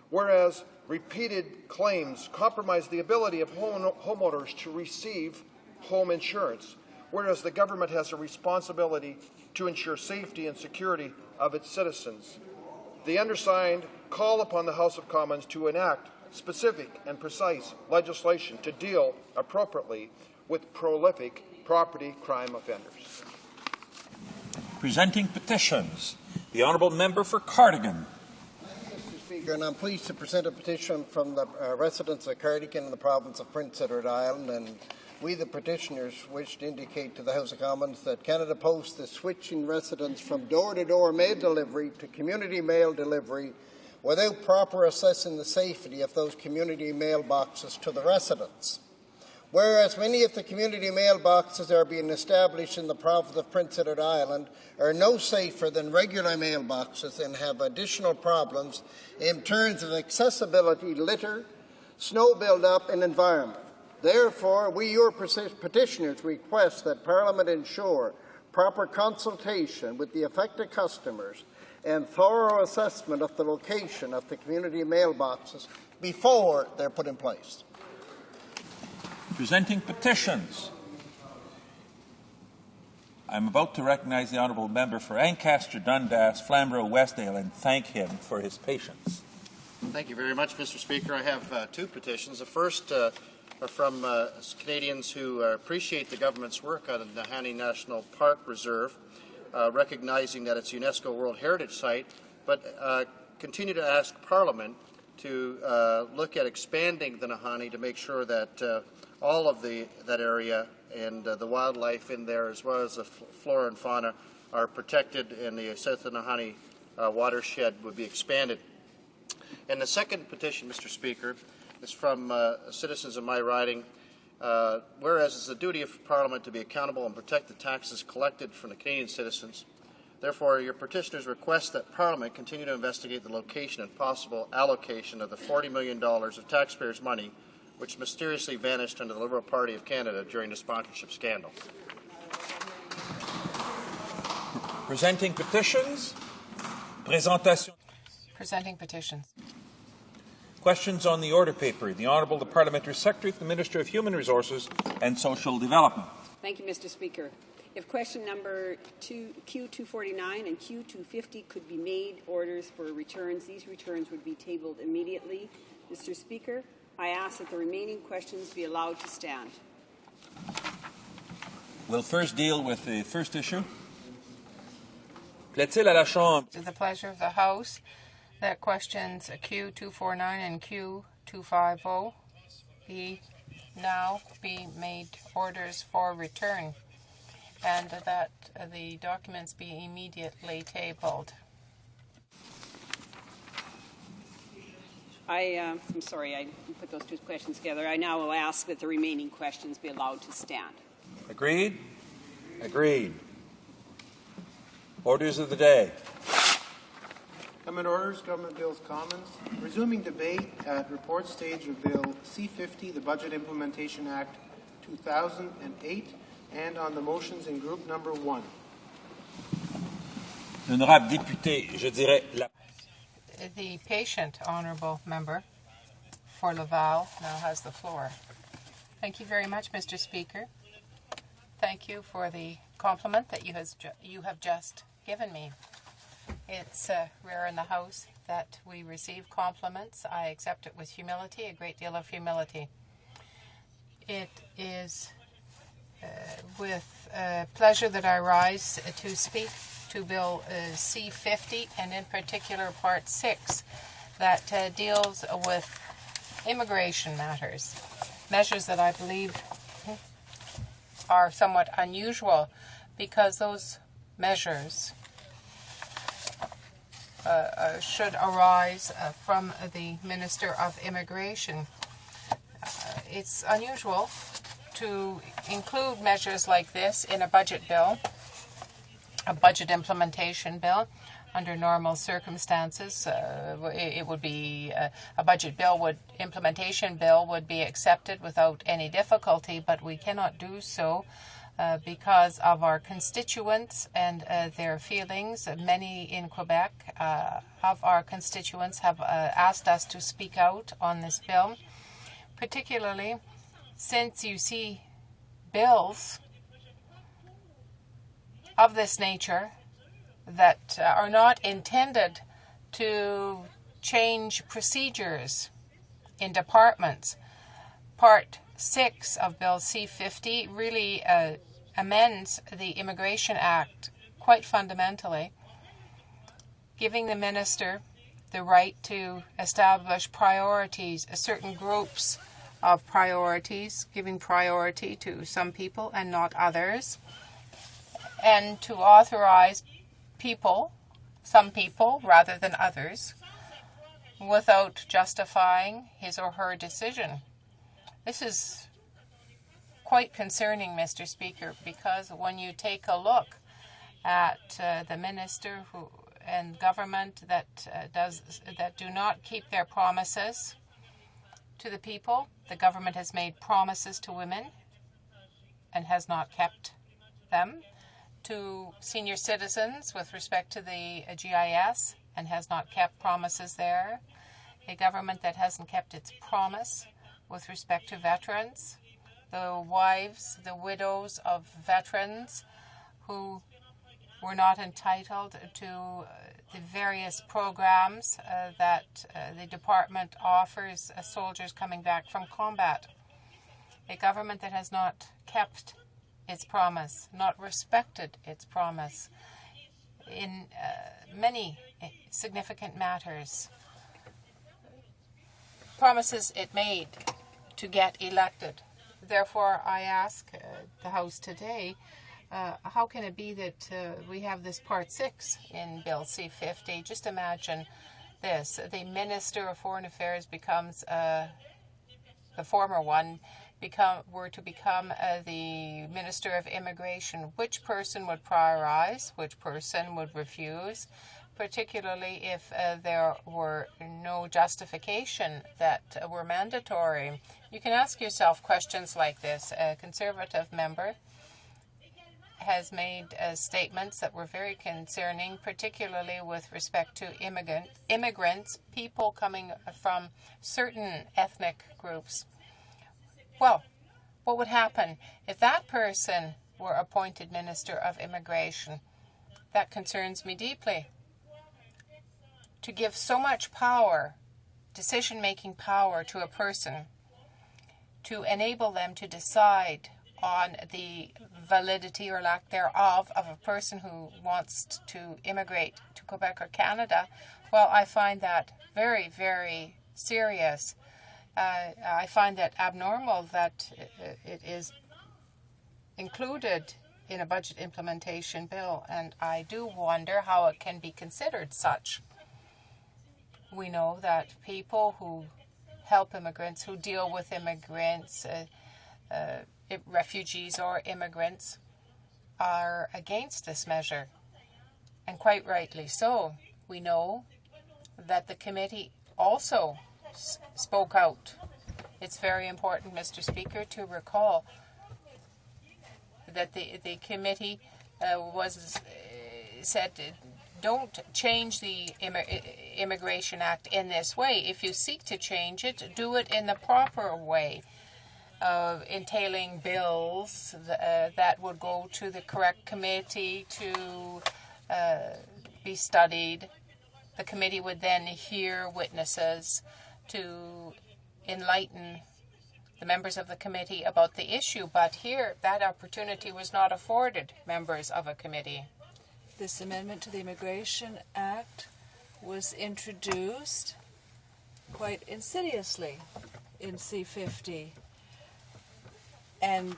whereas repeated claims compromise the ability of homeowners to receive home insurance, whereas the government has a responsibility to ensure safety and security of its citizens. The undersigned call upon the House of Commons to enact specific and precise legislation to deal appropriately with prolific property crime offenders. Presenting petitions, the Honourable Member for Cardigan. Mr. Speaker, and I'm pleased to present a petition from the residents of Cardigan in the province of Prince Edward Island, and we, the petitioners, wish to indicate to the House of Commons that Canada Post is switching residents from door-to-door mail delivery to community mail delivery without proper assessing the safety of those community mailboxes to the residents. Whereas many of the community mailboxes are being established in the province of Prince Edward Island are no safer than regular mailboxes and have additional problems in terms of accessibility, litter, snow build-up and environment. Therefore, we, your petitioners, request that Parliament ensure proper consultation with the affected customers and thorough assessment of the location of the community mailboxes before they're put in place. Presenting petitions. I'm about to recognize the Honourable Member for Ancaster, Dundas, Flamborough, Westdale, and thank him for his patience. Thank you very much, Mr. Speaker. I have two petitions. The first are from Canadians who appreciate the government's work on the Nahanni National Park Reserve, recognizing that it's a UNESCO World Heritage Site, but continue to ask Parliament to look at expanding the Nahanni to make sure that all of that area and the wildlife in there, as well as the flora and fauna, are protected, and the South Nahanni watershed would be expanded. And the second petition, Mr. Speaker, is from citizens of my riding. Whereas it's the duty of Parliament to be accountable and protect the taxes collected from the Canadian citizens, therefore your petitioners request that Parliament continue to investigate the location and possible allocation of the $40 million of taxpayers' money which mysteriously vanished under the Liberal Party of Canada during the sponsorship scandal. Presenting petitions. Présentation. Presenting petitions. Questions on the order paper. The Honourable the Parliamentary Secretary to the Minister of Human Resources and Social Development. Thank you, Mr. Speaker. If question number Q249 and Q250 could be made orders for returns, these returns would be tabled immediately. Mr. Speaker, I ask that the remaining questions be allowed to stand. We'll first deal with the first issue. Plaît-il à la Chambre? To the pleasure of the House that questions Q249 and Q250 be made orders for return, and that the documents be immediately tabled. I'm sorry, I put those two questions together. I now will ask that the remaining questions be allowed to stand. Agreed? Agreed. Orders of the day. Government orders, Government Bills Commons. Resuming debate at report stage of Bill C-50, the Budget Implementation Act 2008, and on the motions in group number 1. L'honorable député, je dirais la... The patient honourable member for Laval now has the floor. Thank you very much, Mr. Speaker. Thank you for the compliment that you have just given me. It's rare in the House that we receive compliments. I accept it with humility, a great deal of humility. It is with pleasure that I rise to speak to Bill C-50, and in particular Part 6, that deals with immigration matters, measures that I believe are somewhat unusual because those measures should arise from the Minister of Immigration. It's unusual to include measures like this in a budget bill, a budget implementation bill. Under normal circumstances, it would be a budget bill implementation bill would be accepted without any difficulty, but we cannot do so because of our constituents and their feelings. Many in Quebec of our constituents have asked us to speak out on this bill, particularly since you see bills of this nature that are not intended to change procedures in departments. Part 6 of Bill C-50 really amends the Immigration Act quite fundamentally, giving the minister the right to establish priorities, certain groups of priorities, giving priority to some people and not others, and to authorize some people rather than others, without justifying his or her decision. This is quite concerning, Mr. Speaker, because when you take a look at the minister and government that do not keep their promises to the people, the government has made promises to women and has not kept them, to senior citizens with respect to the GIS and has not kept promises there, a government that hasn't kept its promise with respect to veterans, the wives, the widows of veterans who were not entitled to the various programs that the department offers soldiers coming back from combat, a government that has not kept its promise, not respected its promise in many significant matters. Promises it made to get elected. Therefore, I ask the House today, how can it be that we have this Part 6 in Bill C-50? Just imagine this. The Minister of Foreign Affairs becomes, the former one, were to become the Minister of Immigration. Which person would prioritize? Which person would refuse? Particularly if there were no justification that were mandatory. You can ask yourself questions like this. A Conservative member has made statements that were very concerning, particularly with respect to immigrants, people coming from certain ethnic groups. Well, what would happen if that person were appointed Minister of Immigration? That concerns me deeply. To give so much power, decision-making power to a person, to enable them to decide on the validity or lack thereof of a person who wants to immigrate to Quebec or Canada, well, I find that very, very serious. I find that abnormal that it is included in a budget implementation bill, and I do wonder how it can be considered such. We know that people who help immigrants, who deal with immigrants, refugees or immigrants, are against this measure, and quite rightly so. We know that the committee also spoke out. It's very important, Mr. Speaker, to recall that the committee said don't change the Immigration Act in this way. If you seek to change it, do it in the proper way of entailing bills that would go to the correct committee to be studied. The committee would then hear witnesses to enlighten the members of the committee about the issue. But here, that opportunity was not afforded members of a committee. This amendment to the Immigration Act was introduced quite insidiously in C-50. And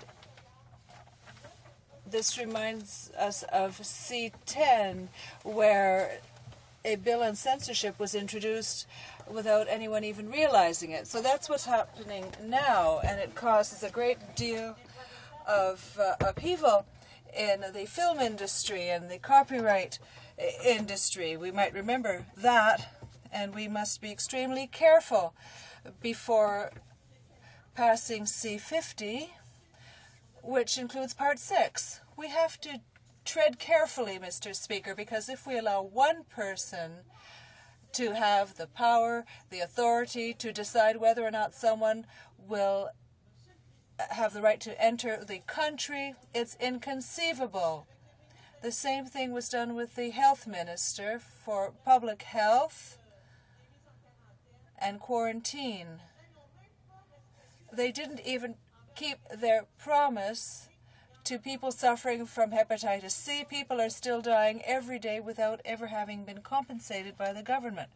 this reminds us of C-10, where a bill on censorship was introduced without anyone even realizing it. So that's what's happening now, and it causes a great deal of upheaval in the film industry and the copyright industry. We might remember that, and we must be extremely careful before passing C-50, which includes Part 6. We have to tread carefully, Mr. Speaker, because if we allow one person to have the power, the authority to decide whether or not someone will have the right to enter the country, it's inconceivable. The same thing was done with the health minister for public health and quarantine. They didn't even keep their promise to people suffering from hepatitis C. People are still dying every day without ever having been compensated by the government.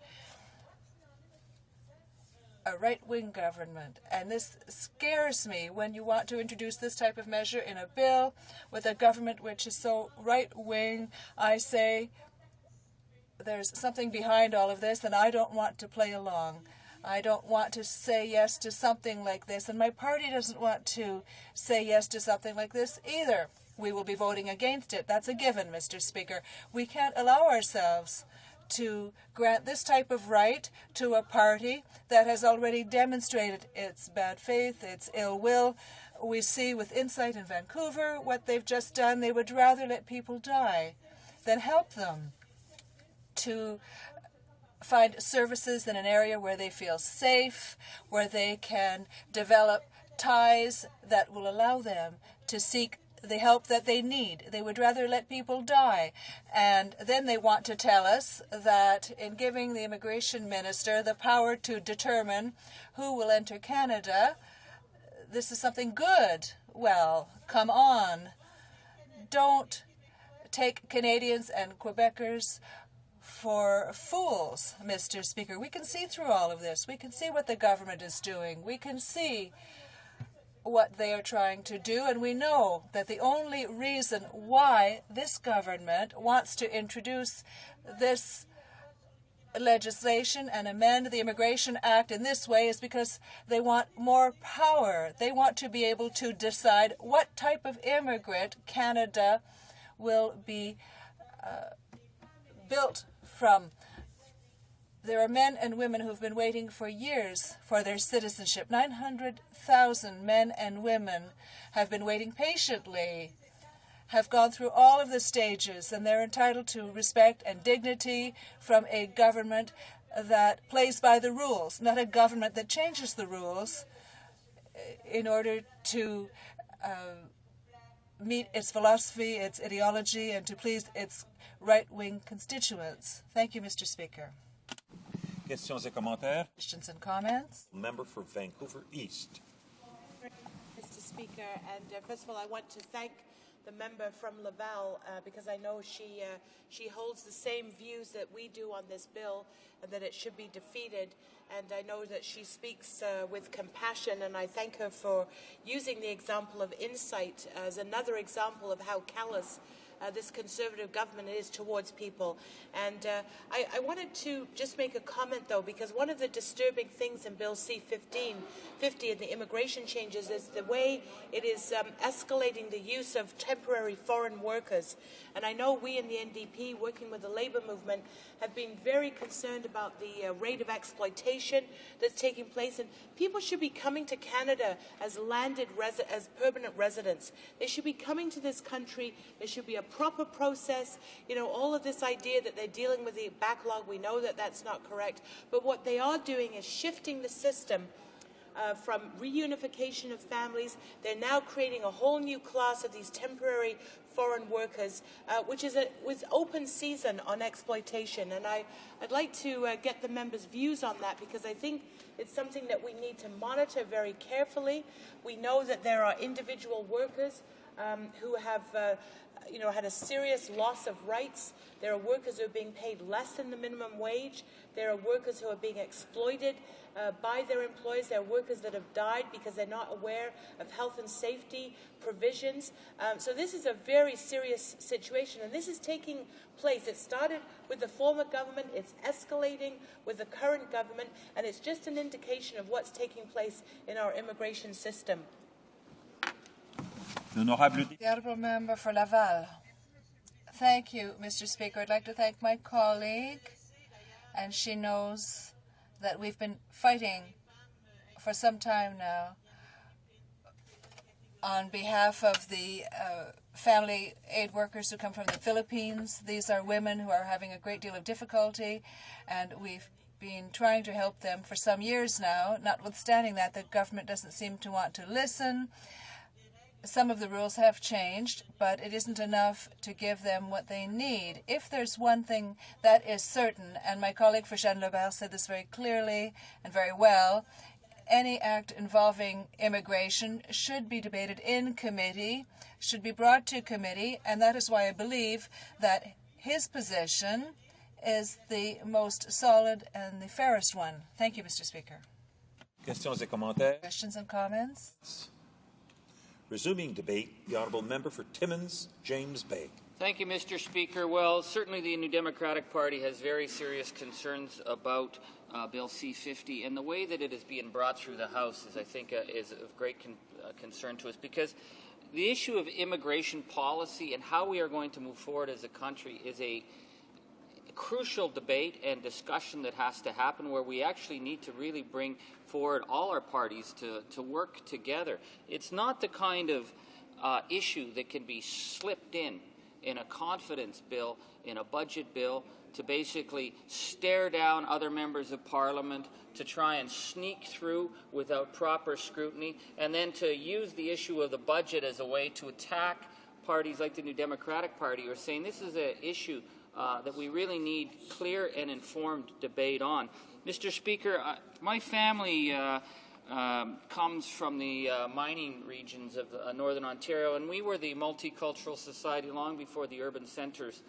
A right-wing government. And this scares me when you want to introduce this type of measure in a bill with a government which is so right-wing. I say there's something behind all of this, and I don't want to play along. I don't want to say yes to something like this, and my party doesn't want to say yes to something like this either. We will be voting against it. That's a given, Mr. Speaker. We can't allow ourselves to grant this type of right to a party that has already demonstrated its bad faith, its ill will. We see with Insight in Vancouver what they've just done. They would rather let people die than help them to find services in an area where they feel safe, where they can develop ties that will allow them to seek the help that they need. They would rather let people die. And then they want to tell us that in giving the immigration minister the power to determine who will enter Canada, this is something good. Well, come on. Don't take Canadians and Quebecers for fools, Mr. Speaker. We can see through all of this. We can see what the government is doing. We can see what they are trying to do, and we know that the only reason why this government wants to introduce this legislation and amend the Immigration Act in this way is because they want more power. They want to be able to decide what type of immigrant Canada will be built from. There are men and women who've been waiting for years for their citizenship. 900,000 men and women have been waiting patiently, have gone through all of the stages, and they're entitled to respect and dignity from a government that plays by the rules, not a government that changes the rules in order to meet its philosophy, its ideology, and to please its right-wing constituents. Thank you, Mr. Speaker. Questions et commentaires? Questions and comments? Member for Vancouver East. Mr. Speaker, and first of all, I want to thank the member from Laval because I know she holds the same views that we do on this bill, and that it should be defeated. And I know that she speaks with compassion, and I thank her for using the example of Insight as another example of how callous this Conservative government is towards people. And I wanted to just make a comment, though, because one of the disturbing things in Bill C-50 and the immigration changes is the way it is escalating the use of temporary foreign workers. And I know we in the NDP, working with the labour movement, have been very concerned about the rate of exploitation that's taking place, and people should be coming to Canada as as permanent residents. They should be coming to this country. There should be a proper process. You know, all of this idea that they're dealing with the backlog, we know that that's not correct. But what they are doing is shifting the system from reunification of families. They're now creating a whole new class of these temporary foreign workers, which is was open season on exploitation. And I'd like to get the members' views on that, because I think it's something that we need to monitor very carefully. We know that there are individual workers who have had a serious loss of rights. There are workers who are being paid less than the minimum wage. There are workers who are being exploited by their employers. There are workers that have died because they're not aware of health and safety provisions. So this is a very serious situation, and this is taking place. It started with the former government. It's escalating with the current government, and it's just an indication of what's taking place in our immigration system. The Honourable Member for Laval. Thank you, Mr. Speaker. I'd like to thank my colleague, and she knows that we've been fighting for some time now on behalf of the family aid workers who come from the Philippines. These are women who are having a great deal of difficulty, and we've been trying to help them for some years now. Notwithstanding that, the government doesn't seem to want to listen. Some of the rules have changed, but it isn't enough to give them what they need. If there's one thing that is certain, and my colleague Jean Lebert said this very clearly and very well, any act involving immigration should be debated in committee, should be brought to committee, and that is why I believe that his position is the most solid and the fairest one. Thank you, Mr. Speaker. Questions et commentaires? Questions and comments? Resuming debate, the Honourable Member for Timmins, James Bay. Thank you, Mr. Speaker. Well, certainly the New Democratic Party has very serious concerns about Bill C-50, and the way that it is being brought through the House is, I think, is of great concern to us, because the issue of immigration policy and how we are going to move forward as a country is a crucial debate and discussion that has to happen, where we actually need to really bring forward all our parties to work together. It's not the kind of issue that can be slipped in a confidence bill, in a budget bill, to basically stare down other members of Parliament, to try and sneak through without proper scrutiny, and then to use the issue of the budget as a way to attack parties like the New Democratic Party, who are saying this is an issue that we really need clear and informed debate on. Mr. Speaker, my family comes from the mining regions of Northern Ontario, and we were the multicultural society long before the urban centres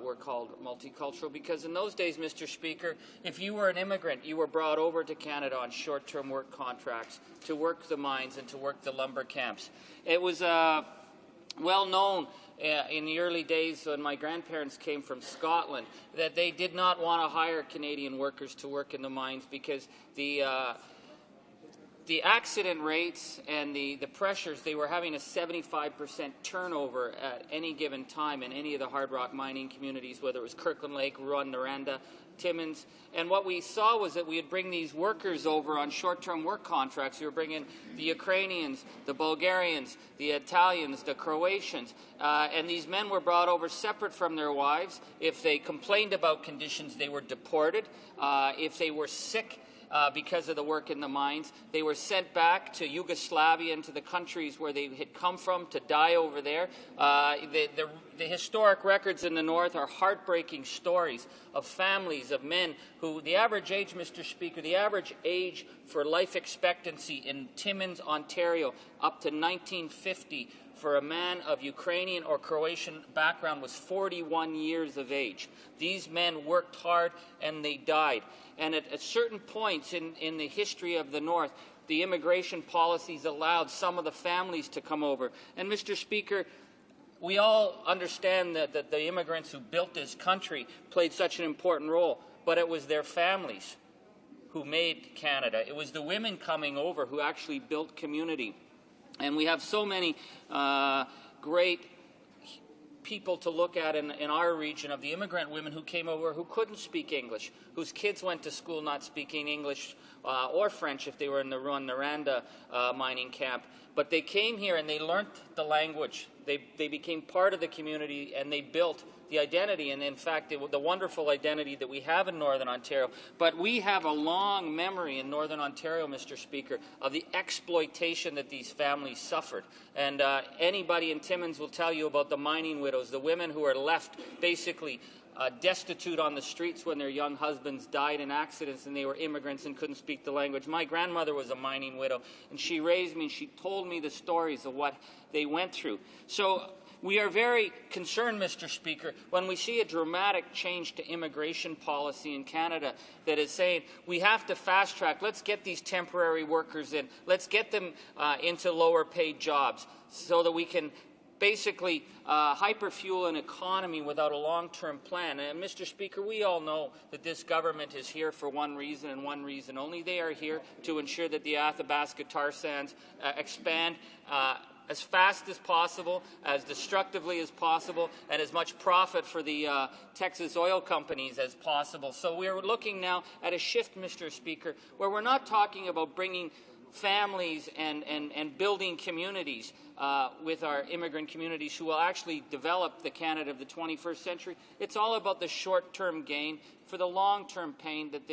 were called multicultural, because in those days, Mr. Speaker, if you were an immigrant, you were brought over to Canada on short-term work contracts to work the mines and to work the lumber camps. It was well known in the early days when my grandparents came from Scotland that they did not want to hire Canadian workers to work in the mines, because the accident rates and the pressures, they were having a 75% turnover at any given time in any of the hard rock mining communities, whether it was Kirkland Lake, Rouyn-Noranda, Timmins. And what we saw was that we would bring these workers over on short-term work contracts. We were bringing the Ukrainians, the Bulgarians, the Italians, the Croatians, and these men were brought over separate from their wives. If they complained about conditions, they were deported. If they were sick because of the work in the mines, they were sent back to Yugoslavia and to the countries where they had come from to die over there. The historic records in the North are heartbreaking stories of families, of men who, the average age, Mr. Speaker, the average age for life expectancy in Timmins, Ontario, up to 1950, for a man of Ukrainian or Croatian background was 41 years of age. These men worked hard and they died. And at certain points in the history of the North, the immigration policies allowed some of the families to come over. And Mr. Speaker, we all understand that the immigrants who built this country played such an important role, but it was their families who made Canada. It was the women coming over who actually built community. And we have so many great people to look at in our region of the immigrant women who came over who couldn't speak English, whose kids went to school not speaking English or French if they were in the Rwanda mining camp. But they came here and they learned the language. They became part of the community and they built the identity and, in fact, the wonderful identity that we have in Northern Ontario. But we have a long memory in Northern Ontario, Mr. Speaker, of the exploitation that these families suffered. And anybody in Timmins will tell you about the mining widows, the women who are left basically destitute on the streets when their young husbands died in accidents and they were immigrants and couldn't speak the language. My grandmother was a mining widow, and she raised me and she told me the stories of what they went through. So we are very concerned, Mr. Speaker, when we see a dramatic change to immigration policy in Canada that is saying we have to fast track, let's get these temporary workers in, let's get them into lower paid jobs so that we can basically hyperfuel an economy without a long-term plan. And Mr. Speaker, we all know that this government is here for one reason and one reason only. They are here to ensure that the Athabasca tar sands expand as fast as possible, as destructively as possible, and as much profit for the Texas oil companies as possible. So we are looking now at a shift, Mr. Speaker, where we're not talking about bringing families and building communities with our immigrant communities who will actually develop the Canada of the 21st century. It's all about the short-term gain for the long-term pain that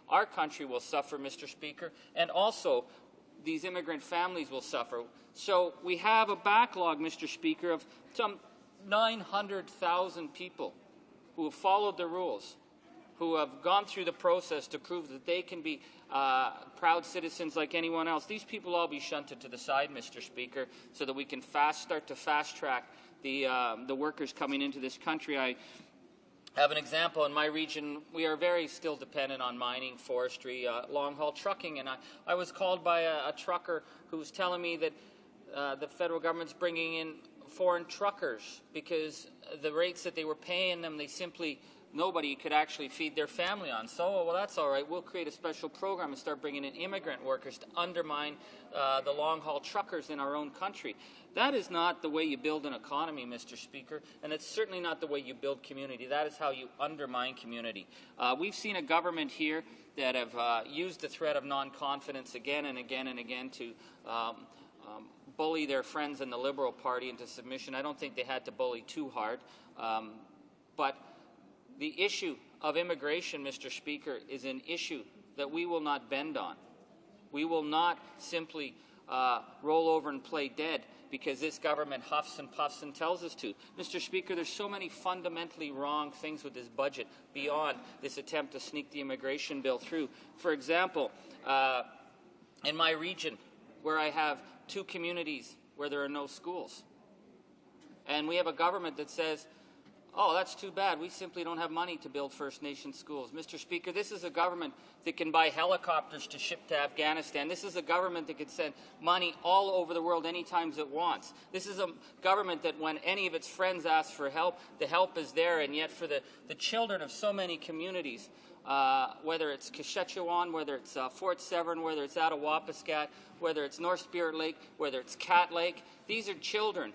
our country will suffer, Mr. Speaker, and also these immigrant families will suffer. So we have a backlog, Mr. Speaker, of some 900,000 people who have followed the rules, who have gone through the process to prove that they can be proud citizens like anyone else. These people all be shunted to the side, Mr. Speaker, so that we can start to fast-track the workers coming into this country. I have an example in my region. We are very still dependent on mining, forestry, long-haul trucking, and I was called by a trucker who was telling me that the federal government's bringing in foreign truckers because the rates that they were paying them, nobody could actually feed their family on. So, well, that's all right. We'll create a special program and start bringing in immigrant workers to undermine the long-haul truckers in our own country. That is not the way you build an economy, Mr. Speaker, and it's certainly not the way you build community. That is how you undermine community. We've seen a government here that have used the threat of non-confidence again and again and again to bully their friends in the Liberal Party into submission. I don't think they had to bully too hard, but the issue of immigration, Mr. Speaker, is an issue that we will not bend on. We will not simply roll over and play dead because this government huffs and puffs and tells us to. Mr. Speaker, there's so many fundamentally wrong things with this budget beyond this attempt to sneak the immigration bill through. For example, in my region, where I have 2 communities where there are no schools, and we have a government that says, oh, that's too bad. We simply don't have money to build First Nation schools. Mr. Speaker, this is a government that can buy helicopters to ship to Afghanistan. This is a government that can send money all over the world anytime it wants. This is a government that when any of its friends ask for help, the help is there. And yet for the children of so many communities, whether it's Kashechewan, whether it's Fort Severn, whether it's Attawapiskat, whether it's North Spirit Lake, whether it's Cat Lake, these are children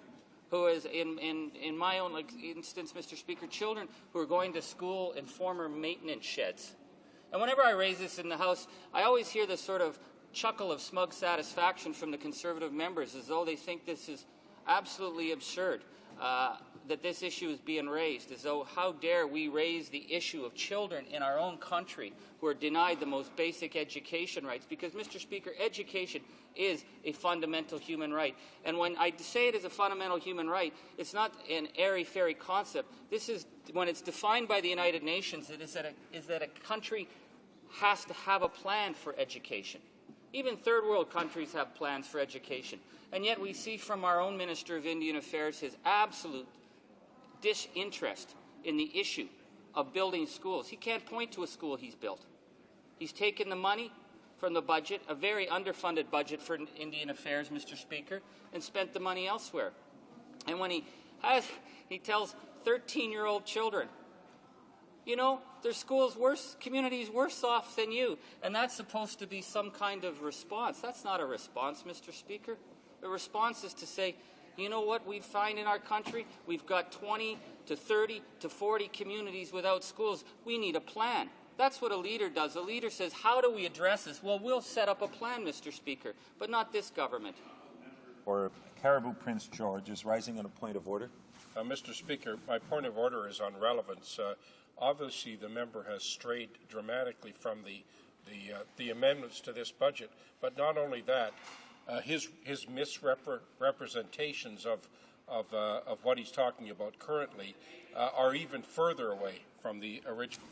who is, in my own instance, Mr. Speaker, children who are going to school in former maintenance sheds. And whenever I raise this in the House, I always hear this sort of chuckle of smug satisfaction from the Conservative members, as though they think this is absolutely absurd, that this issue is being raised, as though how dare we raise the issue of children in our own country who are denied the most basic education rights. Because, Mr. Speaker, education is a fundamental human right. And when I say it is a fundamental human right, it's not an airy-fairy concept. This is, when it's defined by the United Nations, it is that a country has to have a plan for education. Even third world countries have plans for education. And yet we see from our own Minister of Indian Affairs his absolute disinterest in the issue of building schools. He can't point to a school he's built. He's taken the money from the budget, a very underfunded budget for Indian Affairs, Mr. Speaker, and spent the money elsewhere. And when he tells 13-year-old children, you know, their school's worse, community's worse off than you, and that's supposed to be some kind of response. That's not a response, Mr. Speaker. The response is to say, You know what we find in our country? We've got 20 to 30 to 40 communities without schools. We need a plan. That's what a leader does. A leader says, how do we address this? Well, we'll set up a plan, Mr. Speaker, but not this government. Or Caribou Prince George is rising on a point of order. Mr. Speaker, my point of order is on relevance. Obviously, the member has strayed dramatically from the amendments to this budget, but not only that, his misrepresentations of what he's talking about currently are even further away from the original.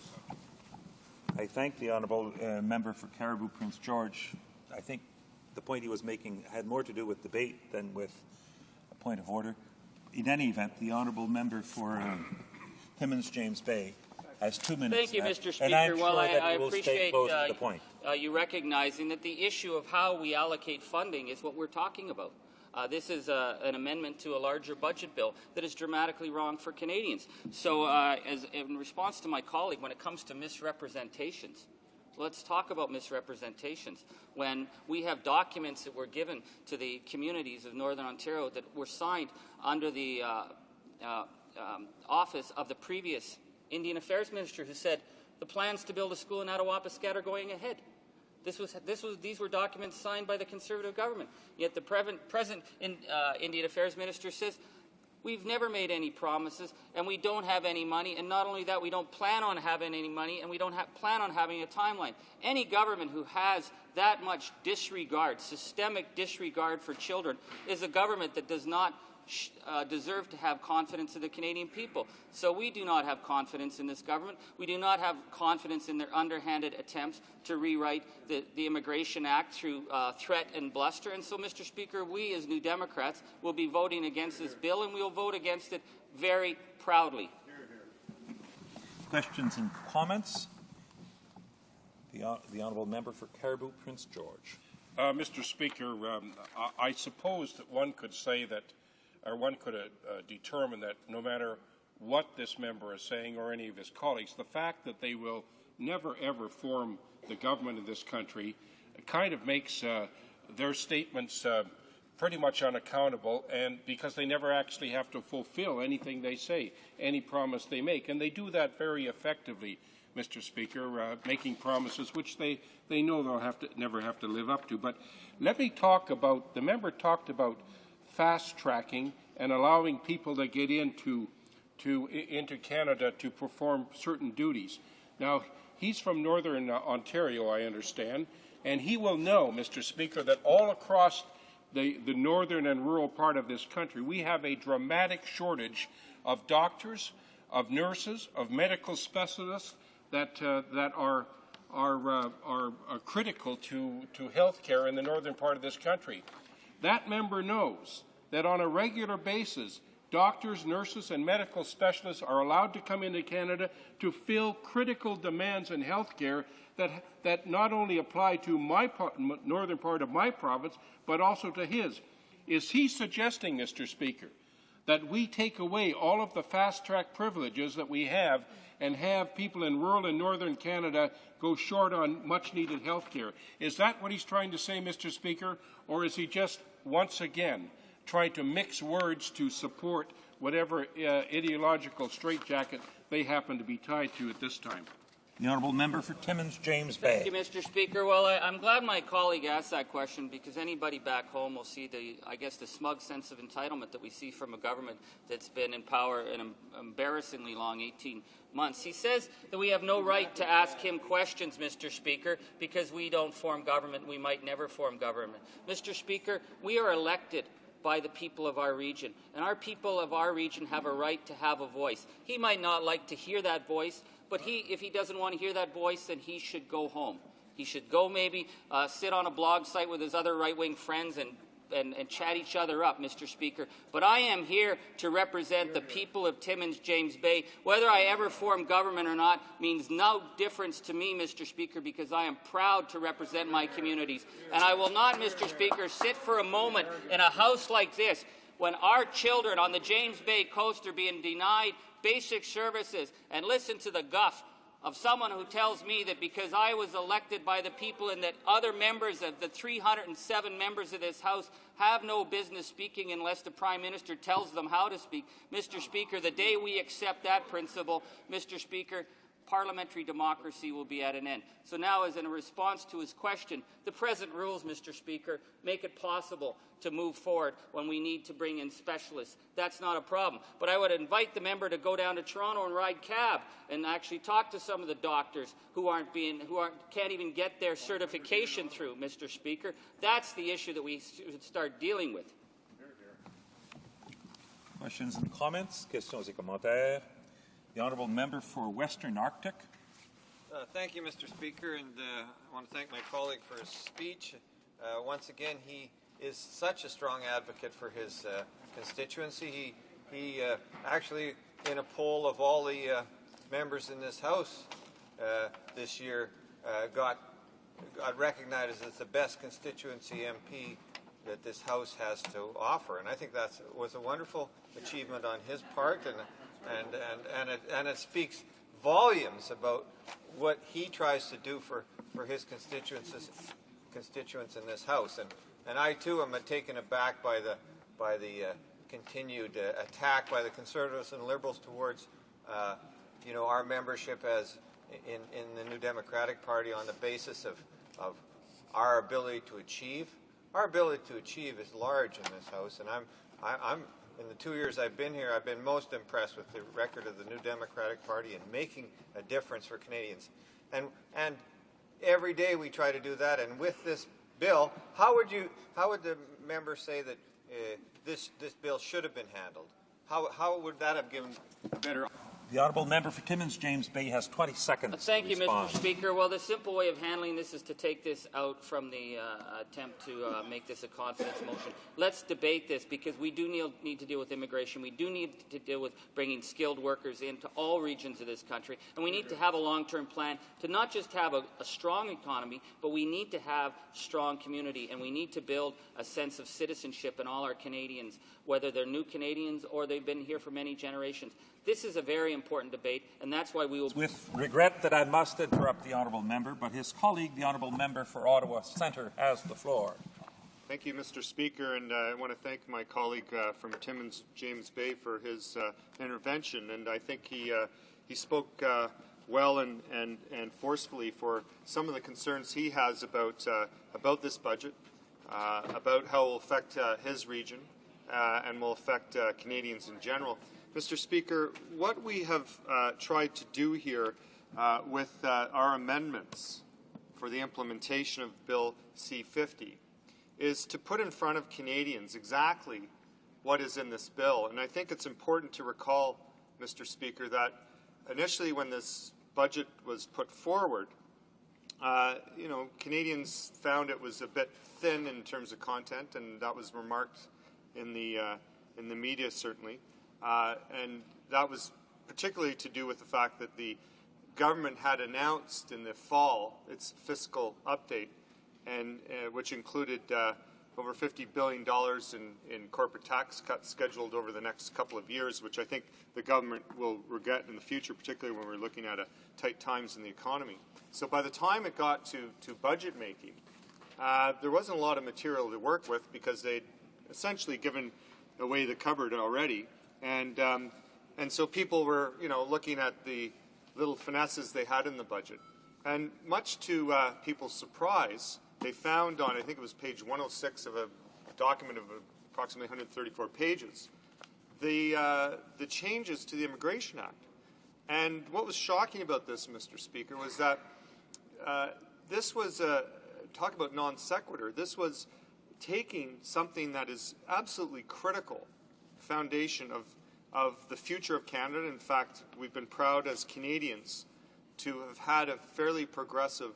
I thank the honourable member for Caribou Prince George. I think the point he was making had more to do with debate than with a point of order. In any event, the honourable member for Timmins James Bay has 2 minutes. Thank you, Mr. Speaker. And I'm well, sure that I you will appreciate state the point. You recognizing that the issue of how we allocate funding is what we're talking about. This is an amendment to a larger budget bill that is dramatically wrong for Canadians. So in response to my colleague, when it comes to misrepresentations, let's talk about misrepresentations. When we have documents that were given to the communities of Northern Ontario that were signed under the office of the previous Indian Affairs Minister who said the plans to build a school in Attawapiskat are going ahead. These were documents signed by the Conservative government. Yet the present Indian Affairs Minister says we've never made any promises and we don't have any money, and not only that, we don't plan on having any money and we don't plan on having a timeline. Any government who has that much disregard, systemic disregard for children, is a government that does not deserve to have confidence in the Canadian people. So we do not have confidence in this government. We do not have confidence in their underhanded attempts to rewrite the Immigration Act through threat and bluster. And so, Mr. Speaker, we as New Democrats will be voting against this bill, and we will vote against it very proudly. Questions and comments? The honourable member for Caribou Prince George. Mr. Speaker, I suppose that one could say that one could determine that no matter what this member is saying or any of his colleagues, the fact that they will never ever form the government in this country kind of makes their statements pretty much unaccountable, and because they never actually have to fulfill anything they say, any promise they make. And they do that very effectively, Mr. Speaker, making promises which they know they'll never have to live up to. But let me talk about, the member talked about fast-tracking and allowing people to get into Canada to perform certain duties. Now, he's from Northern Ontario, I understand, and he will know, Mr. Speaker, that all across the northern and rural part of this country, we have a dramatic shortage of doctors, of nurses, of medical specialists that are critical to health care in the northern part of this country. That member knows that on a regular basis, doctors, nurses, and medical specialists are allowed to come into Canada to fill critical demands in health care that not only apply to my northern part of my province, but also to his. Is he suggesting, Mr. Speaker, that we take away all of the fast-track privileges that we have and have people in rural and northern Canada go short on much-needed health care? Is that what he's trying to say, Mr. Speaker, or is he just, once again, trying to mix words to support whatever ideological straitjacket they happen to be tied to at this time? The honourable member for Timmins James Bay. Thank you, Mr. Speaker. Well, I'm glad my colleague asked that question, because anybody back home will see the smug sense of entitlement that we see from a government that's been in power an embarrassingly long 18 months. He says that we have no right to ask him questions, Mr. Speaker, because we don't form government. We might never form government. Mr. Speaker, we are elected by the people of our region, and our people of our region have a right to have a voice. He might not like to hear that voice, but if he doesn't want to hear that voice, then he should go home. He should go maybe sit on a blog site with his other right-wing friends and chat each other up, Mr. Speaker. But I am here to represent the people of Timmins James Bay. Whether I ever form government or not means no difference to me, Mr. Speaker, because I am proud to represent my communities. And I will not, Mr. Speaker, sit for a moment in a house like this when our children on the James Bay coast are being denied basic services and listen to the guff of someone who tells me that because I was elected by the people and that other members of the 307 members of this House have no business speaking unless the Prime Minister tells them how to speak. Mr. Speaker, the day we accept that principle, Mr. Speaker, parliamentary democracy will be at an end. So now, as in a response to his question, the present rules, Mr. Speaker, make it possible to move forward when we need to bring in specialists. That's not a problem. But I would invite the member to go down to Toronto and ride cab and actually talk to some of the doctors who can't even get their certification through, Mr. Speaker. That's the issue that we should start dealing with. Questions and comments? Questions et commentaires? The honourable member for Western Arctic. Thank you, Mr. Speaker, and I want to thank my colleague for his speech. Once again, he is such a strong advocate for his constituency. He actually, in a poll of all the members in this House this year, got recognized as the best constituency MP that this House has to offer, and I think that was a wonderful achievement on his part, and it speaks volumes about what he tries to do for his constituents in this House. And I too am taken aback by the continued attack by the Conservatives and Liberals towards our membership as in the New Democratic Party on the basis of our ability to achieve. Our ability to achieve is large in this House, and I'm in the 2 years I've been here, I've been most impressed with the record of the New Democratic Party in making a difference for Canadians. And every day we try to do that. And with this bill, how would the member say that this bill should have been handled? How would that have given better? The honourable member for Timmins James Bay has 20 seconds. Thank you, Mr. Speaker. Well, the simple way of handling this is to take this out from the attempt to make this a confidence motion. Let's debate this, because we do need to deal with immigration. We do need to deal with bringing skilled workers into all regions of this country. And we need to have a long-term plan to not just have a strong economy, but we need to have strong community. And we need to build a sense of citizenship in all our Canadians, whether they're new Canadians or they've been here for many generations. This is a very important debate, and that's why we will... With regret that I must interrupt the honourable member, but his colleague, the honourable member for Ottawa Centre, has the floor. Thank you, Mr. Speaker, and I want to thank my colleague from Timmins James Bay for his intervention, and I think he spoke well and forcefully for some of the concerns he has about this budget, about how it will affect his region, and will affect Canadians in general. Mr. Speaker, what we have tried to do here with our amendments for the implementation of Bill C-50 is to put in front of Canadians exactly what is in this bill. And I think it's important to recall, Mr. Speaker, that initially when this budget was put forward, Canadians found it was a bit thin in terms of content, and that was remarked in the media, certainly. And that was particularly to do with the fact that the government had announced in the fall its fiscal update, and which included over $50 billion in corporate tax cuts scheduled over the next couple of years, which I think the government will regret in the future, particularly when we're looking at tight times in the economy. So by the time it got to budget making, there wasn't a lot of material to work with, because they'd essentially given away the cupboard already. And so people were, looking at the little finesses they had in the budget. And much to people's surprise, they found on, I think it was page 106 of a document of approximately 134 pages, the changes to the Immigration Act. And what was shocking about this, Mr. Speaker, was that this was, talk about non sequitur, this was taking something that is absolutely critical foundation of the future of Canada. In fact, we've been proud as Canadians to have had a fairly progressive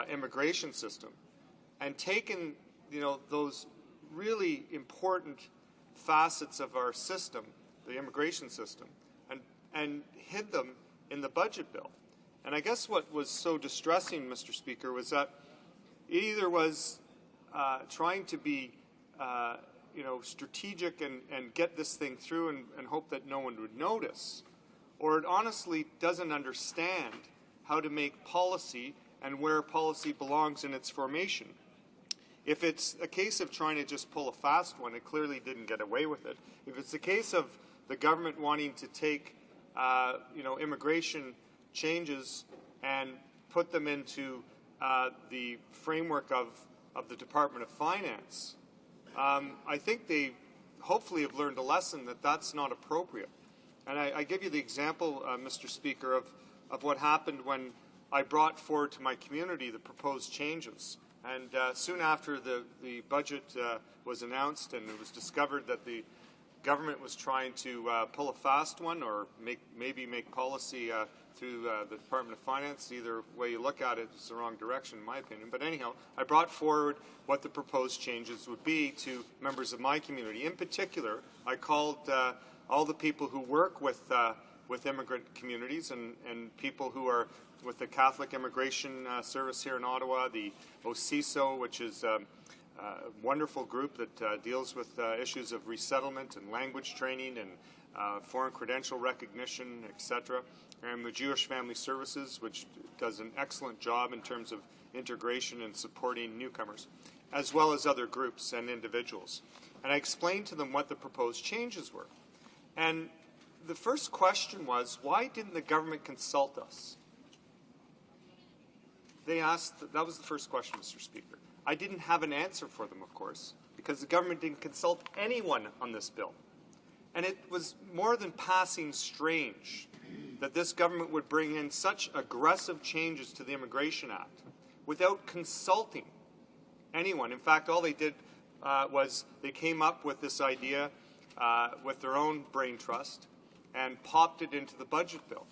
immigration system, and taken those really important facets of our system, the immigration system, and hid them in the budget bill. And I guess what was so distressing, Mr. Speaker, was that it either was trying to be strategic and get this thing through and hope that no one would notice, or it honestly doesn't understand how to make policy and where policy belongs in its formation. If it's a case of trying to just pull a fast one, it clearly didn't get away with it. If it's a case of the government wanting to take immigration changes and put them into the framework of the Department of Finance, I think they hopefully have learned a lesson that that's not appropriate. And I give you the example, Mr. Speaker, of what happened when I brought forward to my community the proposed changes. And soon after the budget was announced and it was discovered that the government was trying to pull a fast one or maybe make policy through the Department of Finance, either way you look at it, it's the wrong direction in my opinion. But anyhow, I brought forward what the proposed changes would be to members of my community. In particular, I called all the people who work with immigrant communities and people who are with the Catholic Immigration Service here in Ottawa, the HoC, which is a wonderful group that deals with issues of resettlement and language training and foreign credential recognition, etc., and the Jewish Family Services, which does an excellent job in terms of integration and supporting newcomers, as well as other groups and individuals. And I explained to them what the proposed changes were. And the first question was, why didn't the government consult us? They asked, that was the first question, Mr. Speaker. I didn't have an answer for them, of course, because the government didn't consult anyone on this bill. And it was more than passing strange that this government would bring in such aggressive changes to the Immigration Act without consulting anyone. In fact, all they did was they came up with this idea with their own brain trust and popped it into the budget bill.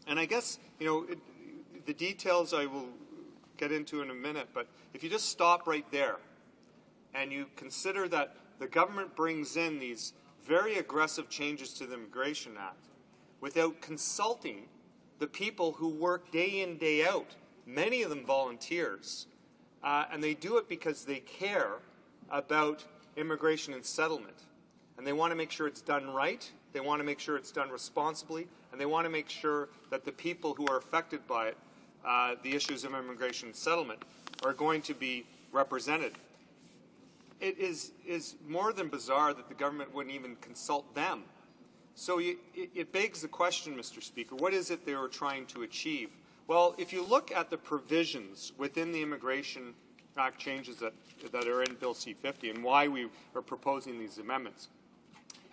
And I guess, the details I will get into in a minute, but if you just stop right there and you consider that the government brings in these very aggressive changes to the Immigration Act without consulting the people who work day in, day out, many of them volunteers, and they do it because they care about immigration and settlement. And they want to make sure it's done right, they want to make sure it's done responsibly, and they want to make sure that the people who are affected by it, the issues of immigration and settlement, are going to be represented. It is more than bizarre that the government wouldn't even consult them. So it begs the question, Mr. Speaker, what is it they were trying to achieve? Well, if you look at the provisions within the Immigration Act changes that are in Bill C-50 and why we are proposing these amendments,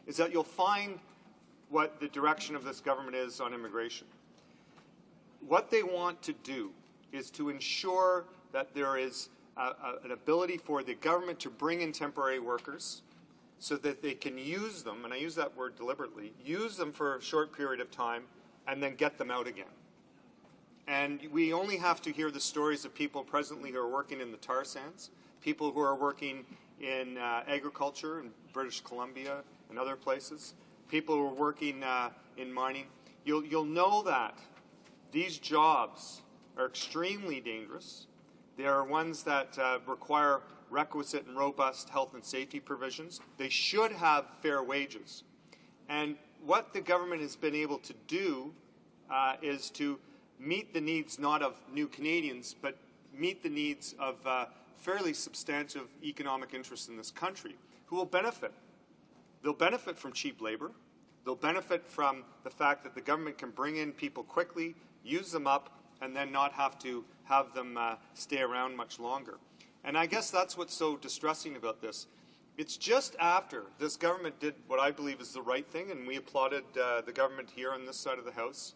is that you'll find what the direction of this government is on immigration. What they want to do is to ensure that there is an ability for the government to bring in temporary workers so that they can use them, and I use that word deliberately, use them for a short period of time and then get them out again. And we only have to hear the stories of people presently who are working in the tar sands, people who are working in agriculture in British Columbia and other places, people who are working in mining. You'll know that these jobs are extremely dangerous. They are ones that require requisite and robust health and safety provisions. They should have fair wages. And what the government has been able to do is to meet the needs not of new Canadians, but meet the needs of fairly substantive economic interests in this country who will benefit. They'll benefit from cheap labor. They'll benefit from the fact that the government can bring in people quickly, use them up, and then not have to have them stay around much longer. And I guess that's what's so distressing about this. It's just after this government did what I believe is the right thing, and we applauded the government here on this side of the House,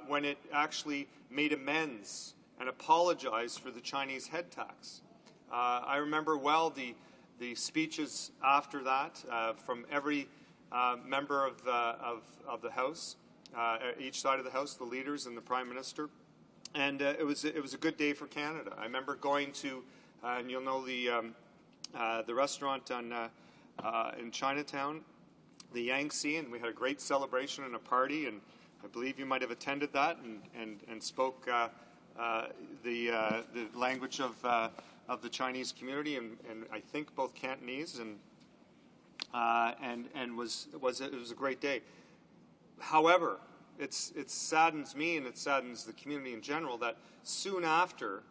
when it actually made amends and apologized for the Chinese head tax. I remember well the speeches after that from every member of the House, each side of the House, the leaders and the Prime Minister. And it was a good day for Canada. I remember going to, and you'll know the restaurant in Chinatown, the Yangtze, and we had a great celebration and a party, and I believe you might have attended that and spoke the language of the Chinese community, and I think both Cantonese, and it was a great day. However, it saddens me and it saddens the community in general that soon after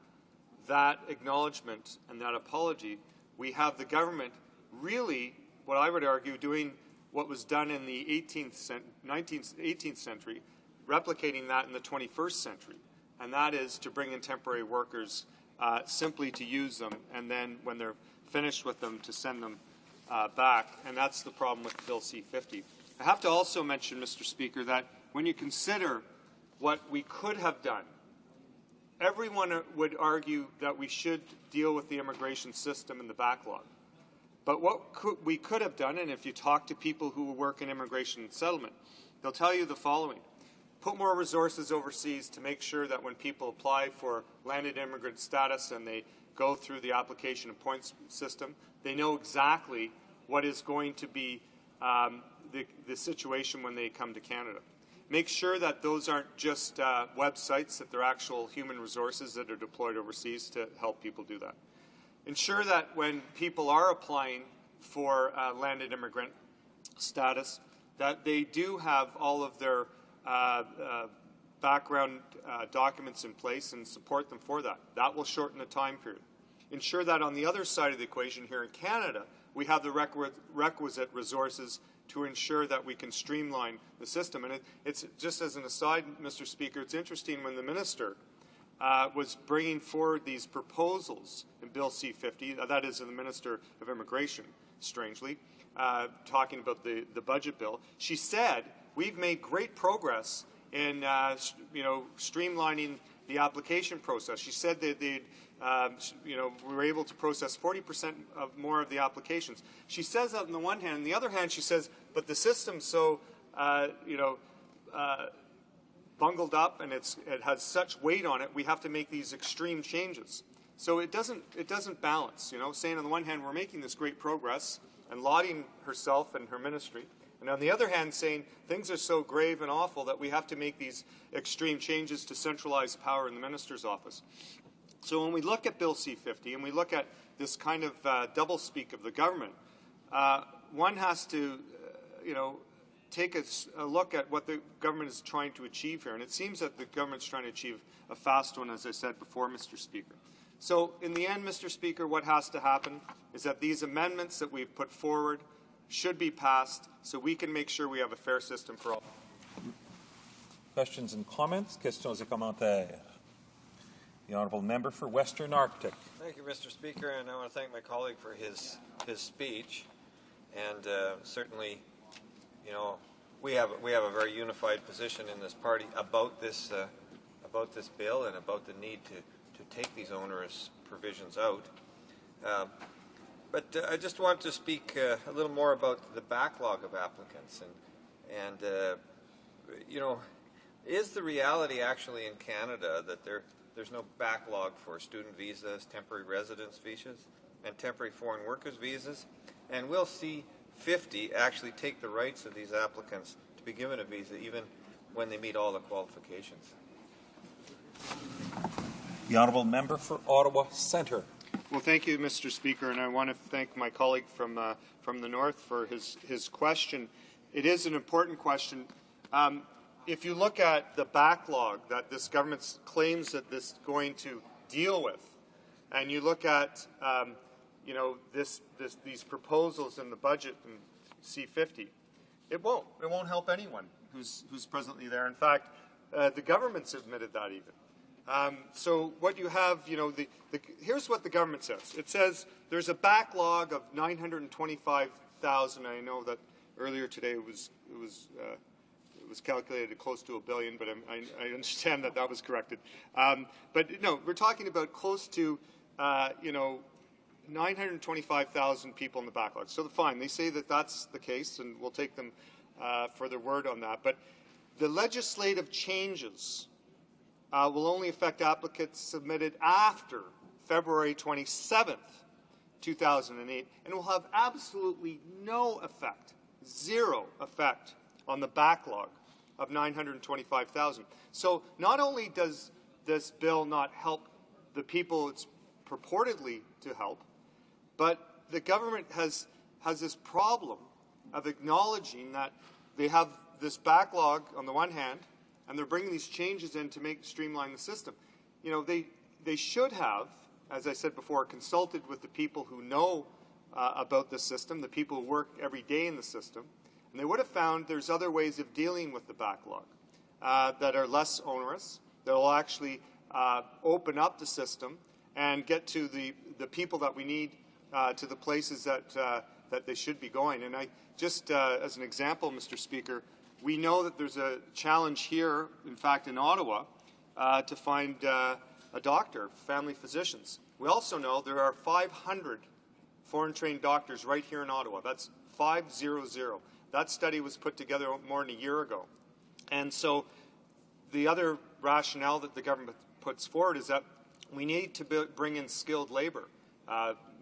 that acknowledgement and that apology, we have the government really, what I would argue, doing what was done in the 18th century, replicating that in the 21st century, and that is to bring in temporary workers simply to use them, and then when they're finished with them, to send them back, and that's the problem with Bill C-50. I have to also mention, Mr. Speaker, that when you consider what we could have done, everyone would argue that we should deal with the immigration system and the backlog. But what we could have done, and if you talk to people who work in immigration and settlement, they'll tell you the following. Put more resources overseas to make sure that when people apply for landed immigrant status and they go through the application and points system, they know exactly what is going to be the situation when they come to Canada. Make sure that those aren't just websites, that they're actual human resources that are deployed overseas to help people do that. Ensure that when people are applying for landed immigrant status, that they do have all of their background documents in place and support them for that. That will shorten the time period. Ensure that on the other side of the equation here in Canada, we have the requisite resources to ensure that we can streamline the system. And it's just as an aside, Mr. Speaker, it's interesting when the minister was bringing forward these proposals in Bill C-50, that is the Minister of Immigration, strangely, talking about the budget bill. She said, we've made great progress in streamlining the application process. She said that we were able to process 40% more of the applications. She says that on the one hand. On the other hand, she says, but the system's so, bungled up and it has such weight on it, we have to make these extreme changes. So it doesn't balance, saying on the one hand we're making this great progress and lauding herself and her ministry, and on the other hand saying things are so grave and awful that we have to make these extreme changes to centralize power in the minister's office. So when we look at Bill C-50 and we look at this kind of doublespeak of the government, one has to, take a look at what the government is trying to achieve here. And it seems that the government's trying to achieve a fast one, as I said before, Mr. Speaker. So in the end, Mr. Speaker, what has to happen is that these amendments that we've put forward should be passed so we can make sure we have a fair system for all. Questions and comments? Questions et commentaires? The Honourable Member for Western Arctic. Thank you, Mr. Speaker, and I want to thank my colleague for his speech. And certainly, we have a very unified position in this party about this bill and about the need to take these onerous provisions out. But I just want to speak a little more about the backlog of applicants and is the reality actually in Canada that there's no backlog for student visas, temporary residence visas, and temporary foreign workers visas, and we'll see 50 actually take the rights of these applicants to be given a visa even when they meet all the qualifications. The Honourable Member for Ottawa Centre. Well, thank you, Mr. Speaker, and I want to thank my colleague from the North for his question. It is an important question. If you look at the backlog that this government claims that this is going to deal with, and you look at these proposals in the budget in C-50, it won't help anyone who's presently there. In fact, the government's admitted that even. So what you have, here's what the government says. It says there's a backlog of 925,000. I know that earlier today it was calculated close to $1 billion, but I understand that was corrected. But no, we're talking about close to 925,000 people in the backlog. So fine, they say that that's the case, and we'll take them for their word on that. But the legislative changes will only affect applicants submitted after February 27th, 2008, and will have absolutely no effect, zero effect, on the backlog of 925,000. So not only does this bill not help the people it's purportedly to help, but the government has this problem of acknowledging that they have this backlog on the one hand, and they're bringing these changes in to streamline the system. You know, they should have, as I said before, consulted with the people who know about the system, the people who work every day in the system, and they would have found there's other ways of dealing with the backlog that are less onerous, that will actually open up the system and get to the people that we need to the places that they should be going. And I just, as an example, Mr. Speaker, we know that there's a challenge here, in fact, in Ottawa, to find a doctor, family physicians. We also know there are 500 foreign-trained doctors right here in Ottawa. That's 500. That study was put together more than a year ago. And so the other rationale that the government puts forward is that we need to bring in skilled labor,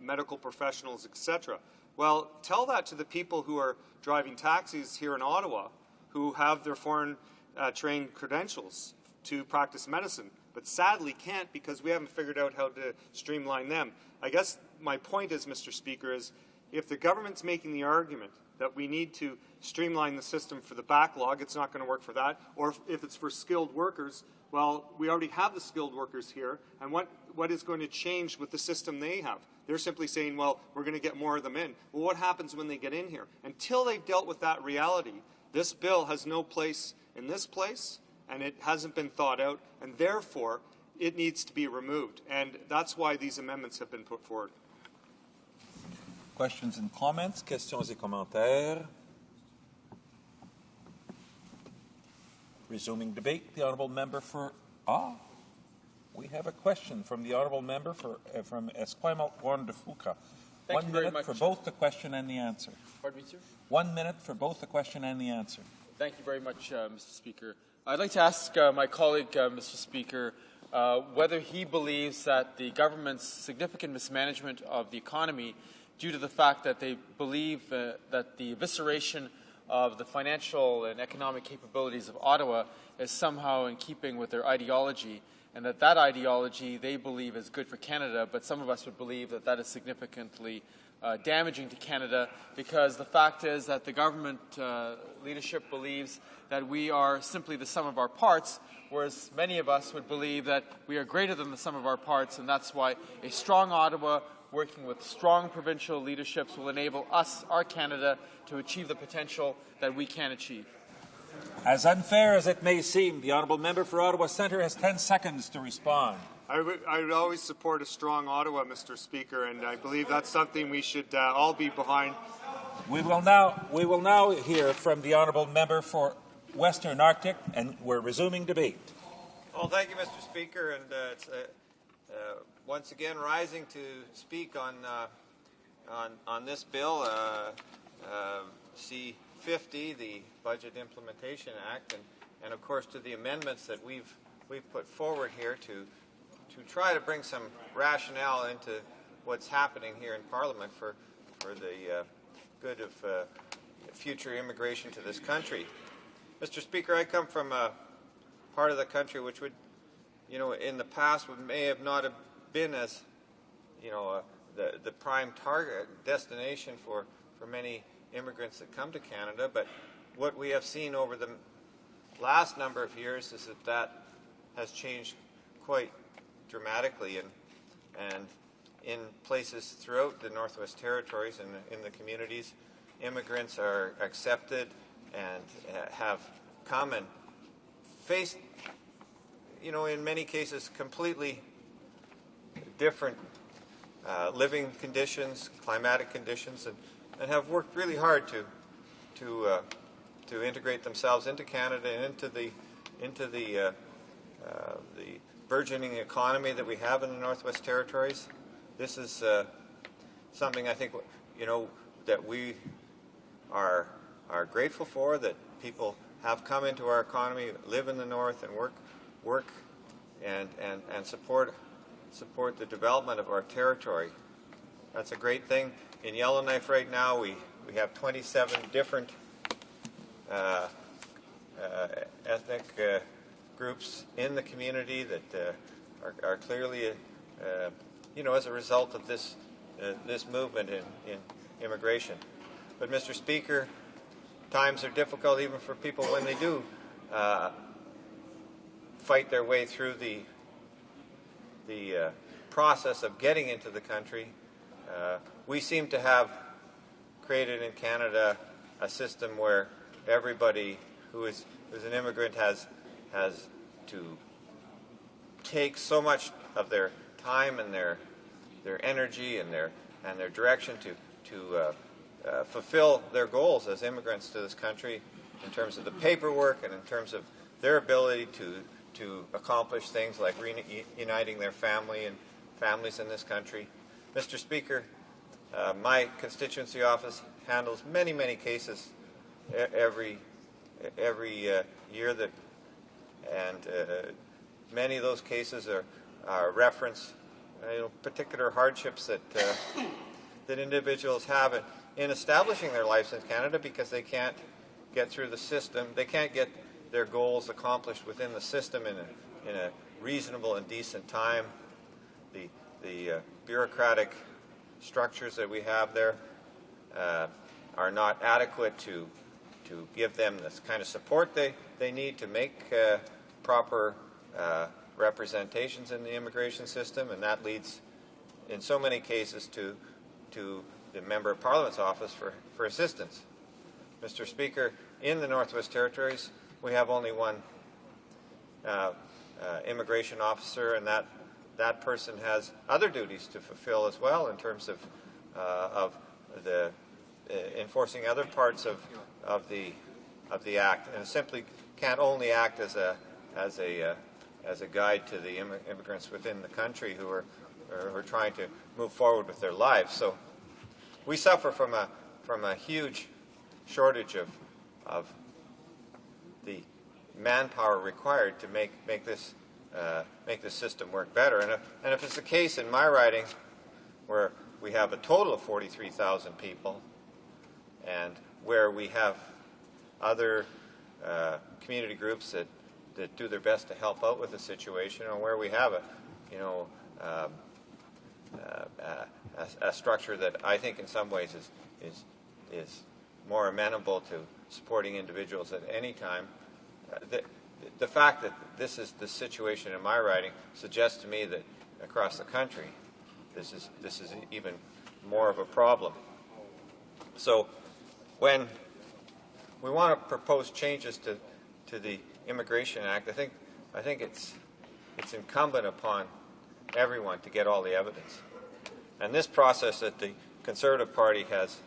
medical professionals, etc. Well, tell that to the people who are driving taxis here in Ottawa who have their foreign-trained credentials to practice medicine, but sadly can't because we haven't figured out how to streamline them. I guess my point is, Mr. Speaker, is if the government's making the argument that we need to streamline the system for the backlog, it's not going to work for that, or if it's for skilled workers, well, we already have the skilled workers here, and what is going to change with the system they have? They're simply saying, well, we're going to get more of them in. Well, what happens when they get in here? Until they've dealt with that reality, this bill has no place in this place, and it hasn't been thought out, and therefore it needs to be removed. And that's why these amendments have been put forward. Questions and comments? Questions et commentaires? Resuming debate, the honourable member for... we have a question from the honourable member from Esquimalt Warren de Fuca. 1 minute for both the question and the answer. Pardon me, sir? 1 minute for both the question and the answer. Thank you very much, Mr. Speaker. I'd like to ask my colleague, Mr. Speaker, whether he believes that the government's significant mismanagement of the economy, due to the fact that they believe that the evisceration of the financial and economic capabilities of Ottawa is somehow in keeping with their ideology, and that ideology they believe is good for Canada, but some of us would believe that that is significantly damaging to Canada, because the fact is that the government leadership believes that we are simply the sum of our parts, whereas many of us would believe that we are greater than the sum of our parts, and that's why a strong Ottawa working with strong provincial leaderships will enable us, our Canada, to achieve the potential that we can achieve. As unfair as it may seem, the honourable member for Ottawa Centre has 10 seconds to respond. I would always support a strong Ottawa, Mr. Speaker, and I believe that's something we should all be behind. We will now hear from the honourable member for Western Arctic, and we're resuming debate. Well, thank you, Mr. Speaker, and it's once again rising to speak on this bill, C-50, the Budget Implementation Act, and of course to the amendments that we've put forward here to try to bring some rationale into what's happening here in Parliament for the good of future immigration to this country. Mr. Speaker, I come from a part of the country which would, in the past may have not have been as, the prime target destination for many immigrants that come to Canada, but what we have seen over the last number of years is that has changed quite dramatically, and in places throughout the Northwest Territories and in the communities, immigrants are accepted and have come and faced, in many cases, completely different living conditions, climatic conditions, and have worked really hard to integrate themselves into Canada and into the burgeoning economy that we have in the Northwest Territories. This is something I think that we are grateful for, that people have come into our economy, live in the North, and work and support the development of our territory. That's a great thing. In Yellowknife right now, we have 27 different ethnic groups in the community that are clearly, as a result of this movement in immigration. But, Mr. Speaker, times are difficult even for people when they do fight their way through the process of getting into the country. We seem to have created in Canada a system where everybody who is an immigrant has to take so much of their time and their energy and their direction to fulfill their goals as immigrants to this country in terms of the paperwork and in terms of their ability to accomplish things like reuniting their families in this country. Mr. Speaker, my constituency office handles many cases every year and many of those cases are reference particular hardships that individuals have in establishing their lives in Canada because they can't get through the system. They can't get their goals accomplished within the system in a reasonable and decent time. The bureaucratic structures that we have there are not adequate to give them the kind of support they need to make proper representations in the immigration system, and that leads in so many cases to the Member of Parliament's office for assistance. Mr. Speaker, in the Northwest Territories, we have only one immigration officer, and that person has other duties to fulfill as well in terms of the enforcing other parts of the Act, and simply can't only act as a guide to the immigrants within the country who are trying to move forward with their lives. So we suffer from a huge shortage of the manpower required to make this system work better. And if it's the case in my riding, where we have a total of 43,000 people, and where we have other community groups that do their best to help out with the situation, or where we have a structure that I think in some ways is more amenable to supporting individuals at any time. The fact that this is the situation in my riding suggests to me that across the country this is even more of a problem. So when we want to propose changes to the Immigration Act, I think it's incumbent upon everyone to get all the evidence. And this process that the Conservative Party has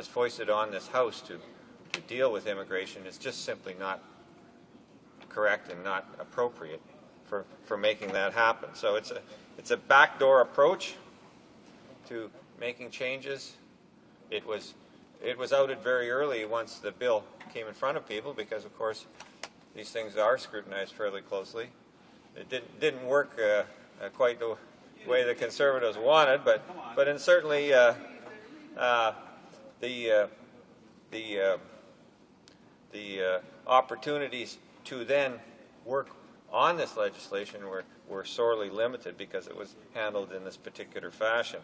foisted on this House to deal with immigration is just simply not correct and not appropriate for making that happen. So it's a backdoor approach to making changes. It was outed very early once the bill came in front of people because, of course, these things are scrutinized fairly closely. It didn't work quite the way the Conservatives wanted, but in certainly the opportunities to then work on this legislation were sorely limited because it was handled in this particular fashion.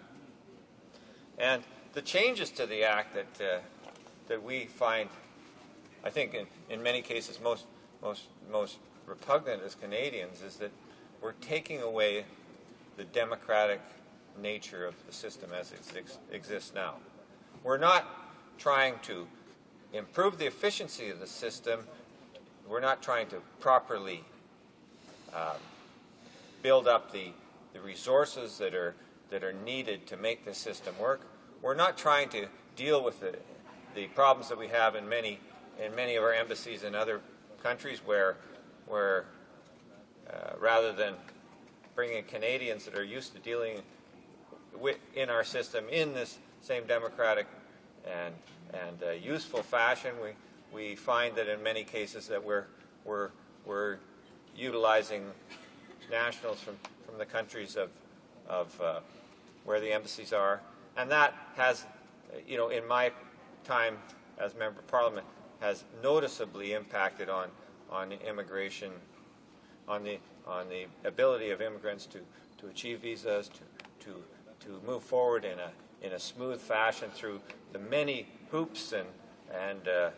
And the changes to the Act that we find, I think, in many cases most repugnant as Canadians is that we're taking away the democratic nature of the system as it exists now. We're not trying to improve the efficiency of the system. We're not trying to properly build up the resources that are needed to make the system work. We're not trying to deal with the problems that we have in many of our embassies in other countries where rather than bringing Canadians that are used to dealing in our system in this same democratic and useful fashion, we find that in many cases that we're utilizing nationals from the countries of where the embassies are, and that has, in my time as Member of Parliament, has noticeably impacted on immigration, on the ability of immigrants to achieve visas, to move forward in a smooth fashion through the many hoops and the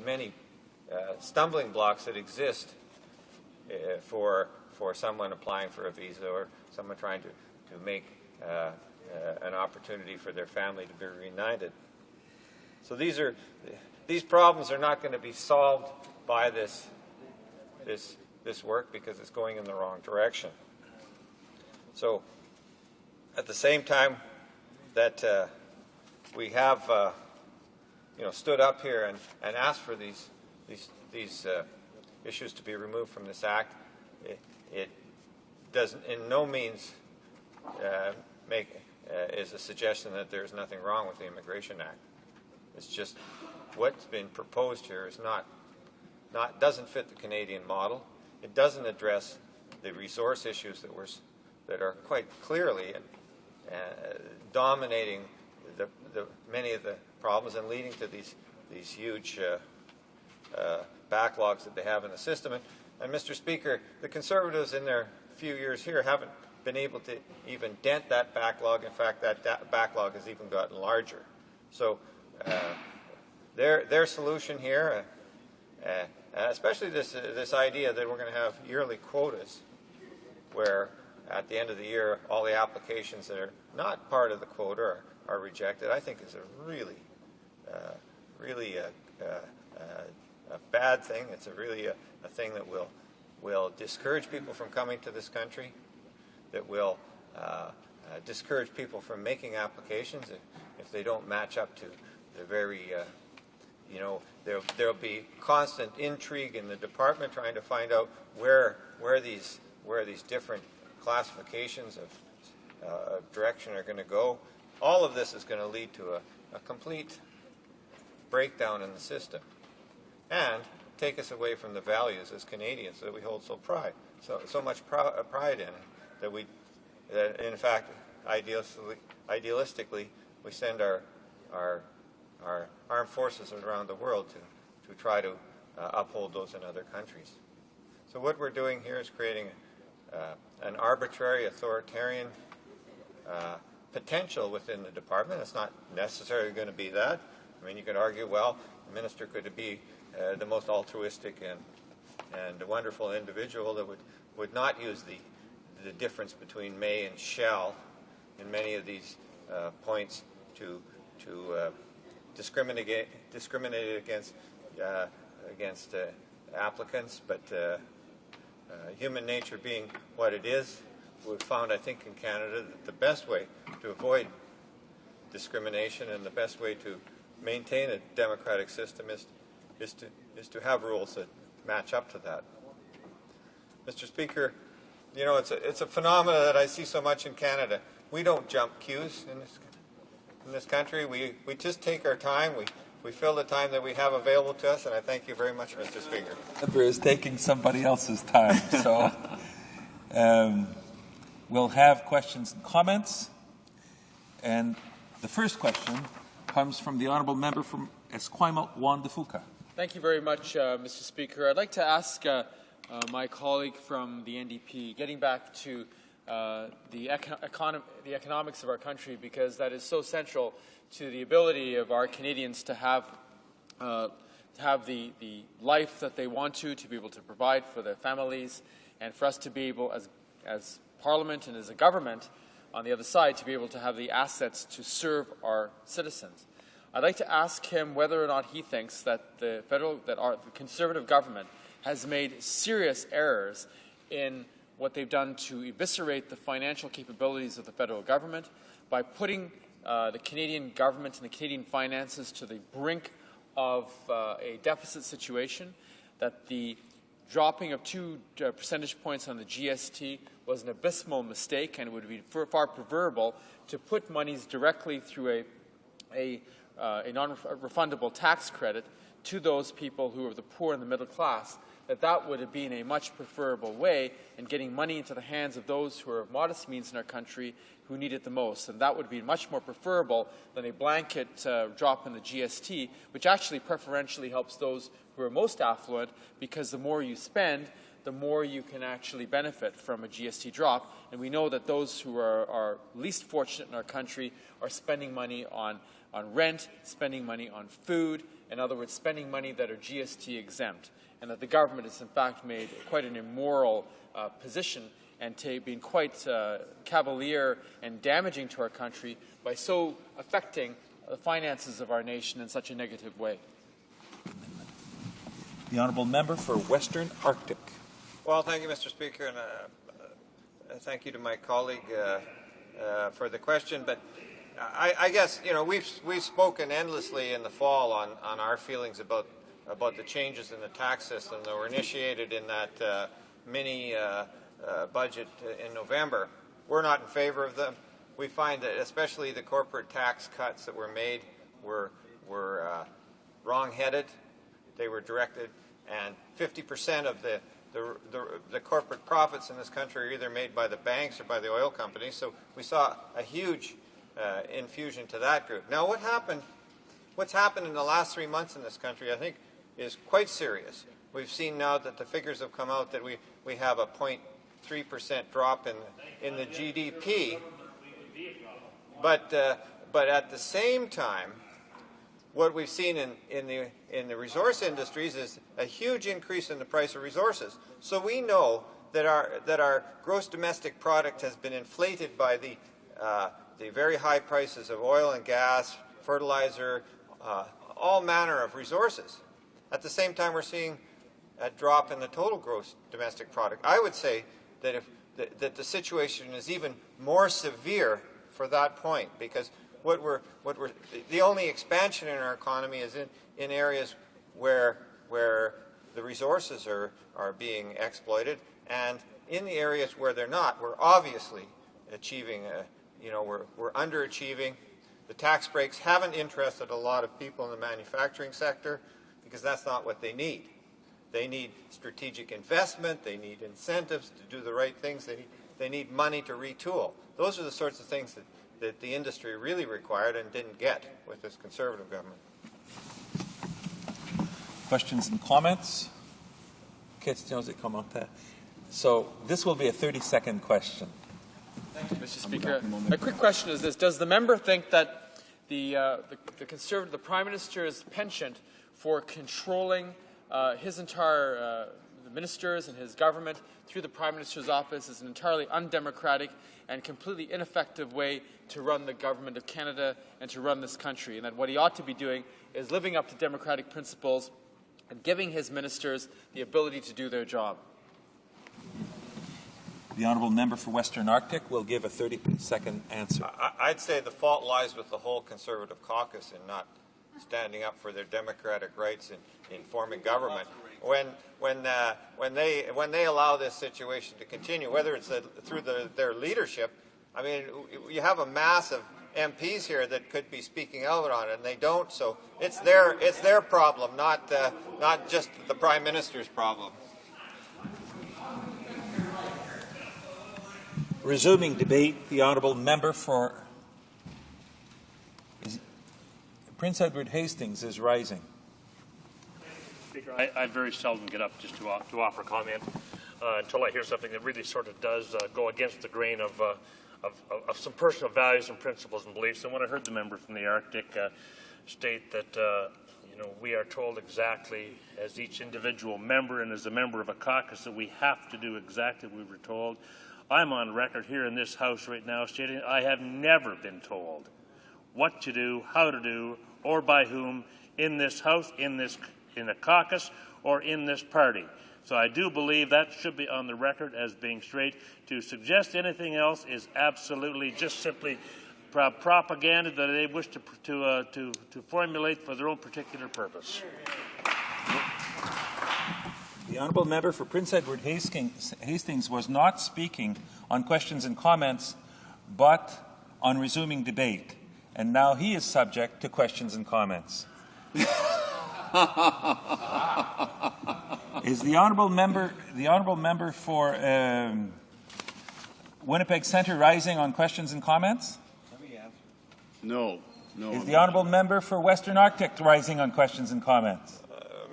many stumbling blocks that exist for someone applying for a visa or someone trying to make an opportunity for their family to be reunited. So these problems are not going to be solved by this work because it's going in the wrong direction. So at the same time that we have stood up here and asked for these issues to be removed from this act, it doesn't in no means is a suggestion that there's nothing wrong with the Immigration Act. It's just what's been proposed here is doesn't fit the Canadian model. It doesn't address the resource issues that are quite clearly dominating many of the problems and leading to these huge backlogs that they have in the system. And Mr. Speaker, the Conservatives in their few years here haven't been able to even dent that backlog. In fact, that backlog has even gotten larger. So their solution here, especially this idea that we're going to have yearly quotas, where at the end of the year all the applications that are not part of the quota are rejected, I think is a really a bad thing. It's really a thing that will discourage people from coming to this country, that will discourage people from making applications if they don't match up to the very, there'll be constant intrigue in the department trying to find out where these different classifications of direction are going to go. All of this is going to lead to a complete breakdown in the system and take us away from the values as Canadians that we hold so much pride in, that in fact, idealistically, we send our armed forces around the world to try to uphold those in other countries. So what we're doing here is creating an arbitrary, authoritarian potential within the department. It's not necessarily going to be that. I mean, you could argue, well, the minister could be the most altruistic and wonderful individual that would not use the difference between may and shall in many of these points to discriminate against applicants, but human nature being what it is, we've found, I think, in Canada that the best way to avoid discrimination and the best way to maintain a democratic system is to have rules that match up to that. Mr. Speaker, it's a phenomenon that I see so much in Canada. We don't jump queues in this country. We just take our time. We fill the time that we have available to us, and I thank you very much, Mr. Speaker. The member is taking somebody else's time, so we'll have questions and comments. And the first question comes from the honourable member from Esquimalt, Juan de Fuca. Thank you very much, Mr. Speaker. I'd like to ask my colleague from the NDP, getting back to the economics of our country, because that is so central to the ability of our Canadians to have the life that they want to be able to provide for their families, and for us to be able, as Parliament and as a government on the other side, to be able to have the assets to serve our citizens. I'd like to ask him whether or not he thinks that the Conservative government has made serious errors in what they've done to eviscerate the financial capabilities of the federal government by putting the Canadian government and the Canadian finances to the brink of a deficit situation, that the dropping of 2 percentage points on the GST was an abysmal mistake, and it would be far preferable to put monies directly through a non-refundable tax credit to those people who are the poor and the middle class, that would have been a much preferable way in getting money into the hands of those who are of modest means in our country who need it the most. And that would be much more preferable than a blanket drop in the GST, which actually preferentially helps those who are most affluent, because the more you spend, the more you can actually benefit from a GST drop. And we know that those who are least fortunate in our country are spending money on rent, spending money on food, in other words, spending money that are GST exempt, and that the government has in fact made quite an immoral position and being quite cavalier and damaging to our country by so affecting the finances of our nation in such a negative way. The honourable member for Western Arctic. Well, thank you, Mr. Speaker, and thank you to my colleague for the question. But I guess, you know, we've spoken endlessly in the fall on our feelings about the changes in the tax system that were initiated in that mini budget in November. We're not in favor of them. We find that especially the corporate tax cuts that were made were wrong-headed. They were directed, and 50% of the corporate profits in this country are either made by the banks or by the oil companies. So we saw a huge infusion to that group. Now, what's happened in the last 3 months in this country, I think, is quite serious. We've seen now that the figures have come out that we have a 0.3% drop in the GDP. But at the same time, what we've seen in the resource industries is a huge increase in the price of resources. So we know that our gross domestic product has been inflated by the very high prices of oil and gas, fertilizer, all manner of resources. At the same time, we're seeing a drop in the total gross domestic product. I would say that that the situation is even more severe for that point, because the only expansion in our economy is in areas where the resources are being exploited, and in the areas where they're not, we're obviously achieving, we're underachieving. The tax breaks haven't interested a lot of people in the manufacturing sector because that's not what they need. They need strategic investment. They need incentives to do the right things. They need money to retool. Those are the sorts of things that the industry really required and didn't get with this Conservative government. Questions and comments? So this will be a 30-second question. Thank you, Mr. Speaker. My quick question is this: does the member think that the Prime Minister's penchant for controlling his entire the ministers and his government through the Prime Minister's office is an entirely undemocratic and completely ineffective way to run the government of Canada and to run this country, and that what he ought to be doing is living up to democratic principles and giving his ministers the ability to do their job? The honourable member for Western Arctic will give a 30-second answer. I'd say the fault lies with the whole Conservative caucus in not standing up for their democratic rights in forming government. When they allow this situation to continue, whether it's through their leadership, I mean, you have a mass of MPs here that could be speaking out on it, and they don't. So it's their problem, not just the Prime Minister's problem. Resuming debate, the honourable member for Prince Edward Hastings is rising. Speaker, I very seldom get up just to offer comment until I hear something that really sort of does go against the grain of some personal values and principles and beliefs. And when I heard the member from the Arctic state that we are told exactly as each individual member and as a member of a caucus that we have to do exactly what we were told, I'm on record here in this House right now stating I have never been told what to do, how to do, or by whom in this House, in a caucus, or in this party. So I do believe that should be on the record as being straight. To suggest anything else is absolutely just simply propaganda that they wish to formulate for their own particular purpose. The honourable member for Prince Edward Hastings was not speaking on questions and comments, but on resuming debate. And now he is subject to questions and comments. Is the honourable member for Winnipeg Centre rising on questions and comments? No. Is the honourable member for Western Arctic rising on questions and comments?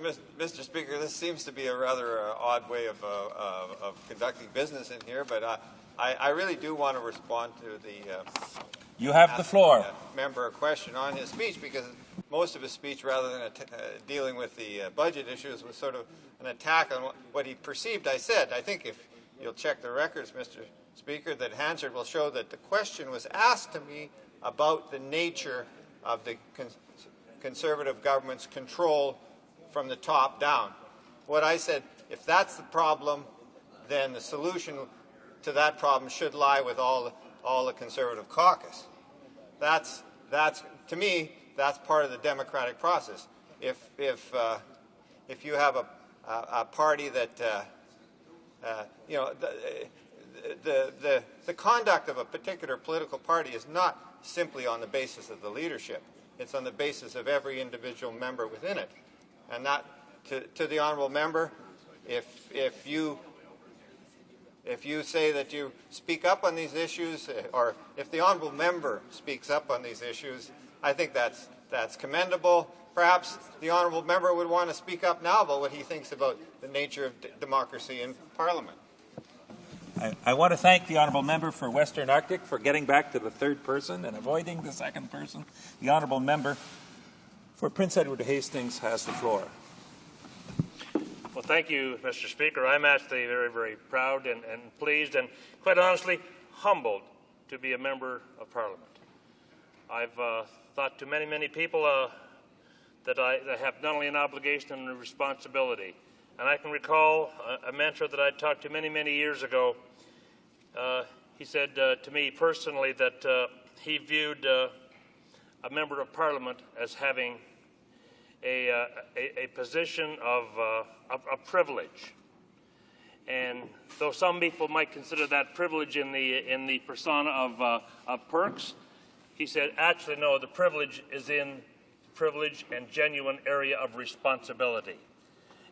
Mr. Speaker, this seems to be a rather odd way of conducting business in here, but I really do want to respond to the you have the floor. Member a question on his speech, because most of his speech, rather than dealing with the budget issues, was sort of an attack on what he perceived I said. I think if you'll check the records, Mr. Speaker, that Hansard will show that the question was asked to me about the nature of the Conservative government's control from the top down. What I said, if that's the problem, then the solution to that problem should lie with all the Conservative caucus. That's to me, that's part of the democratic process. If you have a party that you know, the conduct of a particular political party is not simply on the basis of the leadership. It's on the basis of every individual member within it. And that, to the honourable member, if you say that you speak up on these issues, or if the honourable member speaks up on these issues, I think that's commendable. Perhaps the honourable member would want to speak up now about what he thinks about the nature of democracy in Parliament. I want to thank the honourable member for Western Arctic for getting back to the third person and avoiding the second person. The honourable member for Prince Edward Hastings has the floor. Well, thank you, Mr. Speaker. I'm actually very, very proud and pleased and, quite honestly, humbled to be a member of Parliament. I've thought to many, many people that I have not only an obligation and a responsibility. And I can recall a mentor that I talked to many, many years ago. He said to me personally that he viewed a member of Parliament as having a position of privilege. And though some people might consider that privilege in the persona of perks, he said, actually, no, the privilege is in privilege and genuine area of responsibility.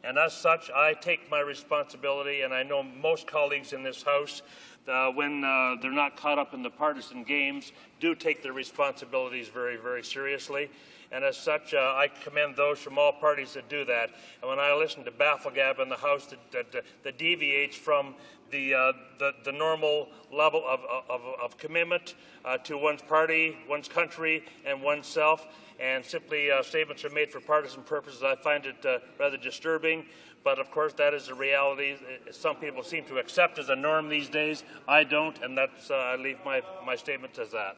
And as such, I take my responsibility, and I know most colleagues in this House, when they're not caught up in the partisan games, do take their responsibilities very, very seriously. And as such, I commend those from all parties that do that. And when I listen to bafflegab in the House that deviates from the normal level of commitment to one's party, one's country, and oneself, and simply statements are made for partisan purposes, I find it rather disturbing. But of course, that is a reality. Some people seem to accept as a norm these days. I don't, and that's I leave my statement as that.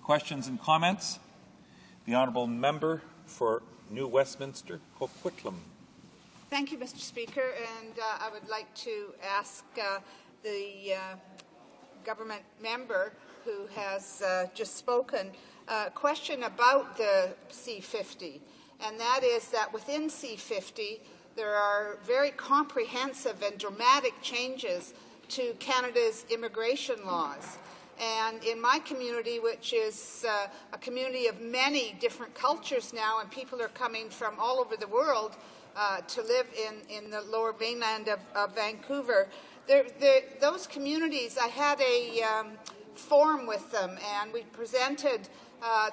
Questions and comments? The honourable member for New Westminster, Coquitlam. Thank you, Mr. Speaker, and I would like to ask the government member who has just spoken a question about the C-50, and that is that within C-50 there are very comprehensive and dramatic changes to Canada's immigration laws. And in my community, which is a community of many different cultures now, and people are coming from all over the world to live in the lower mainland of Vancouver, those communities, I had a forum with them, and we presented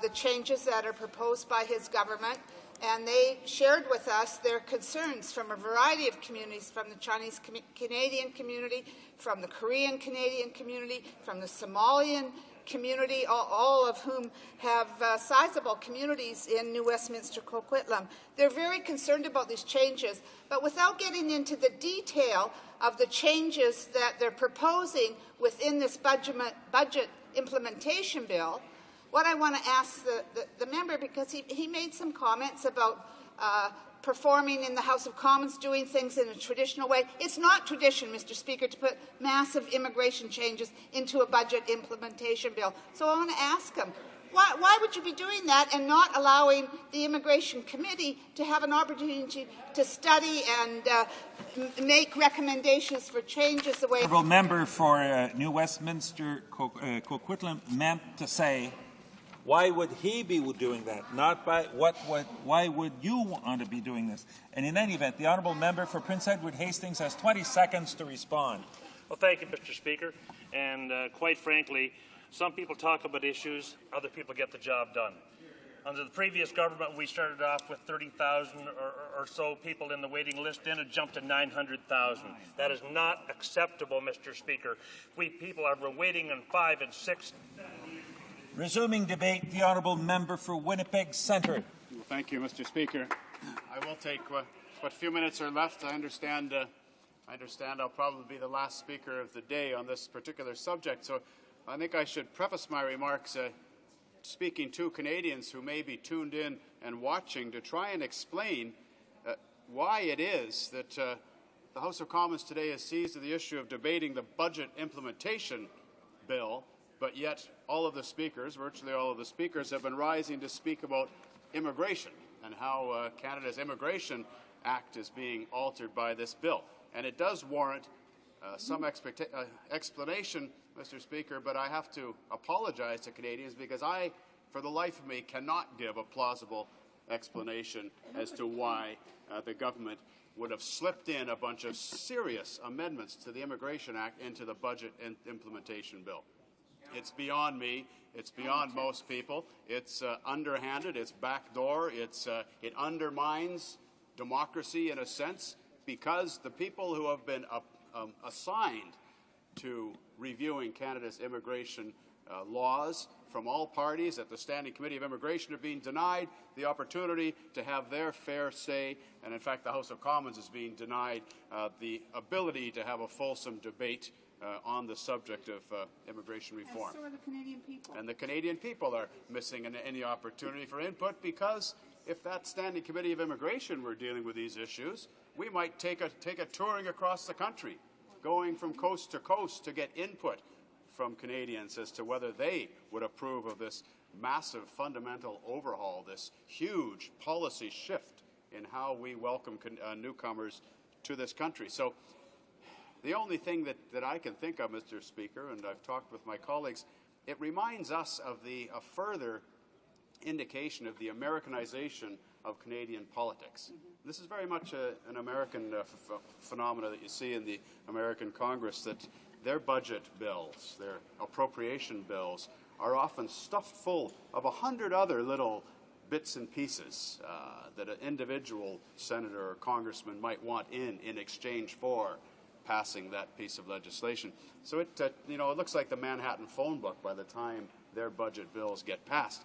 the changes that are proposed by his government, and they shared with us their concerns from a variety of communities, from the Chinese Canadian community, from the Korean Canadian community, from the Somalian community, all of whom have sizable communities in New Westminster, Coquitlam. They're very concerned about these changes, but without getting into the detail of the changes that they're proposing within this budget implementation bill, what I want to ask the member, because he made some comments about performing in the House of Commons, doing things in a traditional way. It's not tradition, Mr. Speaker, to put massive immigration changes into a budget implementation bill. So I want to ask him, why would you be doing that and not allowing the Immigration Committee to have an opportunity to study and make recommendations for changes the way... The honourable member for New Westminster, Coquitlam, meant to say, why would he be doing that? Not by why would you want to be doing this? And in any event, the honourable member for Prince Edward Hastings has 20 seconds to respond. Well, thank you, Mr. Speaker. And quite frankly, some people talk about issues, other people get the job done. Under the previous government, we started off with 30,000 or so people in the waiting list, then it jumped to 900,000. That is not acceptable, Mr. Speaker. We people have been waiting in 5 and 6. Resuming debate, the honourable member for Winnipeg Centre. Well, thank you, Mr. Speaker. I will take what few minutes are left. I understand I'll probably be the last speaker of the day on this particular subject, so I think I should preface my remarks speaking to Canadians who may be tuned in and watching to try and explain why it is that the House of Commons today is seized with the issue of debating the budget implementation bill, but yet all of the speakers, virtually all of the speakers, have been rising to speak about immigration and how Canada's Immigration Act is being altered by this bill. And it does warrant some explanation, Mr. Speaker, but I have to apologize to Canadians because I, for the life of me, cannot give a plausible explanation as to why the government would have slipped in a bunch of serious amendments to the Immigration Act into the budget and implementation bill. It's beyond me. It's beyond most people. It's underhanded. It's backdoor. It undermines democracy in a sense because the people who have been assigned to reviewing Canada's immigration laws from all parties at the Standing Committee of Immigration are being denied the opportunity to have their fair say, and in fact the House of Commons is being denied the ability to have a fulsome debate on the subject of immigration reform. And so are the Canadian people. And the Canadian people are missing any opportunity for input because if that Standing Committee of Immigration were dealing with these issues, we might take a touring across the country, going from coast to coast to get input from Canadians as to whether they would approve of this massive fundamental overhaul, this huge policy shift in how we welcome newcomers to this country. So the only thing that I can think of, Mr. Speaker, and I've talked with my colleagues, it reminds us of a further indication of the Americanization of Canadian politics. This is very much an American phenomena that you see in the American Congress, that their budget bills, their appropriation bills, are often stuffed full of 100 other little bits and pieces that an individual senator or congressman might want in exchange for passing that piece of legislation. So it looks like the Manhattan phone book by the time their budget bills get passed.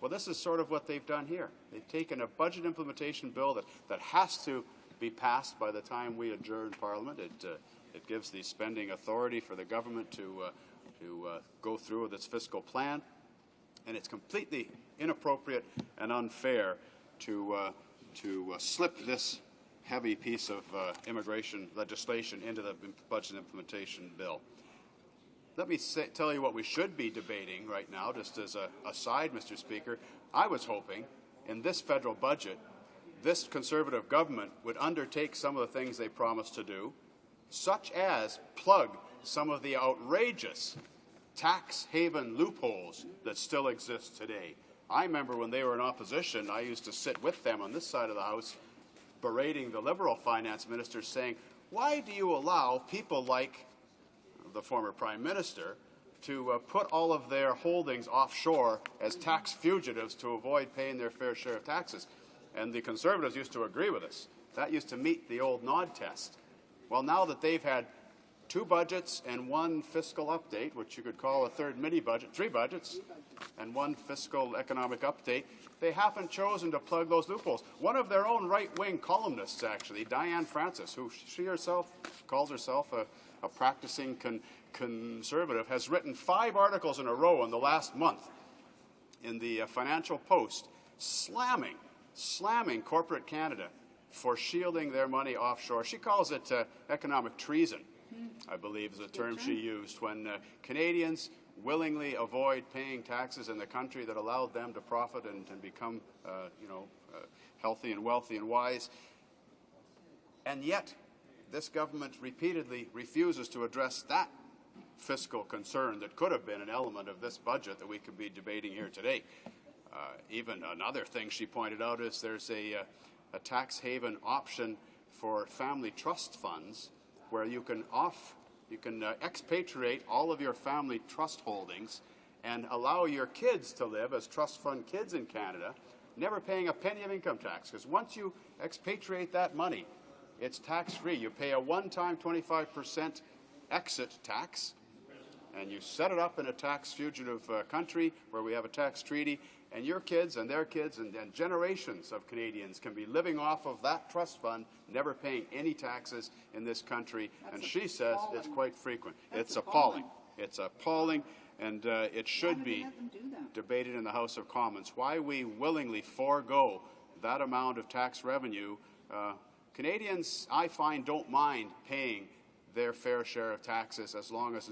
Well, this is sort of what they've done here. They've taken a budget implementation bill that has to be passed by the time we adjourn Parliament. It gives the spending authority for the government to go through with its fiscal plan, and it's completely inappropriate and unfair to slip this heavy piece of immigration legislation into the budget implementation bill. Let me tell you what we should be debating right now, just as a aside, Mr. Speaker. I was hoping in this federal budget, this Conservative government would undertake some of the things they promised to do, such as plug some of the outrageous tax haven loopholes that still exist today. I remember when they were in opposition, I used to sit with them on this side of the House berating the Liberal finance minister, saying, why do you allow people like the former Prime Minister to put all of their holdings offshore as tax fugitives to avoid paying their fair share of taxes? And the Conservatives used to agree with us. That used to meet the old nod test. Well, now that they've had 2 budgets and 1 fiscal update, which you could call a third mini-budget, 3 budgets and 1 fiscal economic update, they haven't chosen to plug those loopholes. One of their own right-wing columnists, actually, Dianne Francis, who she herself calls herself a practicing conservative, has written 5 articles in a row in the last month in the Financial Post slamming corporate Canada for shielding their money offshore. She calls it economic treason, I believe is the term she used, when Canadians willingly avoid paying taxes in the country that allowed them to profit and become healthy and wealthy and wise. And yet, this government repeatedly refuses to address that fiscal concern that could have been an element of this budget that we could be debating here today. Even another thing she pointed out is there's a tax haven option for family trust funds where you can expatriate all of your family trust holdings and allow your kids to live as trust fund kids in Canada, never paying a penny of income tax. Because once you expatriate that money, it's tax-free. You pay a one-time 25% exit tax, and you set it up in a tax-fugitive country where we have a tax treaty, and your kids and their kids and generations of Canadians can be living off of that trust fund, never paying any taxes in this country. And she says it's quite frequent. It's appalling. It's appalling, and it should be debated in the House of Commons. Why we willingly forego that amount of tax revenue. Canadians, I find, don't mind paying their fair share of taxes as long as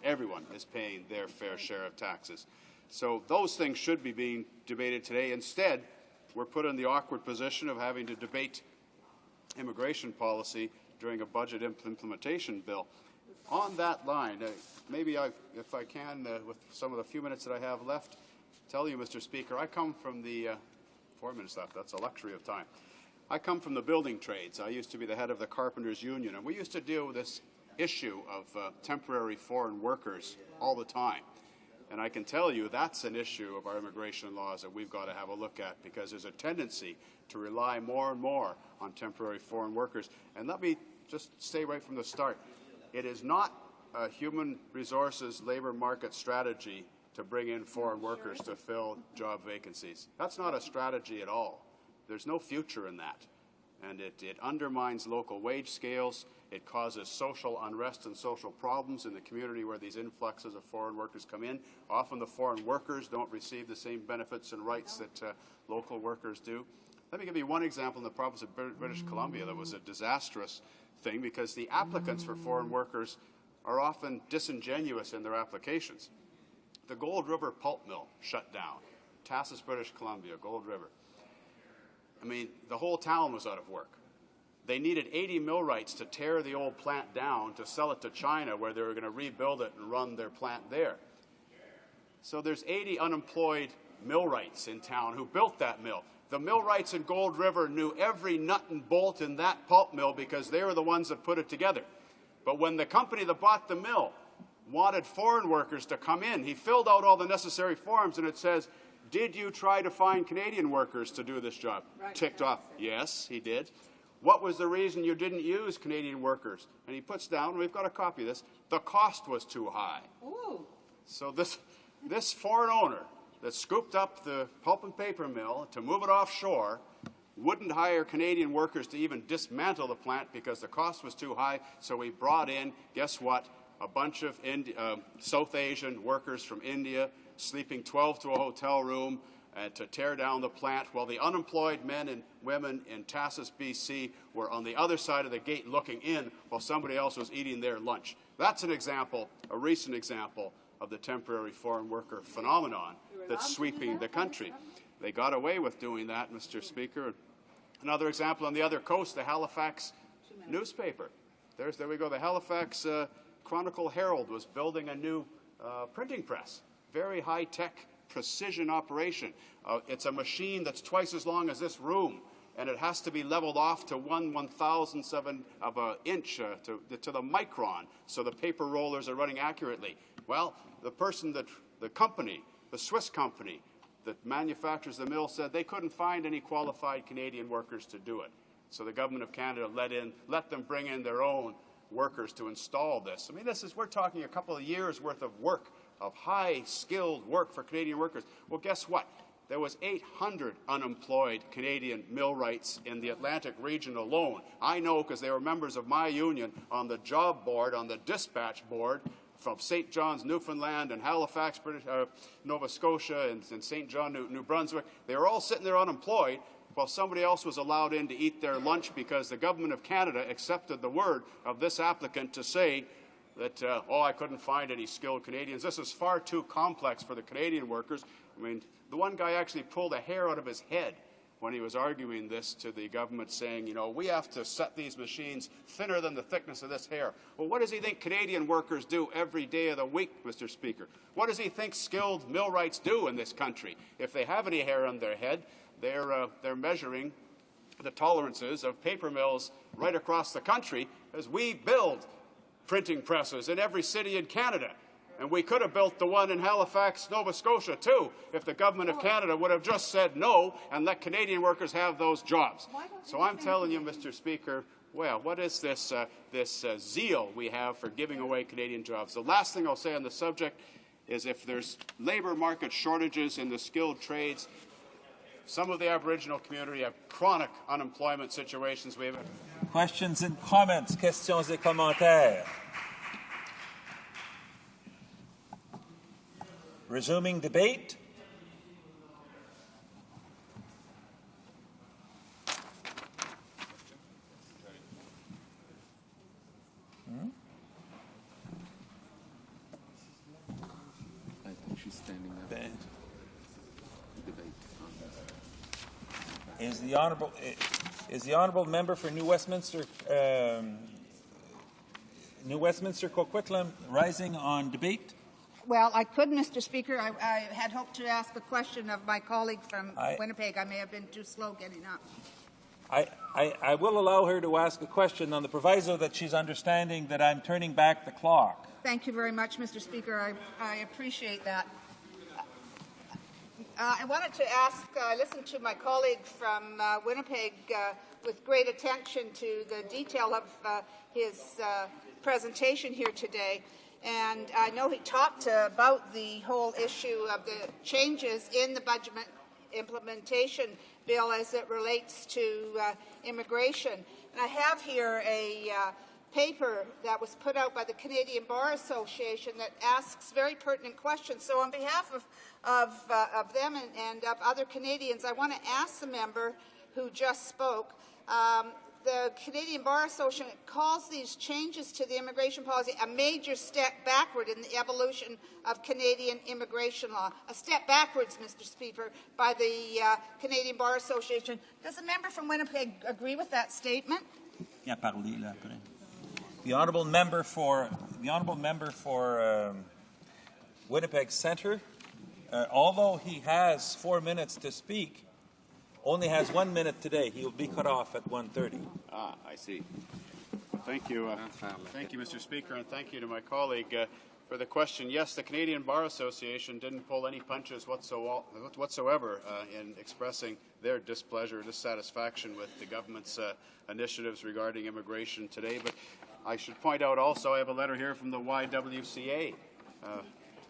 everyone is paying their fair share of taxes. So those things should be being debated today. Instead, we're put in the awkward position of having to debate immigration policy during a budget implementation bill. On that line, maybe if I can, with some of the few minutes that I have left, tell you, Mr. Speaker, I come from the 4 minutes left. That's a luxury of time. I come from the building trades. I used to be the head of the Carpenters Union, and we used to deal with this issue of temporary foreign workers all the time. And I can tell you that's an issue of our immigration laws that we've got to have a look at, because there's a tendency to rely more and more on temporary foreign workers. And let me just say right from the start, it is not a human resources labor market strategy to bring in foreign workers to fill job vacancies. That's not a strategy at all. There's no future in that. And it undermines local wage scales. It causes social unrest and social problems in the community where these influxes of foreign workers come in. Often the foreign workers don't receive the same benefits and rights that local workers do. Let me give you one example in the province of British Columbia that was a disastrous thing, because the applicants for foreign workers are often disingenuous in their applications. The Gold River pulp mill shut down. Tassus, British Columbia, Gold River. I mean, the whole town was out of work. They needed 80 millwrights to tear the old plant down to sell it to China, where they were going to rebuild it and run their plant there. So there's 80 unemployed millwrights in town who built that mill. The millwrights in Gold River knew every nut and bolt in that pulp mill because they were the ones that put it together. But when the company that bought the mill wanted foreign workers to come in, he filled out all the necessary forms, and it says, "Did you try to find Canadian workers to do this job?" Right. Ticked off. Yes, he did. What was the reason you didn't use Canadian workers? And he puts down, and we've got a copy of this, the cost was too high. Ooh. So this foreign owner that scooped up the pulp and paper mill to move it offshore wouldn't hire Canadian workers to even dismantle the plant because the cost was too high. So he brought in, guess what, a bunch of South Asian workers from India, sleeping 12 to a hotel room to tear down the plant, while the unemployed men and women in Tassus, BC were on the other side of the gate looking in while somebody else was eating their lunch. That's an example, a recent example, of the temporary foreign worker phenomenon that's sweeping the country. They got away with doing that, Mr. Speaker. Another example on the other coast, the Halifax newspaper. There we go. The Halifax Chronicle Herald was building a new printing press. Very high-tech, precision operation. It's a machine that's twice as long as this room, and it has to be leveled off to 1/1007 of an inch to the micron, so the paper rollers are running accurately. Well, the company, the Swiss company that manufactures the mill, said they couldn't find any qualified Canadian workers to do it. So the government of Canada let them bring in their own workers to install this. I mean, we're talking a couple of years worth of work, of high-skilled work for Canadian workers. Well, guess what? There was 800 unemployed Canadian millwrights in the Atlantic region alone. I know because they were members of my union on the job board, on the dispatch board from St. John's, Newfoundland, and Halifax, Nova Scotia, and St. John, New Brunswick. They were all sitting there unemployed while somebody else was allowed in to eat their lunch because the government of Canada accepted the word of this applicant to say that, I couldn't find any skilled Canadians. This is far too complex for the Canadian workers. I mean, the one guy actually pulled a hair out of his head when he was arguing this to the government, saying, we have to set these machines thinner than the thickness of this hair. Well, what does he think Canadian workers do every day of the week, Mr. Speaker? What does he think skilled millwrights do in this country? If they have any hair on their head, they're measuring the tolerances of paper mills right across the country as we build printing presses in every city in Canada. And we could have built the one in Halifax, Nova Scotia, too, if the Government of Canada would have just said no and let Canadian workers have those jobs. So I'm telling you, Mr. Speaker, well, what is this, zeal we have for giving away Canadian jobs? The last thing I'll say on the subject is if there's labour market shortages in the skilled trades, some of the Aboriginal community have chronic unemployment situations. We have Questions and comments, questions et commentaires. Resuming debate. I think she's standing up. Debate. Is the honourable member for New Westminster Coquitlam rising on debate? Well, I could, Mr. Speaker. I had hoped to ask a question of my colleague from Winnipeg. I may have been too slow getting up. I will allow her to ask a question on the proviso that she's understanding that I'm turning back the clock. Thank you very much, Mr. Speaker. I appreciate that. I wanted to ask, I listened to my colleague from Winnipeg with great attention to the detail of his presentation here today. And I know he talked about the whole issue of the changes in the budget implementation bill as it relates to immigration. And I have here a paper that was put out by the Canadian Bar Association that asks very pertinent questions. So on behalf of them and of other Canadians, I want to ask the member who just spoke, the Canadian Bar Association calls these changes to the immigration policy a major step backward in the evolution of Canadian immigration law. A step backwards, Mr. Speaker, by the Canadian Bar Association. Does the member from Winnipeg agree with that statement? The honourable member for Winnipeg Centre, although he has 4 minutes to speak, only has 1 minute today. He will be cut off at 1:30. Ah, I see. Thank you. Thank you, Mr. Speaker, and thank you to my colleague for the question. Yes, the Canadian Bar Association didn't pull any punches whatsoever in expressing their displeasure, dissatisfaction with the government's initiatives regarding immigration today. But I should point out also I have a letter here from the YWCA.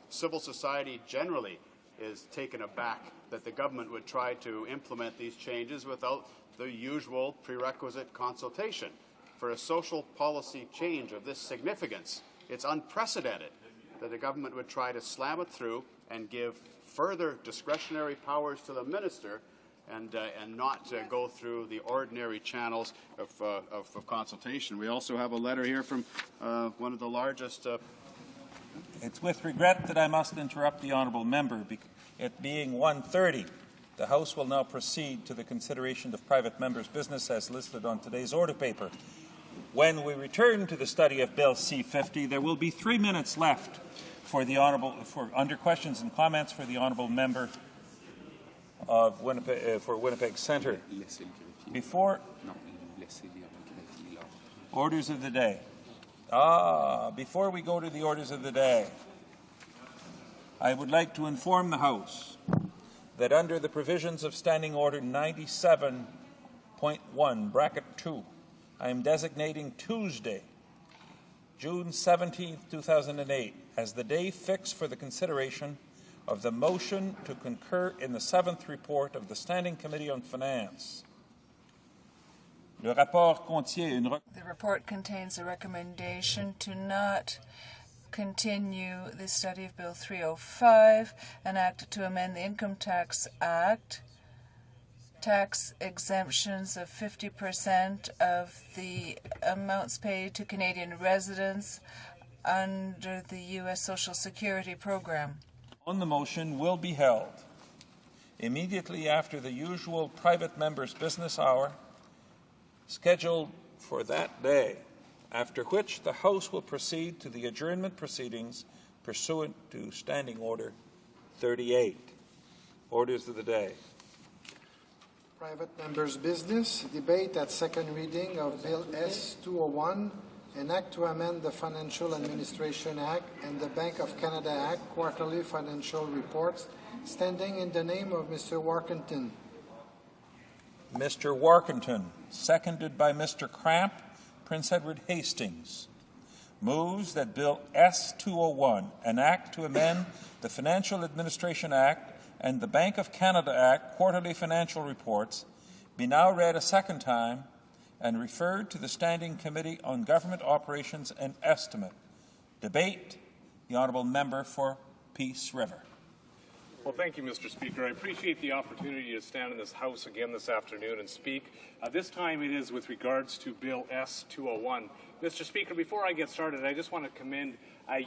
Civil society generally is taken aback that the government would try to implement these changes without the usual prerequisite consultation. For a social policy change of this significance, it's unprecedented that the government would try to slam it through and give further discretionary powers to the minister and not go through the ordinary channels of consultation. We also have a letter here from one of the largest... It's with regret that I must interrupt the honourable member. It being 1:30, the House will now proceed to the consideration of private members' business as listed on today's order paper. When we return to the study of Bill C-50, there will be 3 minutes left for under questions and comments for the honourable member of Winnipeg, for Winnipeg Centre. Before orders of the day. Before we go to the orders of the day, I would like to inform the House that under the provisions of Standing Order 97.1, bracket 2, I am designating Tuesday, June 17, 2008, as the day fixed for the consideration of the motion to concur in the 7th report of the Standing Committee on Finance. The report contains a recommendation to not continue the study of Bill 305, an act to amend the Income Tax Act, tax exemptions of 50% of the amounts paid to Canadian residents under the U.S. Social Security program. On the motion will be held immediately after the usual private members' business hour scheduled for that day, after which the House will proceed to the adjournment proceedings pursuant to Standing Order 38. Orders of the day. Private members' business, debate at second reading of Bill S-201, an act to amend the Financial Administration Act and the Bank of Canada Act quarterly financial reports, standing in the name of Mr. Warkentin. Mr. Warkentin, seconded by Mr. Cramp, Prince Edward Hastings, moves that Bill S-201, an act to amend the Financial Administration Act and the Bank of Canada Act quarterly financial reports, be now read a second time and referred to the Standing Committee on Government Operations and Estimate. Debate. The Honourable Member for Peace River. Well, thank you, Mr. Speaker. I appreciate the opportunity to stand in this House again this afternoon and speak. This time it is with regards to Bill S-201. Mr. Speaker, before I get started, I just want to commend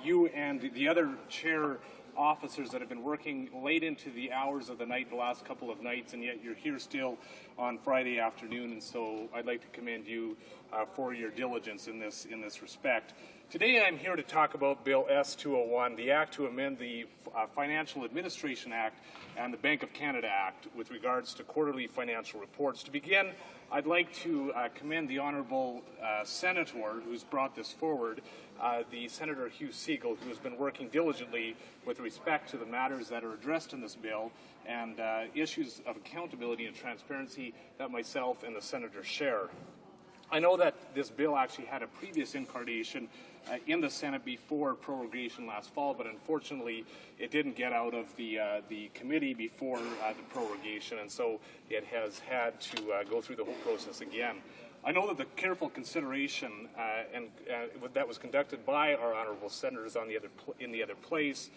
you and the other chair officers that have been working late into the hours of the night the last couple of nights, and yet you're here still on Friday afternoon, and so I'd like to commend you for your diligence in this respect. Today I'm here to talk about Bill S-201, the Act to amend the Financial Administration Act and the Bank of Canada Act with regards to quarterly financial reports. To begin, I'd like to commend the Honourable Senator who's brought this forward, the Senator HoC, who has been working diligently with respect to the matters that are addressed in this bill and issues of accountability and transparency that myself and the Senator share. I know that this bill actually had a previous incarnation in the Senate before prorogation last fall, but unfortunately it didn't get out of the committee before the prorogation, and so it has had to go through the whole process again. I know that the careful consideration that was conducted by our honourable senators in the other place,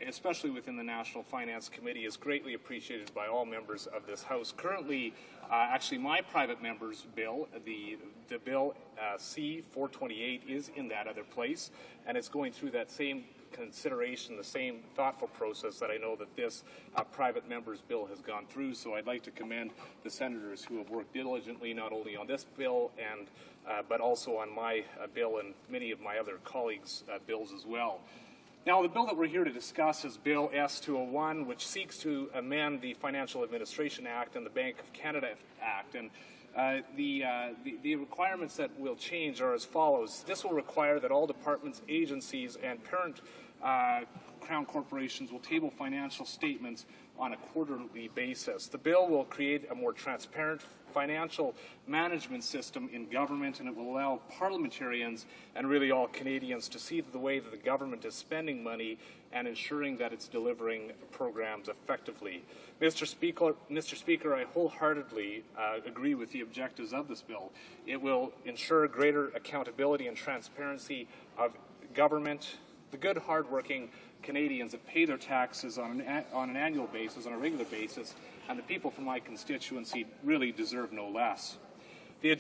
especially within the National Finance Committee, is greatly appreciated by all members of this House. Currently, actually my private member's bill, the bill C-428, is in that other place, and it's going through that same consideration, the same thoughtful process that I know that this private member's bill has gone through. So I'd like to commend the senators who have worked diligently not only on this bill and but also on my bill and many of my other colleagues' bills as well. Now, the bill that we're here to discuss is Bill S-201, which seeks to amend the Financial Administration Act and the Bank of Canada Act. And the requirements that will change are as follows. This will require that all departments, agencies, and parent Crown corporations will table financial statements on a quarterly basis. The bill will create a more transparent financial management system in government, and it will allow parliamentarians and really all Canadians to see the way that the government is spending money and ensuring that it's delivering programs effectively. Mr. Speaker, I wholeheartedly agree with the objectives of this bill. It will ensure greater accountability and transparency of government, the good, hard-working Canadians that pay their taxes on an annual basis, on a regular basis, and the people from my constituency really deserve no less. The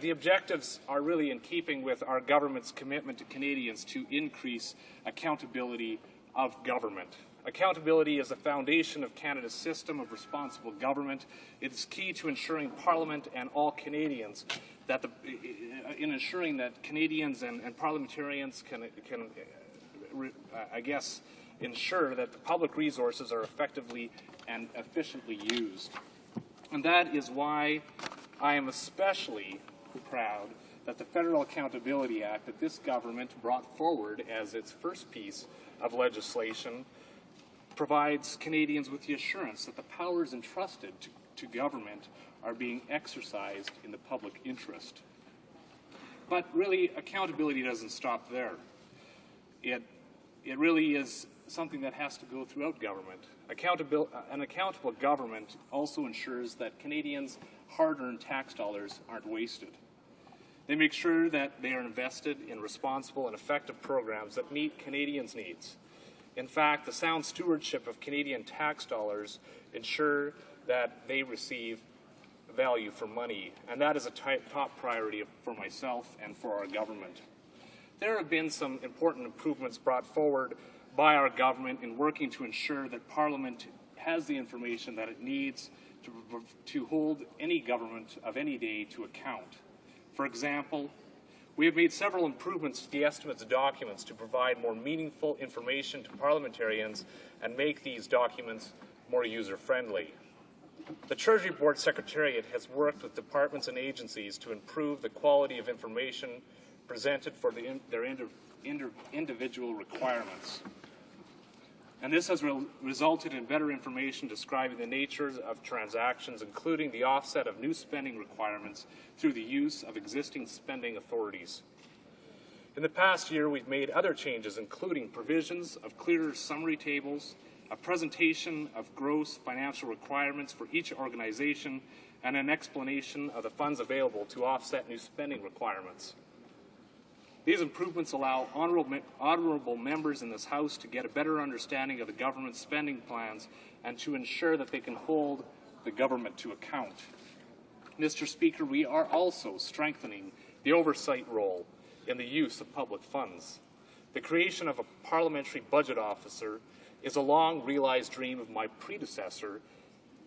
objectives are really in keeping with our government's commitment to Canadians to increase accountability of government. Accountability is the foundation of Canada's system of responsible government. It is key to ensuring Parliament and all Canadians that in ensuring that Canadians and parliamentarians can ensure that the public resources are effectively and efficiently used. And that is why I am especially proud that the Federal Accountability Act that this government brought forward as its first piece of legislation provides Canadians with the assurance that the powers entrusted to government are being exercised in the public interest. But really, accountability doesn't stop there. It really is something that has to go throughout government. An accountable government also ensures that Canadians' hard-earned tax dollars aren't wasted. They make sure that they are invested in responsible and effective programs that meet Canadians' needs. In fact, the sound stewardship of Canadian tax dollars ensure that they receive value for money, and that is a top priority for myself and for our government. There have been some important improvements brought forward by our government in working to ensure that Parliament has the information that it needs to hold any government of any day to account. For example, we have made several improvements to the estimates documents to provide more meaningful information to parliamentarians and make these documents more user-friendly. The Treasury Board Secretariat has worked with departments and agencies to improve the quality of information presented for their individual requirements. And this has resulted in better information describing the nature of transactions, including the offset of new spending requirements through the use of existing spending authorities. In the past year, we've made other changes, including provisions of clearer summary tables, a presentation of gross financial requirements for each organization, and an explanation of the funds available to offset new spending requirements. These improvements allow honorable members in this House to get a better understanding of the government's spending plans and to ensure that they can hold the government to account. Mr. Speaker, we are also strengthening the oversight role in the use of public funds. The creation of a parliamentary budget officer is a long-realized dream of my predecessor,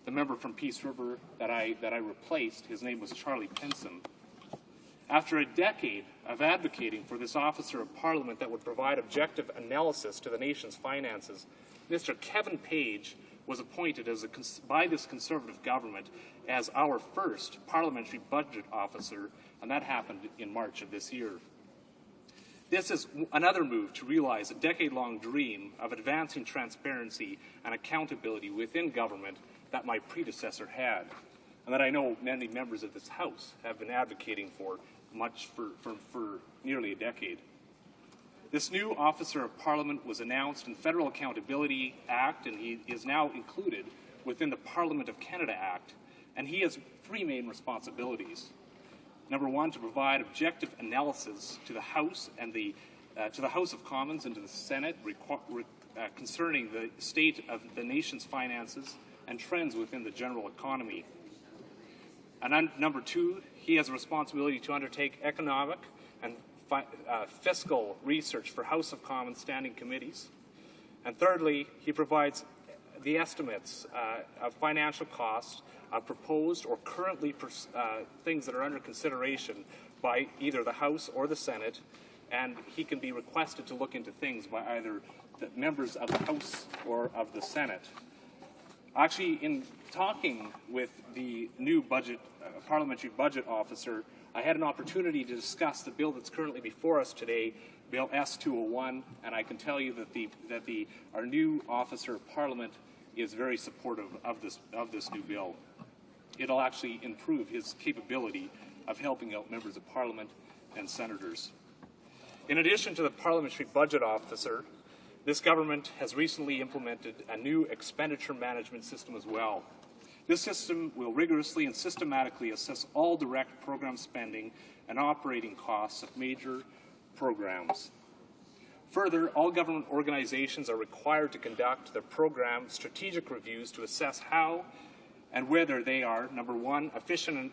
the member from Peace River that I replaced. His name was Charlie Pinson. After a decade of advocating for this officer of parliament that would provide objective analysis to the nation's finances, Mr. Kevin Page was appointed by this Conservative government as our first parliamentary budget officer, and that happened in March of this year. This is another move to realize a decade-long dream of advancing transparency and accountability within government that my predecessor had, and that I know many members of this House have been advocating for nearly a decade. This new Officer of Parliament was announced in Federal Accountability Act, and he is now included within the Parliament of Canada Act, and he has three main responsibilities. Number one, to provide objective analysis to the House and to the House of Commons and to the Senate concerning the state of the nation's finances and trends within the general economy. And number two, he has a responsibility to undertake economic and fiscal research for House of Commons standing committees. And thirdly, he provides the estimates of financial costs of proposed or currently things that are under consideration by either the House or the Senate, and he can be requested to look into things by either the members of the House or of the Senate. Actually, in talking with the new parliamentary budget officer, I had an opportunity to discuss the bill that's currently before us today, Bill S-201, and I can tell you that our new Officer of Parliament is very supportive of this new bill. It'll actually improve his capability of helping out members of Parliament and senators. In addition to the parliamentary budget officer, this government has recently implemented a new expenditure management system as well. This system will rigorously and systematically assess all direct program spending and operating costs of major programs. Further, all government organizations are required to conduct their program strategic reviews to assess how and whether they are, number one, efficient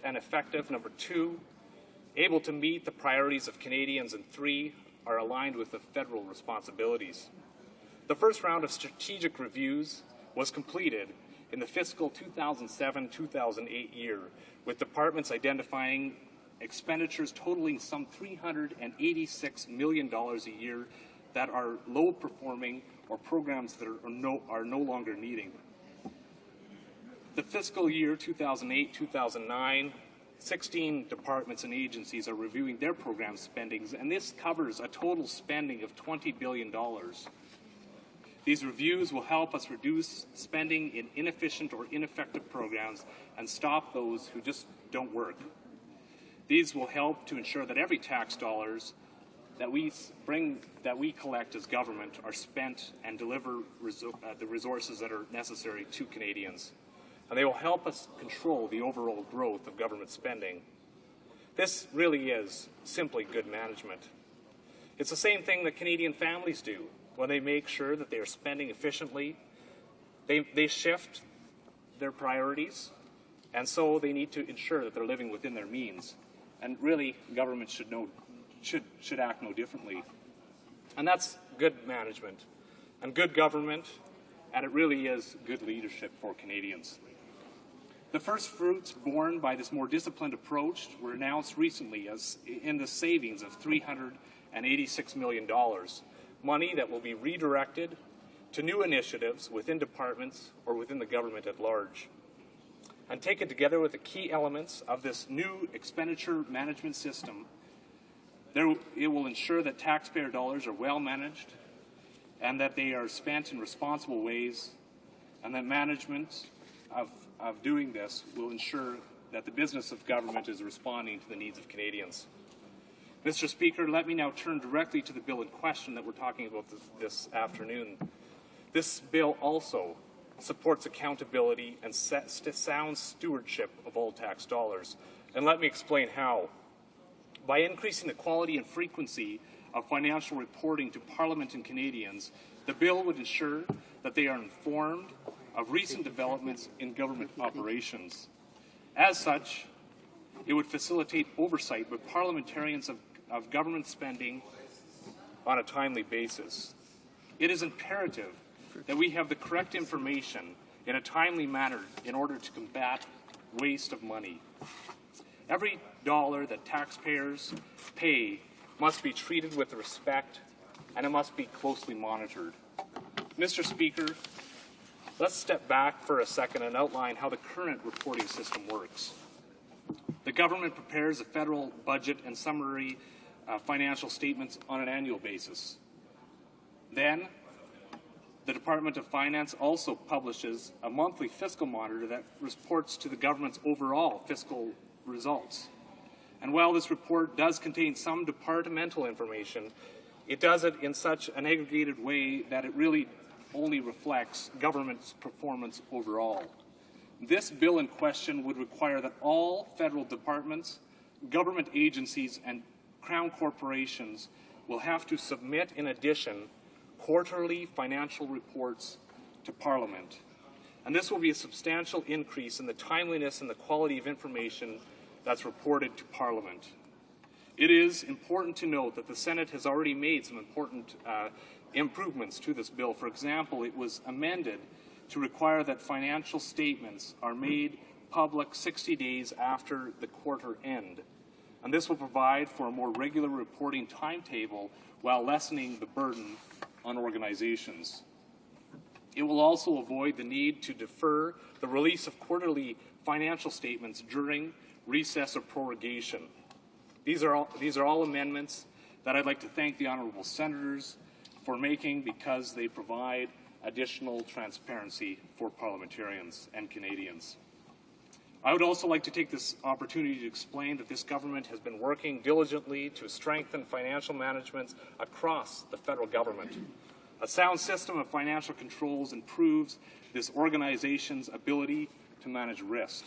and effective, number two, able to meet the priorities of Canadians, and three, are aligned with the federal responsibilities. The first round of strategic reviews was completed in the fiscal 2007-2008 year, with departments identifying expenditures totaling some $386 million a year that are low-performing or programs that are no longer needing. The fiscal year 2008-2009, 16 departments and agencies are reviewing their program spendings, and this covers a total spending of $20 billion. These reviews will help us reduce spending in inefficient or ineffective programs and stop those who just don't work. These will help to ensure that every tax dollars that we collect as government are spent and deliver the resources that are necessary to Canadians. And they will help us control the overall growth of government spending. This really is simply good management. It's the same thing that Canadian families do when they make sure that they are spending efficiently. They shift their priorities, and so they need to ensure that they're living within their means. And really, government should act no differently. And that's good management and good government, and it really is good leadership for Canadians. The first fruits borne by this more disciplined approach were announced recently as in the savings of $386 million, money that will be redirected to new initiatives within departments or within the government at large. And taken together with the key elements of this new expenditure management system, It will ensure that taxpayer dollars are well managed and that they are spent in responsible ways, and that management of doing this will ensure that the business of government is responding to the needs of Canadians. Mr. Speaker, let me now turn directly to the bill in question that we're talking about this afternoon. This bill also supports accountability and sound stewardship of all tax dollars. And let me explain how. By increasing the quality and frequency of financial reporting to Parliament and Canadians, the bill would ensure that they are informed of recent developments in government operations. As such, it would facilitate oversight with parliamentarians of government spending on a timely basis. It is imperative that we have the correct information in a timely manner in order to combat waste of money. Every dollar that taxpayers pay must be treated with respect, and it must be closely monitored. Mr. Speaker, let's step back for a second and outline how the current reporting system works. The government prepares a federal budget and summary financial statements on an annual basis. Then, the Department of Finance also publishes a monthly fiscal monitor that reports to the government's overall fiscal results. And while this report does contain some departmental information, it does it in such an aggregated way that it really only reflects government's performance overall. This bill in question would require that all federal departments, government agencies, and Crown corporations will have to submit, in addition, quarterly financial reports to Parliament. And this will be a substantial increase in the timeliness and the quality of information that's reported to Parliament. It is important to note that the Senate has already made some important improvements to this bill. For example, it was amended to require that financial statements are made public 60 days after the quarter end. And this will provide for a more regular reporting timetable while lessening the burden on organizations. It will also avoid the need to defer the release of quarterly financial statements during recess or prorogation. These are all amendments that I'd like to thank the honourable senators for making, because they provide additional transparency for parliamentarians and Canadians. I would also like to take this opportunity to explain that this government has been working diligently to strengthen financial management across the federal government. A sound system of financial controls improves this organization's ability to manage risk.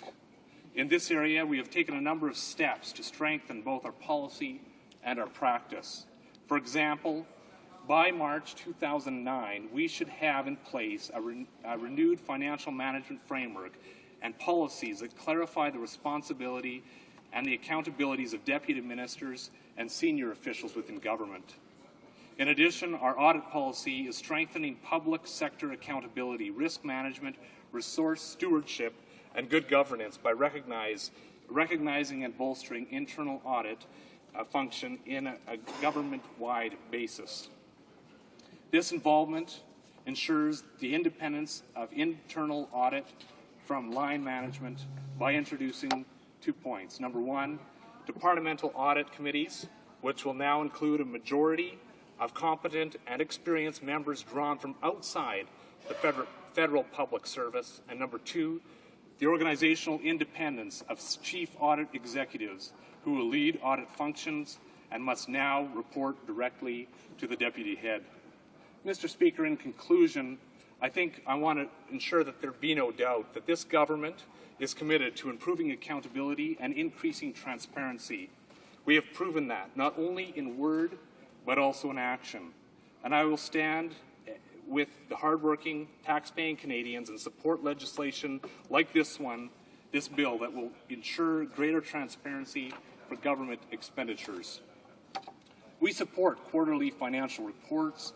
In this area, we have taken a number of steps to strengthen both our policy and our practice. For example, by March 2009, we should have in place a renewed financial management framework and policies that clarify the responsibility and the accountabilities of deputy ministers and senior officials within government. In addition, our audit policy is strengthening public sector accountability, risk management, resource stewardship, and good governance by recognizing and bolstering internal audit function in a government-wide basis. This involvement ensures the independence of internal audit from line management by introducing 2 points. Number one, departmental audit committees, which will now include a majority of competent and experienced members drawn from outside the federal public service. And number two, the organizational independence of chief audit executives who will lead audit functions and must now report directly to the deputy head. Mr. Speaker, in conclusion, I want to ensure that there be no doubt that this government is committed to improving accountability and increasing transparency. We have proven that, not only in word, but also in action. And I will stand with the hardworking, tax-paying Canadians and support legislation like this bill that will ensure greater transparency for government expenditures. We support quarterly financial reports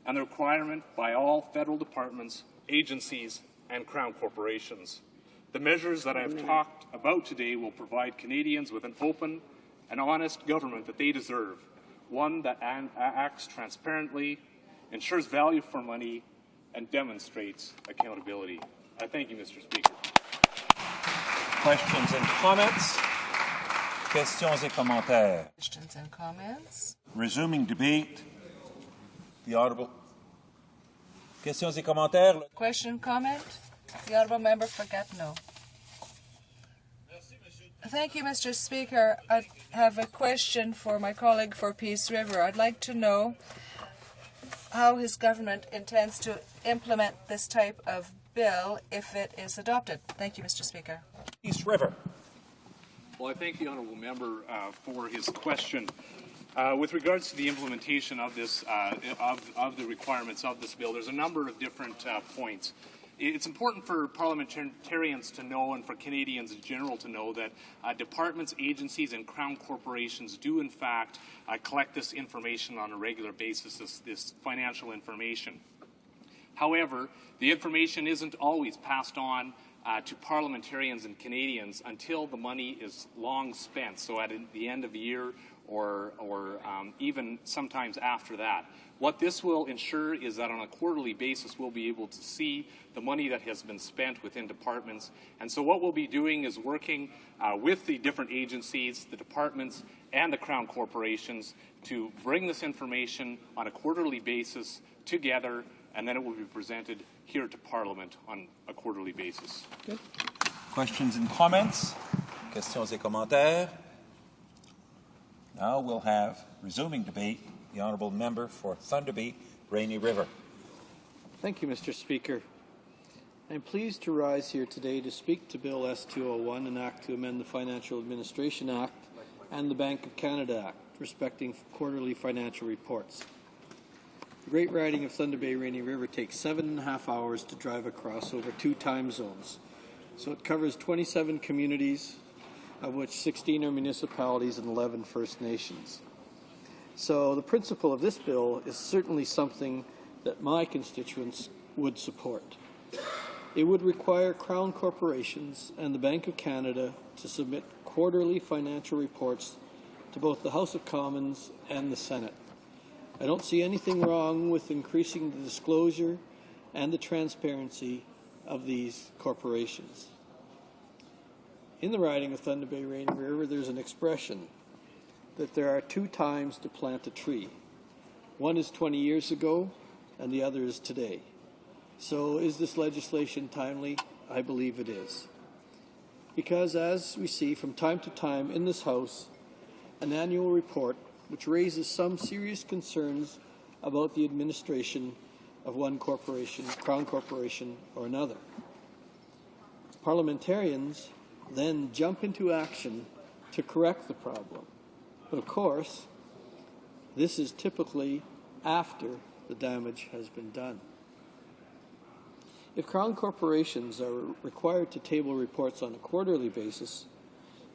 and the requirement by all federal departments, agencies, and Crown corporations. The measures that I have talked about today will provide Canadians with an open and honest government that they deserve, one that acts transparently, ensures value for money, and demonstrates accountability. I thank you, Mr. Speaker. Questions and comments? Questions et commentaires. Questions and comments. Resuming debate, the Honourable. Questions et commentaires. Question, comment? The Honourable Member for Gatineau. Thank you, Mr. Speaker. I have a question for my colleague for Peace River. I'd like to know how his government intends to implement this type of bill if it is adopted. Thank you, Mr. Speaker. Peace River. Well, I thank the honourable member for his question. With regards to the implementation of this, of the requirements of this bill, there's a number of different points. It's important for parliamentarians to know and for Canadians in general to know that departments, agencies, and Crown corporations do, in fact, collect this information on a regular basis, this financial information. However, the information isn't always passed on to parliamentarians and Canadians until the money is long spent, so at the end of the year or even sometimes after that. What this will ensure is that on a quarterly basis we'll be able to see the money that has been spent within departments. And so what we'll be doing is working with the different agencies, the departments, and the Crown corporations to bring this information on a quarterly basis together, and then it will be presented here to Parliament on a quarterly basis. Good. Questions and comments? Questions et commentaires? Now we'll have, resuming debate, the Honourable Member for Thunder Bay, Rainy River. Thank you, Mr. Speaker. I'm pleased to rise here today to speak to Bill S-201, an act to amend the Financial Administration Act and the Bank of Canada Act, respecting quarterly financial reports. The Great Riding of Thunder Bay, Rainy River takes 7.5 hours to drive across over 2 time zones. So it covers 27 communities, of which 16 are municipalities and 11 First Nations. So the principle of this bill is certainly something that my constituents would support. It would require Crown corporations and the Bank of Canada to submit quarterly financial reports to both the House of Commons and the Senate. I don't see anything wrong with increasing the disclosure and the transparency of these corporations. In the riding of Thunder Bay, Rainy River, there's an expression that there are 2 times to plant a tree. One is 20 years ago, and the other is today. So is this legislation timely? I believe it is. Because as we see from time to time in this House, an annual report which raises some serious concerns about the administration of one corporation, Crown corporation, or another. Parliamentarians then jump into action to correct the problem. But of course, this is typically after the damage has been done. If Crown corporations are required to table reports on a quarterly basis,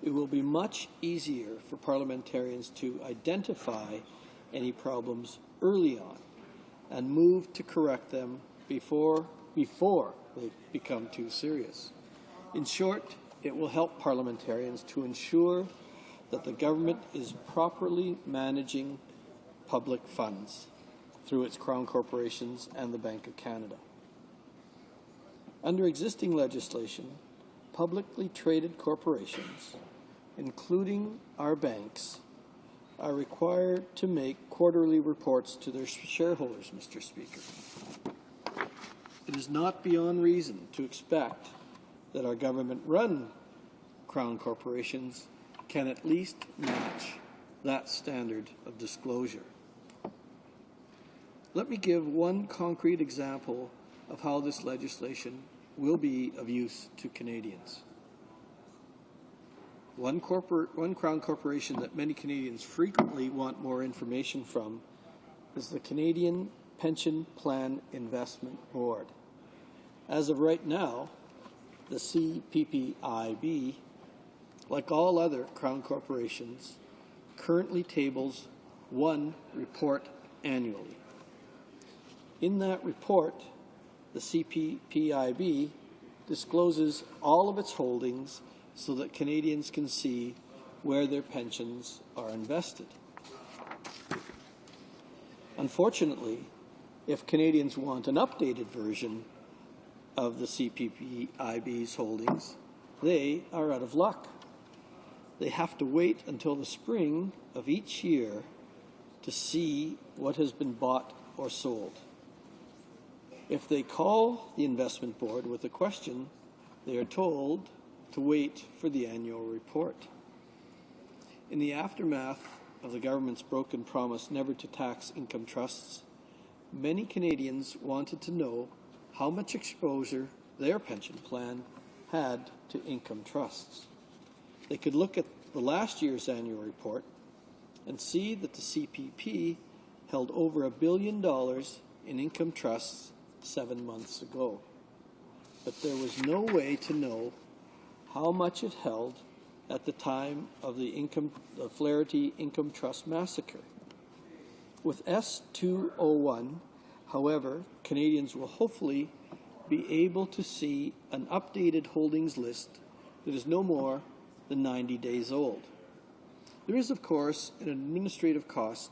it will be much easier for parliamentarians to identify any problems early on and move to correct them before they become too serious. In short, it will help parliamentarians to ensure that the government is properly managing public funds through its Crown corporations and the Bank of Canada. Under existing legislation, publicly traded corporations, including our banks, are required to make quarterly reports to their shareholders, Mr. Speaker. It is not beyond reason to expect that our government-run Crown corporations can at least match that standard of disclosure. Let me give one concrete example of how this legislation will be of use to Canadians. One Crown corporation that many Canadians frequently want more information from is the Canadian Pension Plan Investment Board. As of right now, the CPPIB, like all other Crown corporations, currently tables one report annually. In that report, the CPPIB discloses all of its holdings so that Canadians can see where their pensions are invested. Unfortunately, if Canadians want an updated version of the CPPIB's holdings, they are out of luck. they have to wait until the spring of each year to see what has been bought or sold. If they call the investment board with a question, they are told to wait for the annual report. In the aftermath of the government's broken promise never to tax income trusts, many Canadians wanted to know how much exposure their pension plan had to income trusts. They could look at the last year's annual report and see that the CPP held over $1 billion in income trusts 7 months ago. But there was no way to know how much it held at the time of the Flaherty Income Trust Massacre. With S201, however, Canadians will hopefully be able to see an updated holdings list that is no more than 90 days old. There is, of course, an administrative cost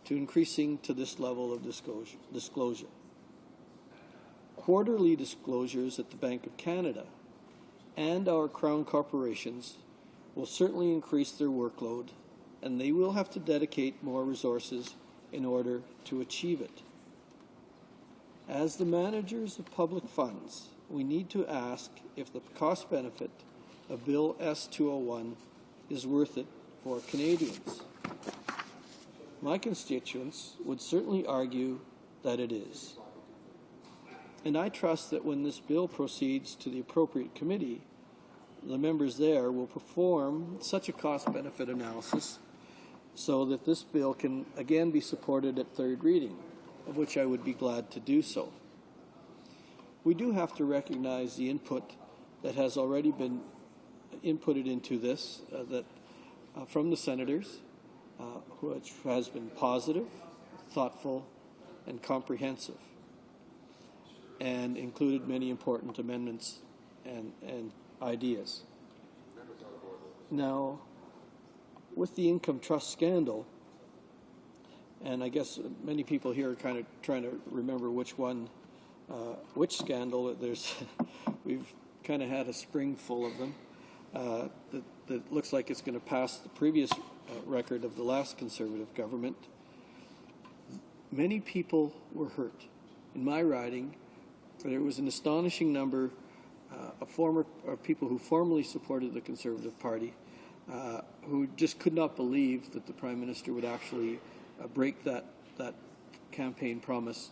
to increasing to this level of disclosure. Quarterly disclosures at the Bank of Canada and our Crown corporations will certainly increase their workload, and they will have to dedicate more resources in order to achieve it. As the managers of public funds, we need to ask if the cost-benefit of Bill S201 is worth it for Canadians. My constituents would certainly argue that it is. And I trust that when this bill proceeds to the appropriate committee, the members there will perform such a cost-benefit analysis so that this bill can again be supported at third reading, of which I would be glad to do so. We do have to recognize the input that has already been inputted into this from the senators, which has been positive, thoughtful, and comprehensive, and included many important amendments and ideas. Now, with the income trust scandal, and I guess many people here are kind of trying to remember which scandal. We've kind of had a spring full of them. That looks like it's going to pass the previous record of the last Conservative government. Many people were hurt. In my riding, there was an astonishing number of people who formerly supported the Conservative Party who just could not believe that the Prime Minister would actually break that campaign promise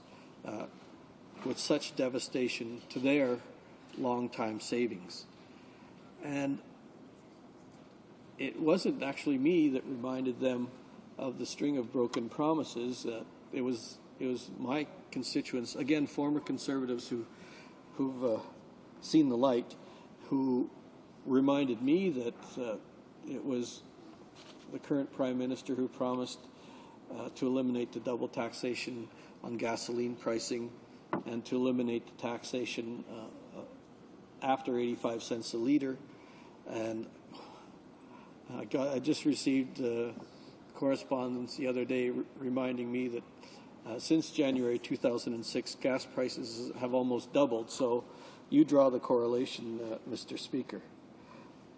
with such devastation to their long-time savings. And it wasn't actually me that reminded them of the string of broken promises. It was my constituents, again, former Conservatives who've seen the light, who reminded me that it was the current Prime Minister who promised to eliminate the double taxation on gasoline pricing and to eliminate the taxation after 85 cents a litre. And I just received correspondence the other day reminding me that since January 2006, gas prices have almost doubled. So you draw the correlation, Mr. Speaker.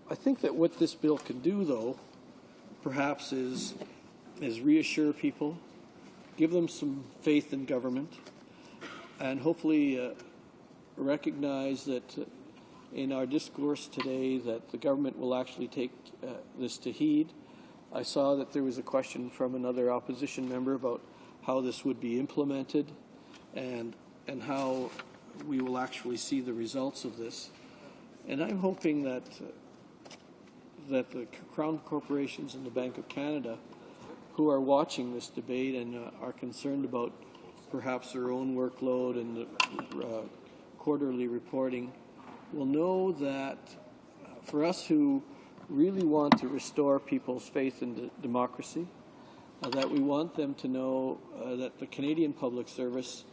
I think that what this bill can do, though, perhaps is reassure people, give them some faith in government, and hopefully recognize that in our discourse today that the government will actually take this to heed. I saw that there was a question from another opposition member about how this would be implemented and how we will actually see the results of this. And I'm hoping that the Crown corporations and the Bank of Canada, who are watching this debate and are concerned about perhaps their own workload and the quarterly reporting, will know that for us who really want to restore people's faith in democracy, that we want them to know that the Canadian Public Service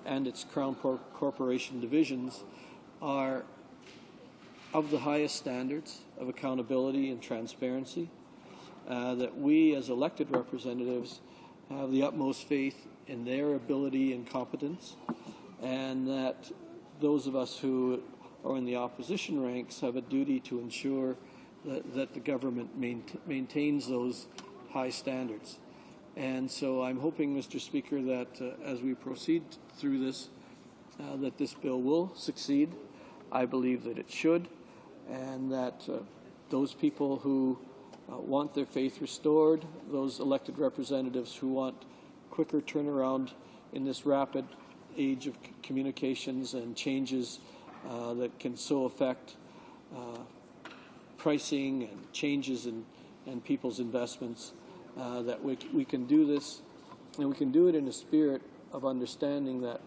and its Crown Corporation divisions are of the highest standards of accountability and transparency, that we as elected representatives have the utmost faith in their ability and competence, and that those of us who are in the opposition ranks have a duty to ensure that the government maintains those high standards. And so I'm hoping, Mr. Speaker, that as we proceed through this, that this bill will succeed. I believe that it should, and that those people who want their faith restored, those elected representatives who want quicker turnaround in this rapid age of communications and changes that can so affect pricing and changes in people's investments, that we can do this, and we can do it in a spirit of understanding that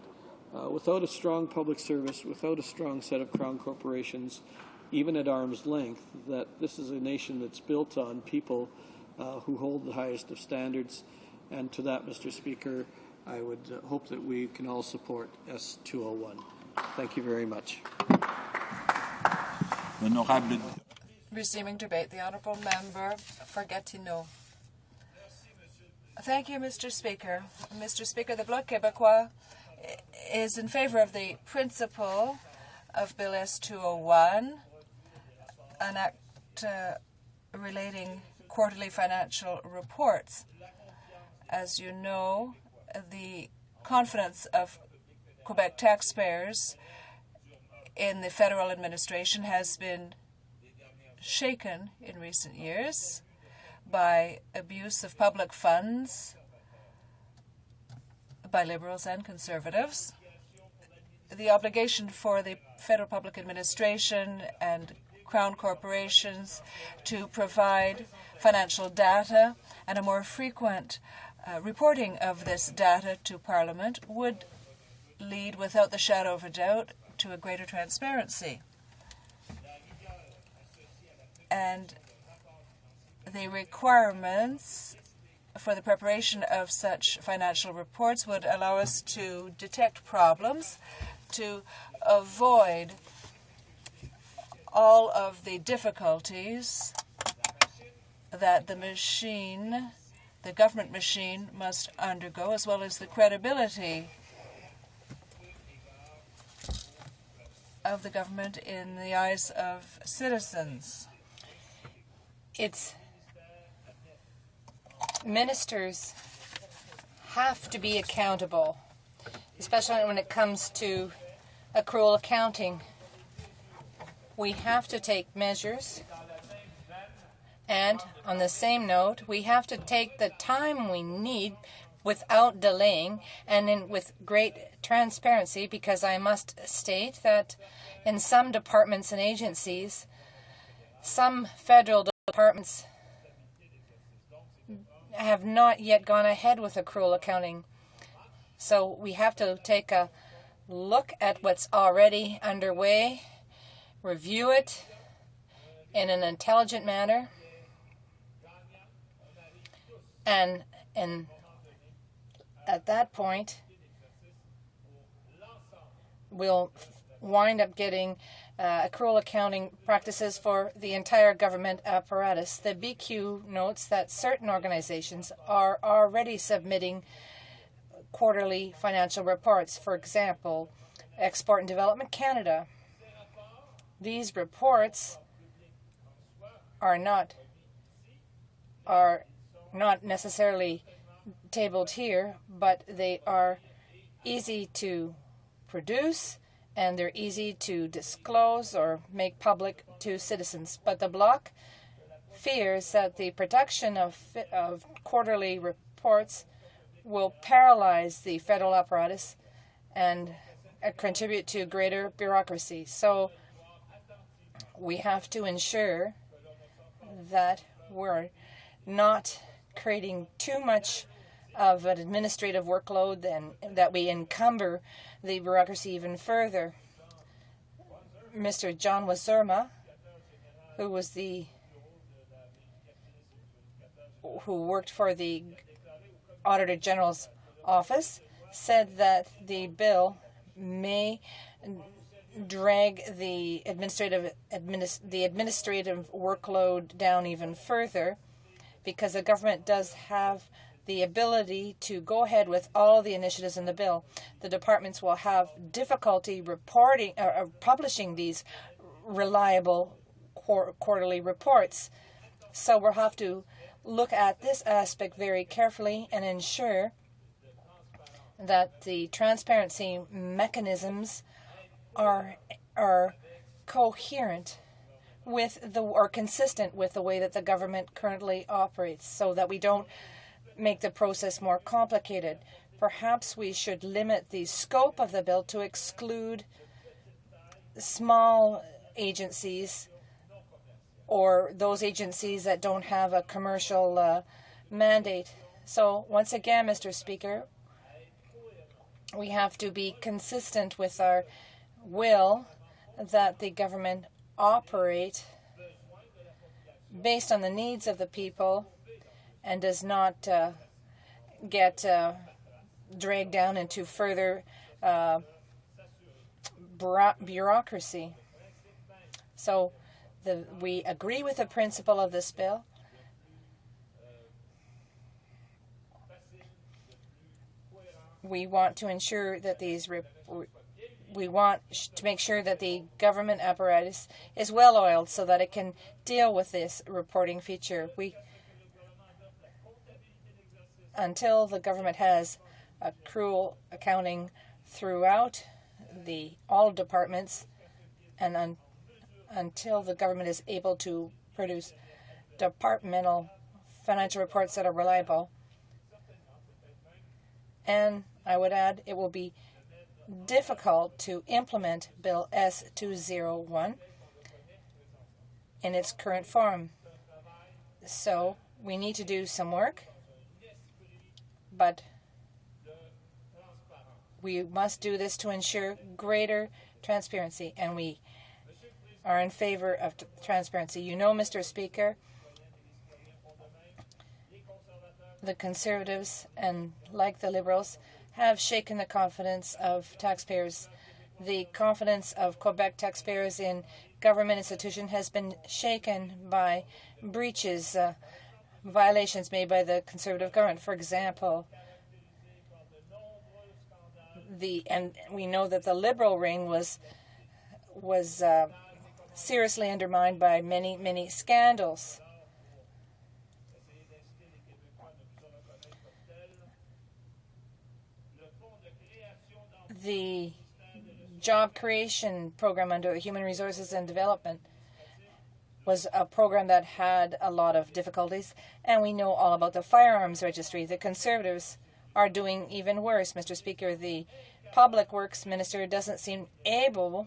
without a strong public service, without a strong set of crown corporations, even at arm's length, that this is a nation that's built on people who hold the highest of standards. And to that, Mr. Speaker, I would hope that we can all support S201. Thank you very much. Resuming debate, the Honourable Member for Gatineau. Thank you, Mr. Speaker. Mr. Speaker, the Bloc Québécois is in favour of the principle of Bill S201, an act relating quarterly financial reports. As you know, the confidence of Quebec taxpayers in the federal administration has been shaken in recent years by abuse of public funds by Liberals and Conservatives. The obligation for the federal public administration and Crown corporations to provide financial data and a more frequent reporting of this data to Parliament would lead, without the shadow of a doubt, to a greater transparency. And the requirements for the preparation of such financial reports would allow us to detect problems, to avoid all of the difficulties that the government machine must undergo, as well as the credibility of the government in the eyes of citizens. Ministers have to be accountable, especially when it comes to accrual accounting. We have to take measures, and on the same note, we have to take the time we need without delaying and with great transparency, because I must state that in some departments and agencies, some federal departments have not yet gone ahead with accrual accounting. So we have to take a look at what's already underway, review it in an intelligent manner, and at that point, we'll wind up getting accrual accounting practices for the entire government apparatus. The BQ notes that certain organizations are already submitting quarterly financial reports. For example, Export and Development Canada. These reports are not necessarily tabled here, but they are easy to produce and they're easy to disclose or make public to citizens. But the Bloc fears that the production of quarterly reports will paralyze the federal apparatus and contribute to greater bureaucracy. So we have to ensure that we're not creating too much of an administrative workload and that we encumber the bureaucracy even further. Mr. John Wazurma, who worked for the Auditor General's office, said that the bill may drag the administrative workload down even further, because the government does have the ability to go ahead with all the initiatives in the bill. The departments will have difficulty reporting or publishing these reliable quarterly reports. So we'll have to look at this aspect very carefully and ensure that the transparency mechanisms are coherent with or consistent with the way that the government currently operates, so that we don't make the process more complicated. Perhaps we should limit the scope of the bill to exclude small agencies or those agencies that don't have a commercial mandate. So once again, Mr. Speaker, we have to be consistent with our will that the government operate based on the needs of the people and does not get dragged down into further bureaucracy. So we agree with the principle of this bill. We want to ensure that we want to make sure that the government apparatus is well oiled so that it can deal with this reporting feature. Until the government has accrual accounting throughout all departments, and until the government is able to produce departmental financial reports that are reliable. And I would add, it will be difficult to implement Bill S-201 in its current form. So we need to do some work, but we must do this to ensure greater transparency, and we are in favor of transparency. You know, Mr. Speaker, the Conservatives, and like the Liberals, have shaken the confidence of taxpayers. The confidence of Quebec taxpayers in government institutions has been shaken by breaches, violations made by the Conservative government. For example, and we know that the Liberal ring was seriously undermined by many scandals. The job creation program under the Human Resources and Development was a program that had a lot of difficulties, and we know all about the firearms registry. The Conservatives are doing even worse, Mr. Speaker. The Public Works Minister doesn't seem able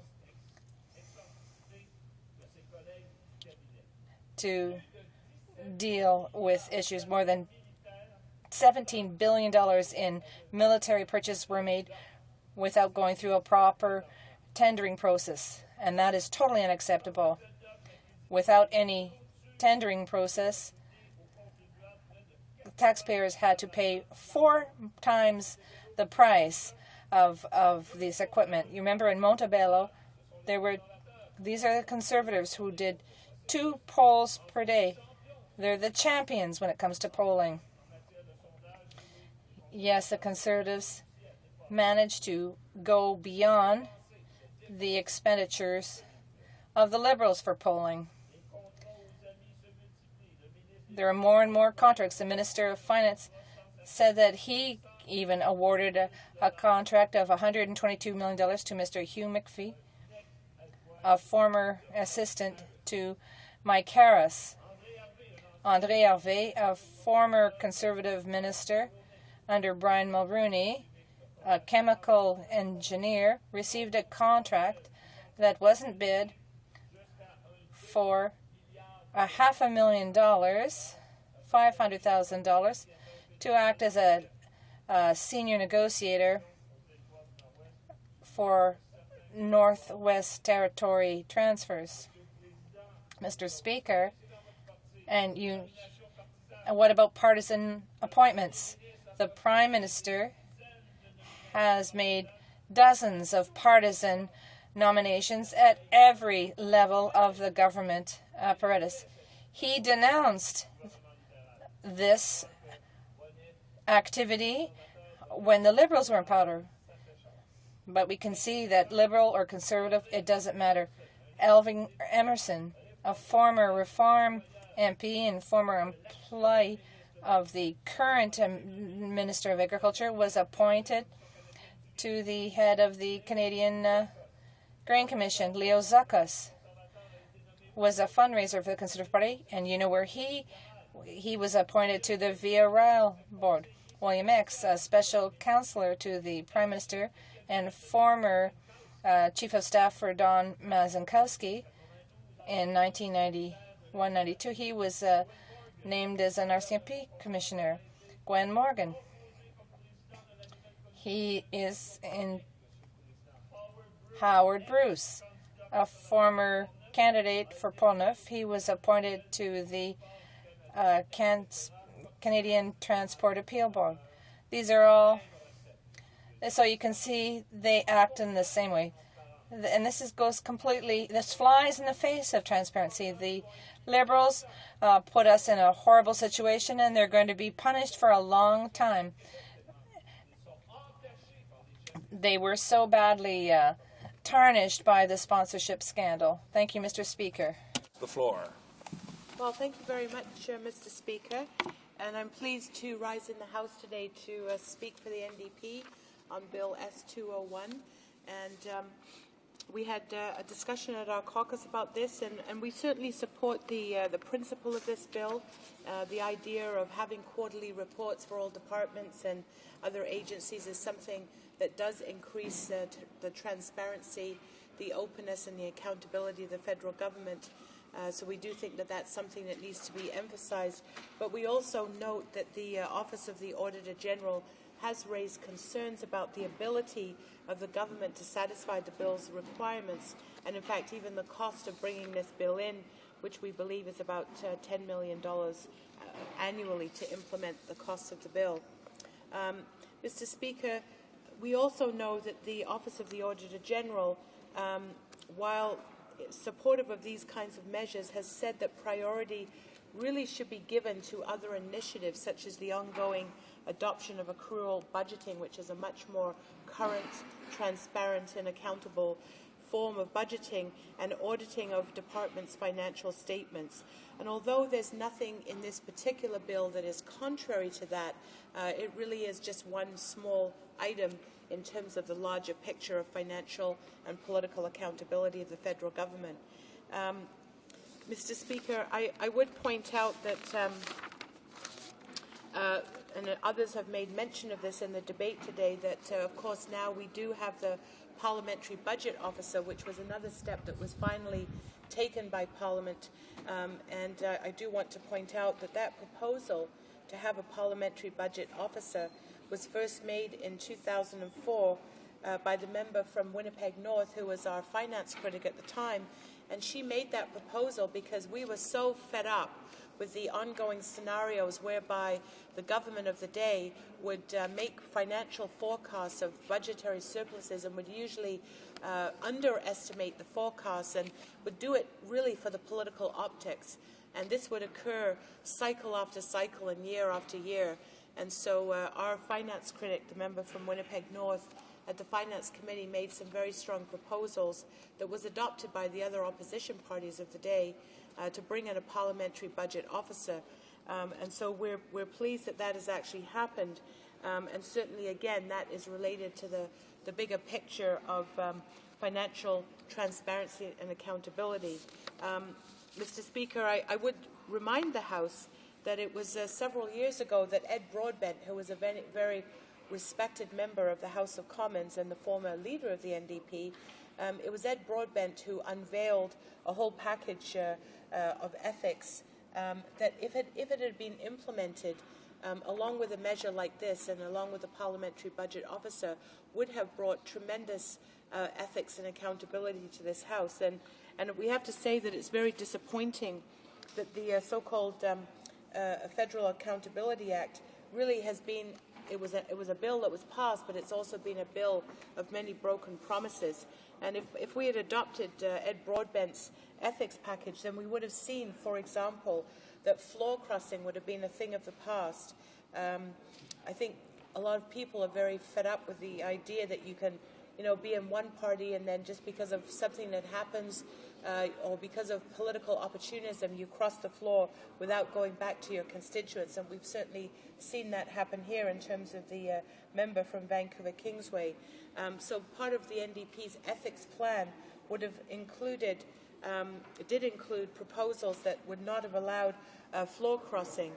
to deal with issues. More than $17 billion in military purchases were made without going through a proper tendering process, and that is totally unacceptable. Without any tendering process, taxpayers had to pay 4 times the price of this equipment. You remember in Montebello, these are the Conservatives who did 2 polls per day. They're the champions when it comes to polling. Yes, the Conservatives managed to go beyond the expenditures of the Liberals for polling. There are more and more contracts. The Minister of Finance said that he even awarded a contract of $122 million to Mr. Hugh McPhee, a former assistant to Mike Harris. André Hervé, a former Conservative minister under Brian Mulroney, a chemical engineer, received a contract that wasn't bid for $500,000, $500,000, to act as a senior negotiator for Northwest Territory transfers. Mr. Speaker, and what about partisan appointments? The Prime Minister has made dozens of partisan nominations at every level of the government apparatus. He denounced this activity when the Liberals were in power. But we can see that Liberal or Conservative, it doesn't matter. Elvin Emerson a former Reform MP and former employee of the current Minister of Agriculture, was appointed to the head of the Canadian Grain Commission. Leo Zuckas was a fundraiser for the Conservative Party, and you know where he was appointed to the Via Rail Board. William X, a special counselor to the Prime Minister and former Chief of Staff for Don Mazankowski in 1991-92, he was named as an RCMP commissioner. Gwen Morgan, he is in Howard Bruce, a former candidate for Portneuf. He was appointed to the Canadian Transport Appeal Board. These are all, so you can see they act in the same way. And this flies in the face of transparency. The Liberals put us in a horrible situation, and they're going to be punished for a long time. They were so badly tarnished by the sponsorship scandal. Thank you, Mr. Speaker. The floor. Well, thank you very much, Mr. Speaker. And I'm pleased to rise in the House today to speak for the NDP on Bill S-201. And we had a discussion at our caucus about this, and we certainly support the principle of this bill, the idea of having quarterly reports for all departments and other agencies is something that does increase the transparency, the openness and the accountability of the federal government. So we do think that that's something that needs to be emphasized. But we also note that the Office of the Auditor General has raised concerns about the ability of the government to satisfy the bill's requirements, and in fact even the cost of bringing this bill in, which we believe is about $10 million annually to implement the cost of the bill. Mr. Speaker, we also know that the Office of the Auditor General, while supportive of these kinds of measures, has said that priority really should be given to other initiatives, such as the ongoing adoption of accrual budgeting, which is a much more current, transparent and accountable form of budgeting, and auditing of departments' financial statements. And although there's nothing in this particular bill that is contrary to that, it really is just one small item in terms of the larger picture of financial and political accountability of the federal government. Mr. Speaker, I would point out that, and others have made mention of this in the debate today, that of course now we do have the Parliamentary Budget Officer, which was another step that was finally taken by Parliament. And I do want to point out that that proposal to have a Parliamentary Budget Officer was first made in 2004 by the member from Winnipeg North, who was our finance critic at the time. And she made that proposal because we were so fed up with the ongoing scenarios whereby the government of the day would make financial forecasts of budgetary surpluses and would usually underestimate the forecasts and would do it really for the political optics. And this would occur cycle after cycle and year after year. And so our finance critic, the member from Winnipeg North, at the Finance Committee made some very strong proposals that was adopted by the other opposition parties of the day to bring in a parliamentary budget officer. And so we're pleased that that has actually happened. And certainly, again, that is related to the bigger picture of financial transparency and accountability. Mr. Speaker, I would remind the House that it was several years ago that Ed Broadbent, who was a very, very respected member of the House of Commons and the former leader of the NDP, it was Ed Broadbent who unveiled a whole package of ethics that if it had been implemented along with a measure like this and along with a parliamentary budget officer, would have brought tremendous ethics and accountability to this House. And we have to say that it's very disappointing that the so-called Federal Accountability Act really has been, it was a bill that was passed, but it's also been a bill of many broken promises. And if we had adopted Ed Broadbent's ethics package, then we would have seen, for example, that floor crossing would have been a thing of the past. I think a lot of people are very fed up with the idea that you can be in one party and then just because of something that happens or because of political opportunism, you cross the floor without going back to your constituents. And we've certainly seen that happen here in terms of the member from Vancouver Kingsway. So part of the NDP's ethics plan would have included, did include proposals that would not have allowed floor crossing.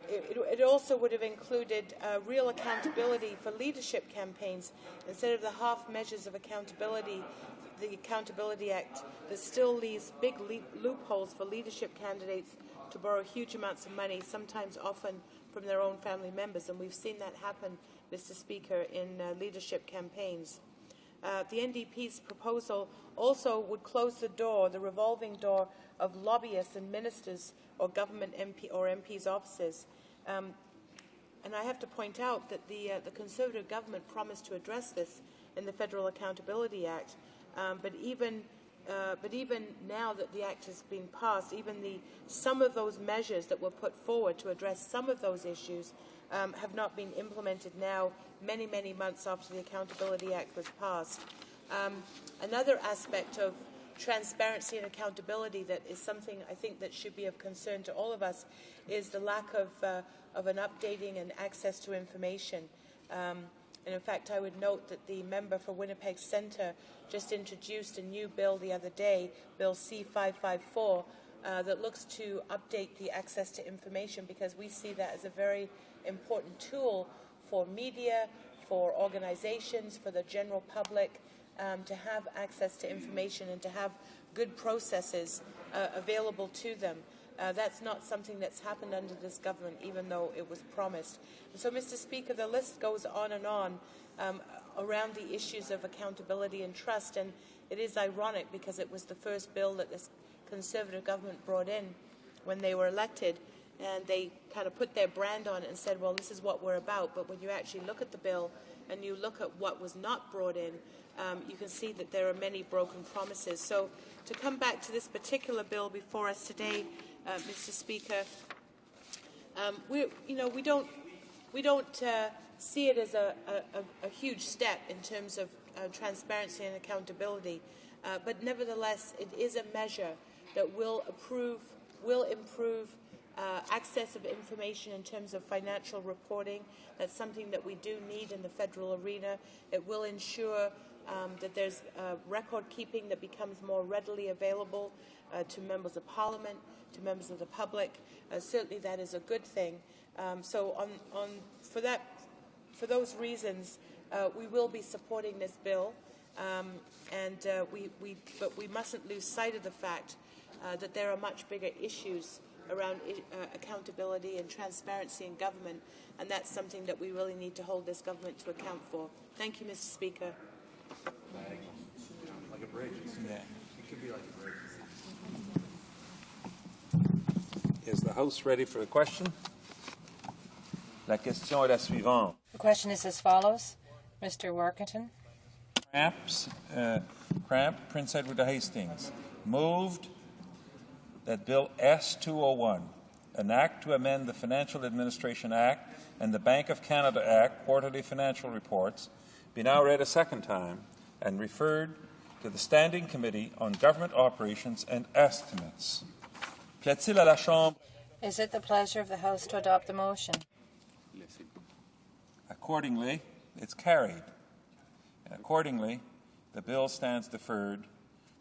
It also would have included real accountability for leadership campaigns instead of the half measures of accountability, the Accountability Act that still leaves big loopholes for leadership candidates to borrow huge amounts of money, sometimes often from their own family members. And we've seen that happen, Mr. Speaker, in leadership campaigns. The NDP's proposal also would close the door, the revolving door of lobbyists and ministers or government MPs' offices. And I have to point out that the Conservative government promised to address this in the Federal Accountability Act. But even now that the Act has been passed, even some of those measures that were put forward to address some of those issues have not been implemented now, many, many months after the Accountability Act was passed. Another aspect of transparency and accountability that is something I think that should be of concern to all of us is the lack of an updating and access to information. And in fact, I would note that the member for Winnipeg Centre just introduced a new bill the other day, Bill C-554, that looks to update the access to information, because we see that as a very important tool for media, for organizations, for the general public, to have access to information and to have good processes available to them. That's not something that's happened under this government, even though it was promised. And so, Mr. Speaker, the list goes on and on around the issues of accountability and trust, and it is ironic because it was the first bill that this Conservative government brought in when they were elected, and they kind of put their brand on it and said, well, this is what we're about. But when you actually look at the bill and you look at what was not brought in, you can see that there are many broken promises. So to come back to this particular bill before us today, Mr. Speaker, we don't see it as a huge step in terms of transparency and accountability, but nevertheless, it is a measure that will improve access of information in terms of financial reporting. That's something that we do need in the federal arena. It will ensure that there's record keeping that becomes more readily available to members of Parliament, to members of the public. Certainly that is a good thing. For those reasons, we will be supporting this bill, but we mustn't lose sight of the fact that there are much bigger issues around accountability and transparency in government, and that's something that we really need to hold this government to account for. Thank you, Mr. Speaker. Like a bridge. Yeah. It could be like a bridge. Is the House ready for a question? La question est la suivante. The question is as follows. Mr. Workington. Cramp, Prince Edward of Hastings, moved that Bill S-201, an act to amend the Financial Administration Act and the Bank of Canada Act, quarterly financial reports, be now read a second time and referred to the Standing Committee on Government Operations and Estimates. Plaît-il à la Chambre? Is it the pleasure of the House to adopt the motion? Accordingly, it's carried. Accordingly, the bill stands deferred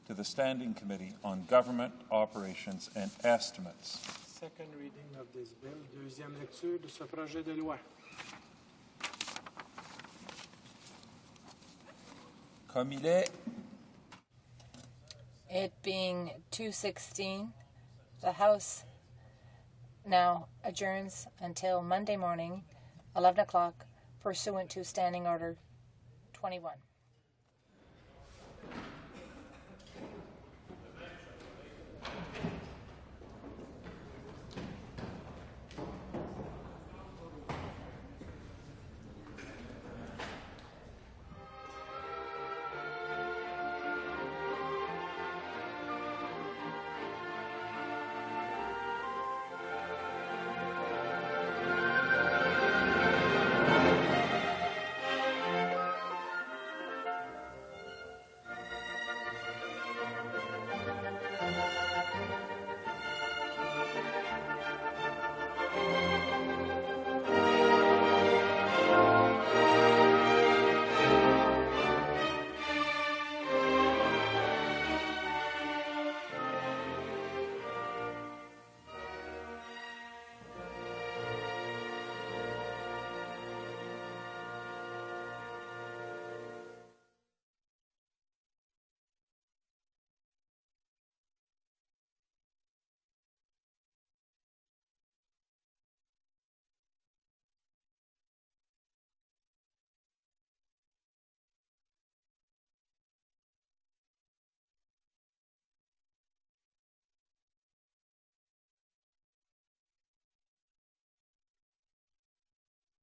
to the Standing Committee on Government Operations and Estimates. Second reading of this bill. Deuxième lecture de ce projet de loi. Comme il est. It being 2:16, the House now adjourns until Monday morning, 11 o'clock, pursuant to Standing Order 21.